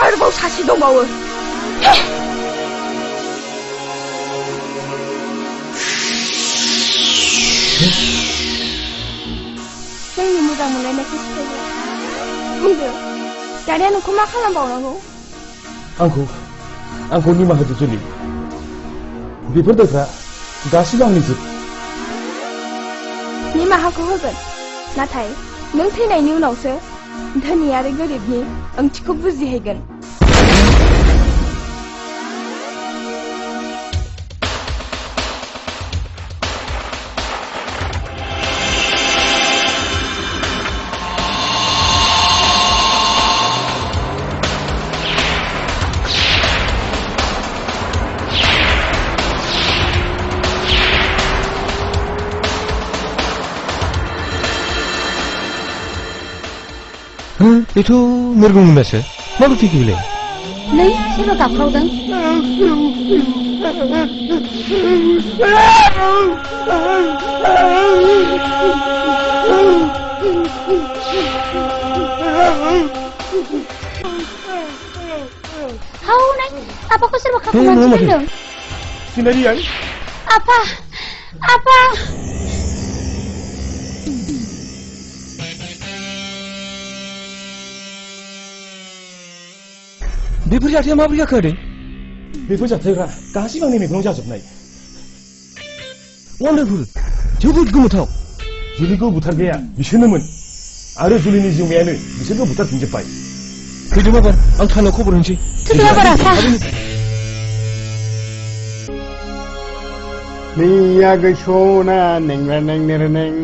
आरोबाव सासे दंबावो जोंनि मोजां मोनलायनायखौ सिफायबाय बुंदो दानिया नोंखौ मा खालामबावनांगौ आंखौ निमाहा होदो जुलि बेफोर दायफ्रा गासिबो आंनि जिब निमाहाखौ होगोन नाथाय नों थैनायनि उनावसो धोनि आरो गोरिबनि ओंथिखौ बुजिहैगोन बेथ' मेरगंमोनसो माबोरै फैखो बेलाय नै सोरबा गाबख्रावदों Haunay, apa ko serba kakuman sila? Sinarian? Apa? Apa? बेफोर जाथाया माबोरै जाखो आदै बेफोर जाथायफ्रा गासिबो आंनि मेगनाव जाजोबनाय वान्डारफुल जोबोद गोमोथाव जुलिखौ बुथारग्राया बिसोरनोमोन आरो जुलिनि जिउमायानो बिसोरखौ बुथारफिनजोब्बाय फैदो माबार आं थानायाव खबर होनोसै नैया गोसोना नेंरा नेंनेर नें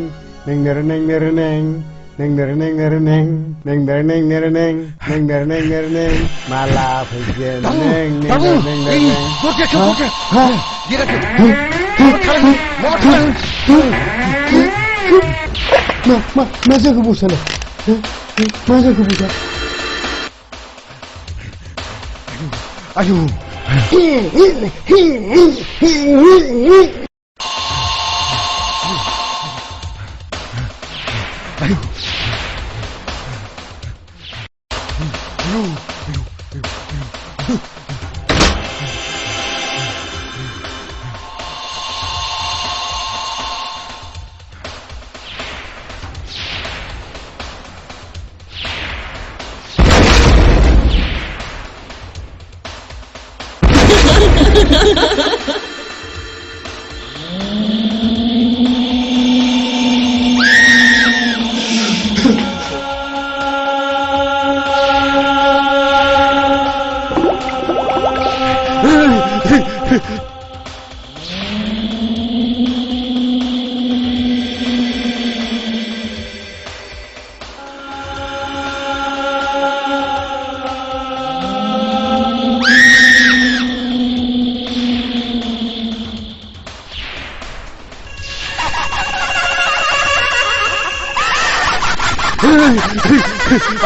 नेंनेर नेंनेर नें नेंनेर नेंनेर नें नेंनेर नेंनेर नें नेंनेर नेंनेर नें माला फैगोन नें नेंनेर नेंनेर नें मा जाखो बसालाय मा जाखो बसा आयु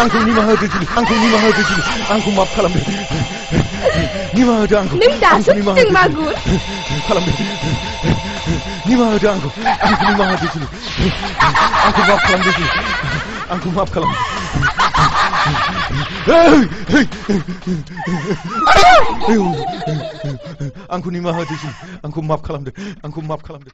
आंखौ निमाहा होदो जुलि आंखौ निमाहा होदो जुलि आंखौ माफ खालामदो निमाहा होदो आंखौ नों दासो फैदों मागुर खालामदो निमाहा होदो आंखौ निमाहा होदो जुलि आंखौ माफ खालामदो जुलि आंखौ माफ खालामदो आंखौ निमाहा होदो जुलि आंखौ माफ खालामदो आंखौ माफ खालामदो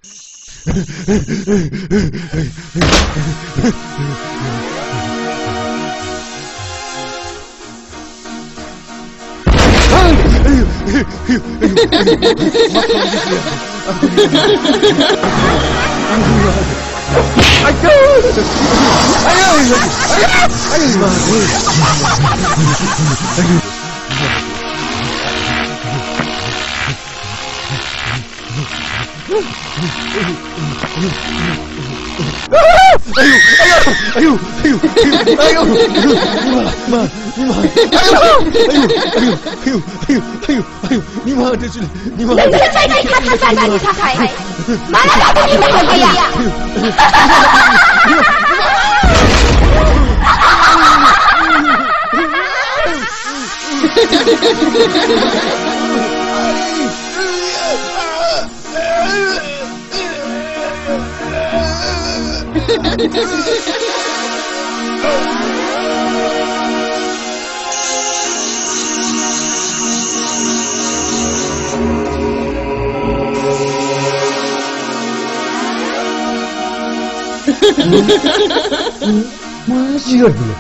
मा जिराद बिलाय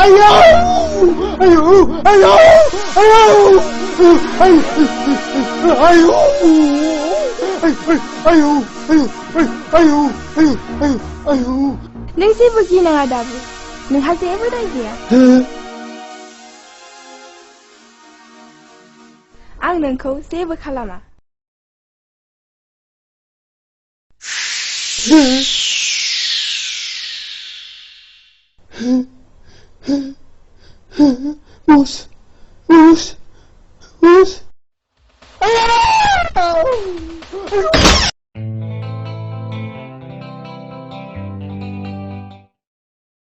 आयौ आयौ आयौ आयौ आयौ आयौ आयौ आयौ नों जेबो गिनाङा दाबो नोंहा जेबो दाय गैया आं नोंखौ जेबो खालामा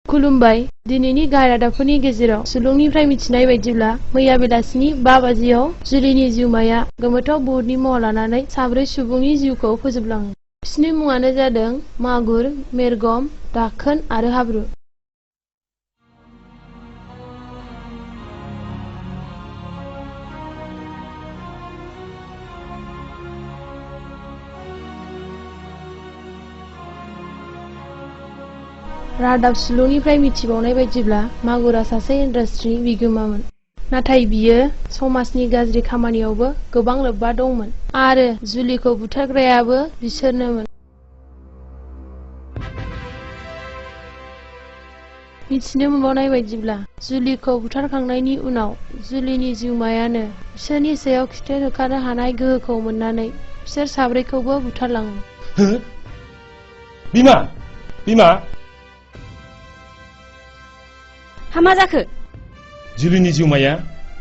खुलुमबाय दिनैनि गाहाय रादाबफोरनि गेजेराव सुलुंनिफ्राय मिथिनाय बायदिब्ला मैया बेलासिनि 5 बाजियाव जुलिनि जिउमाया गोमोथाव बुहुतनि महर लानानै 3 सुबुंनि जिउखौ फोजोबलाङो बिसोरनि मुङानो जादों मागुर मेरगम दाखोन आरो हाब्रु रादाब सुलुंनिफ्राय मिथिबावनाय बायदिब्ला मागुरा सासे इन्डास्ट्रिनि बिगोमामोन नाथाय बियो समाजनि गाज्रि खामानियावबो गोबां लोब्बा दंमोन आरो जुलिखौ बुथारग्रायाबो बिसोरनोमोन मिथिनो मोनबावनाय बायदिब्ला जुलिखौ बुथारखांनायनि उनाव जुलिनि जिउमायानो बिसोरनि सायाव खिथेर होखारनो हानाय गोहोखौ मोननानै बिसोर साब्रैखौबो बुथारलाङो। बिमा बिमा हा मा जाखो? जुलिनि जिउमाया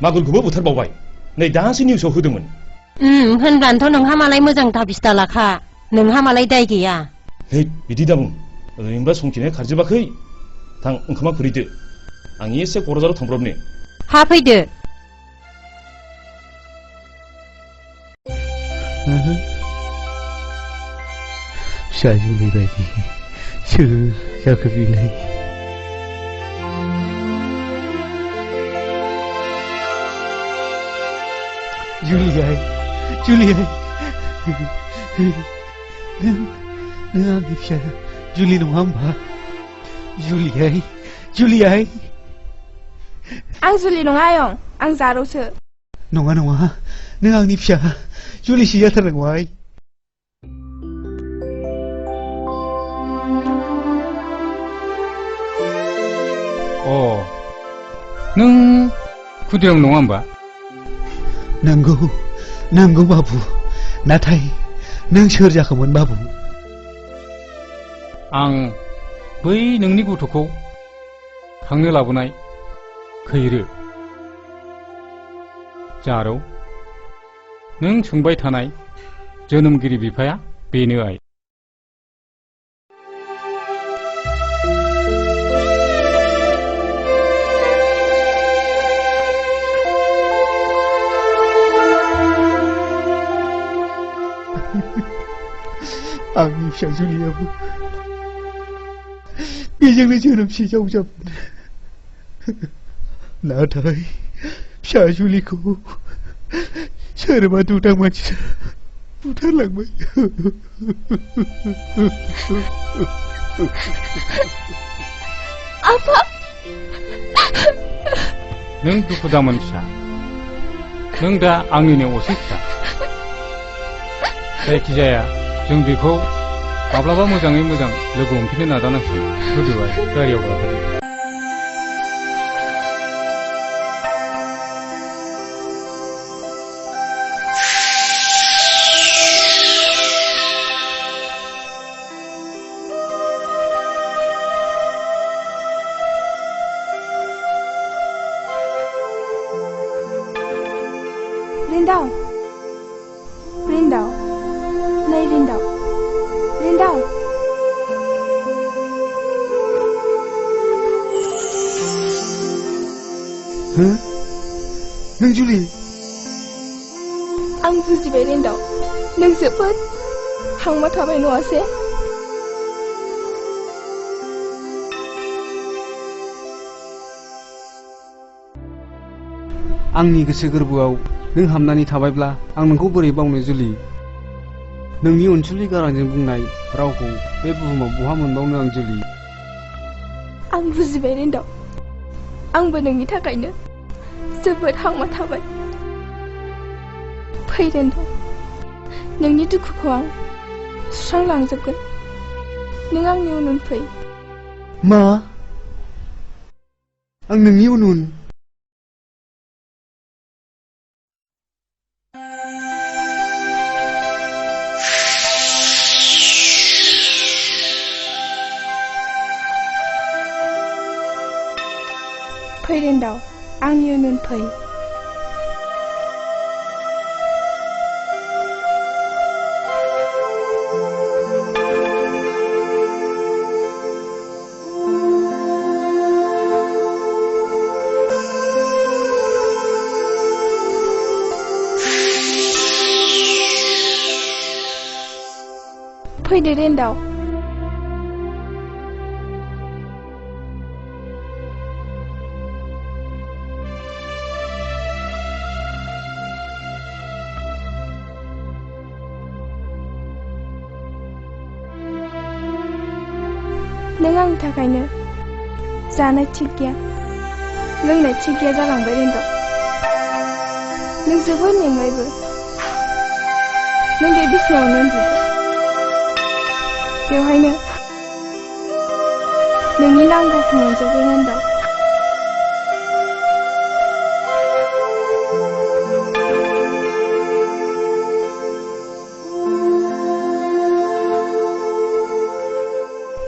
मागुरखौबो बुथारबावबाय। नै दासो निउसाव होदोंमोन। होनब्लानोथ' नोंहा मालाय मोजां दाबिस दालाखा। नोंहा मालाय दाय गैया। है बिदि दाबुं। ओरैनोबा संखिनाया खारजोबाखै। थां ओंखामा खुरैदो। आं एसे क'क्राझाराव थांब्रबनो। हा फैदो। फिसा जुलि बायदि सोर जाखो बेलाय? जुलियाय जुलियाय नों आंनि फिसा जुलि नङा होमबा? जुलियाय जुलियाय आं जुलि नङा आयं, आं जारौसो। नङा नङा नों आंनि फिसा जुलिसो जाथारनांगौ आइ। नों खुदिराम नङा होमबा? नंगौ नंगौ बाबु, नाथाय नों सोर जाखोमोन बाबु? आं बै नोंनि गथ'खौ खांनो लाबोनाय खैरो। जारौ, नों सोंबाय थानाय जोनोमगिरि बिफाया बेनो आइ। आंनि फिसा जुलियाबो बेजोंनो जोनोमसे जावजाबोन। नाथाय फिसा जुलिखौ सोरबा दुदां मानसिया बुथारलांबाय। आफा, नों दुखु दामोन फिसा। नों दा आंनिनो असे फिसा। जायखिजाया जों बेखौ माब्लाबा मोजाङै मोजां लोगो हमफिननो नाजानांसिगोन। गोदोहाय गारियाव गाखोदो। रिन्दाव, रिन्दाव, नै रिन्दाव, रिन्दाव। नों जुलि? आं बुजिबाय रिन्दाव, नों जोबोद हांमा थाबाय नङासे? आंनि गोसो गोरबोआव नों हाबनानै थाबायब्ला आं नोंखौ बोरै बावनो जुलि? नोंनि अनसुलि गारांजों बुंनाय रावखौ बे बुहुमाव बहा मोनबावनो आं जुलि? आं बुजिबाय रिन्दाव, आंबो नोंनि थाखायनो जोबोद हांमा थाबाय। फै रिन्दाव, नोंनि दुखुखौ आं सुस्रांलांजोबगोन। नों आंनि उन उन फै। मा? आं नोंनि उन उन? फै रिन्दाव, आंनि उन उन फै। फैदो रिन्दाव। नों आंनि थाखायनो जानाय थिग गैया, लोंनाय थिग गैया जालांबाय रिन्दाव। नों जोबोद मेंबायबो। नों बे बिसिनायावनो उन्दुदो। बेवहायनो नोंनि नांगौखौ मोनजोबगोन होनदों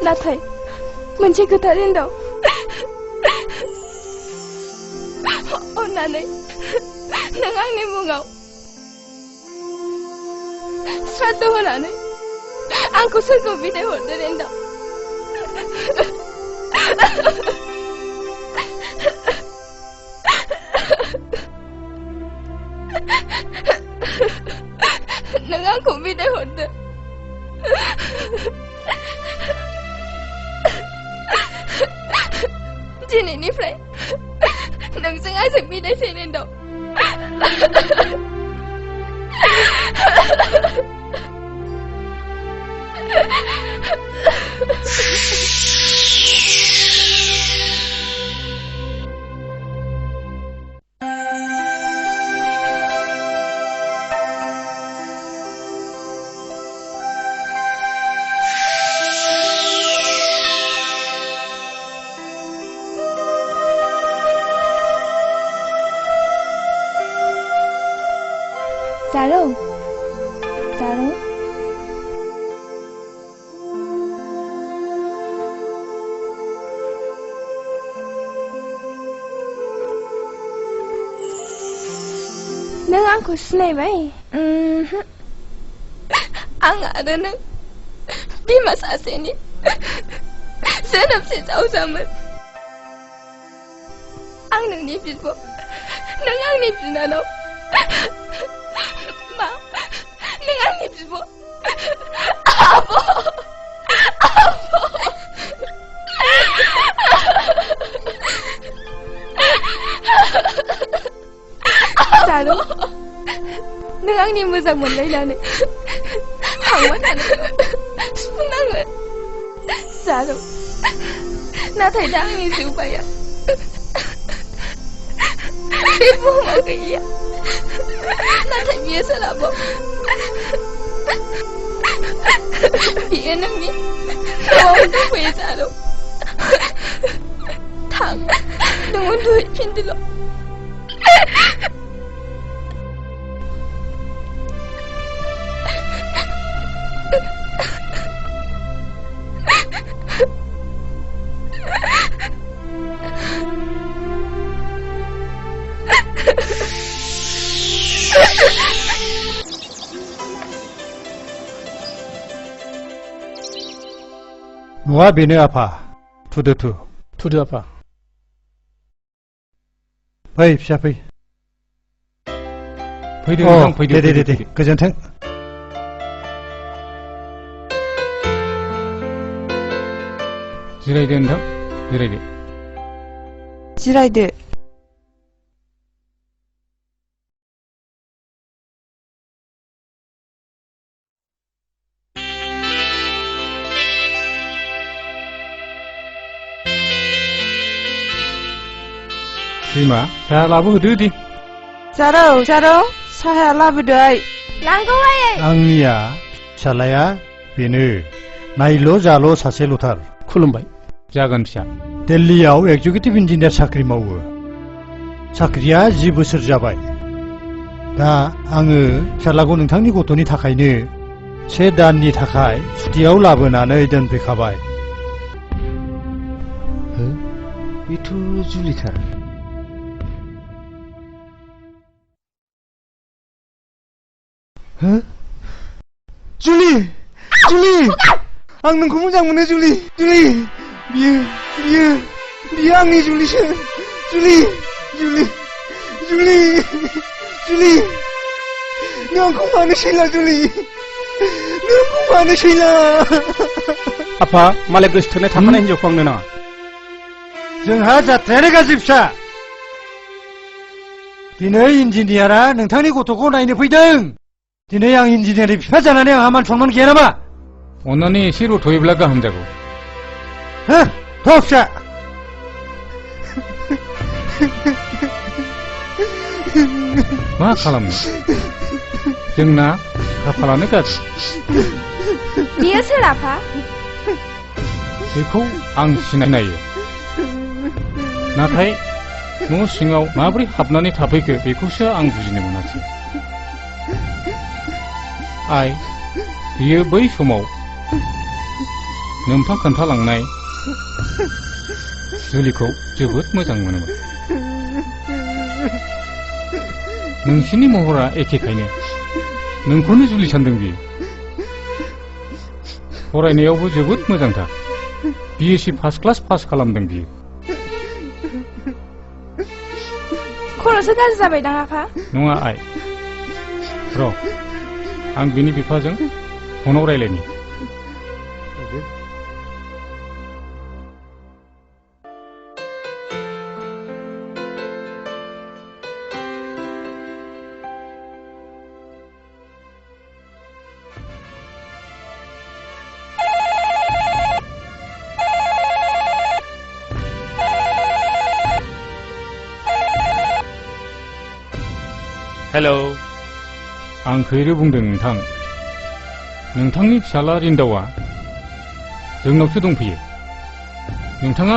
नाथाय मोनसे खोथा होनदों अन्नानै नों आंनि मुङाव श्राद्ध होनानै आंखौ सोरगोआव बिदाय हरदो होनदों नों आंखौ बिदाय हरदो दिनैनिफ्राय नोंजों आंजों बिदायसै होनदों जारौ जारौ नों आंखौ सिनायबाय आं आरो नों बिमा सासेनि जोनोमसे जावजामोन आं नोंनि बिब' नों आंनि बिनानाव मा नों आंनि बिब' आब' जारौ नों आंनि मोजां मोनलायनानै थांबाय थानो सुफुंनांगोन जारौ नाथाय दा आंनि जिउबाया बे बुहुमाव गैया नाथाय बियो सोरहाबा बियो नोंनि न'आव दंफैयो जारौ थां नों उन्दुहैफिनदोल' न'आ बेनो आफा थुदो थुदो आफा फै फिसा फै फैदो नोंथां फैदो दे गोजोन्थों जिरायदो नोंथां जिरायदो बिमा साहा लाबोदो दे जारौ साहाया लाबोदै लांगौ आयै आंनिया फिसालाया बेनो नायल' जाल' सासेल'थार खुलुमबाय जागोन फिसा दिल्लीयाव एक्जिकिउटिभ इन्जिनियार साख्रि मावो साख्रिया 10 बोसोर जाबाय दा आङो फिसालाखौ नोंथांनि गथ'नि थाखायनो 1 दाननि थाखाय सुटियाव लाबोनानै दोनफैखाबाय बेथ' जुलिथार जुलि आं नोंखौ मोजां मोनो जुलि बियो आंनि जुलिसो जुलि नों आंखौ मानो सैला जुलि नों आंखौ मानो सैला आफा मालाय गोसोथोनाय थाखानाय हिनजावखौ आंनो नाङा जोंहा जाथ्रायानो गाज्रि फिसा दिनै इन्जिनियारा नोंथांनि गथ'खौ नायनो फैदों दिनै आं इन्जिनियारनि बिफा जानानै आंहा मान सनमान गैया नामा अन्नानै एसे रथ'योब्ला गाहाम जागौ थ' फिसा मा खालामनो जोंना खाफालानो गाज्रि बियो सोर आफा बेखौ आं सिनायो नाथाय न' सिङाव माबोरै हाबनानै थाफैखो बेखौसो आं बुजिनो मोनासै आइ बियो बै समाव नोंथां खोन्थालांनाय जुलिखौ जोबोद मोजां मोनोमोन नोंसिनि महरा एखेखायनो नोंखौनो जुलि सानदों बियो फरायनायावबो जोबोद मोजांथार BSc फार्स्ट क्लास पास खालामदों बियो खर'सो गाज्रि जाबायदां आफा नङा आइ र' आं बिनि बिफाजों फनाव रायलायनि हेलौ आं खैरो बुंदों नोंथां नोंथांनि फिसाला रिन्दावा जोंनावसो दंफैयो नोंथाङा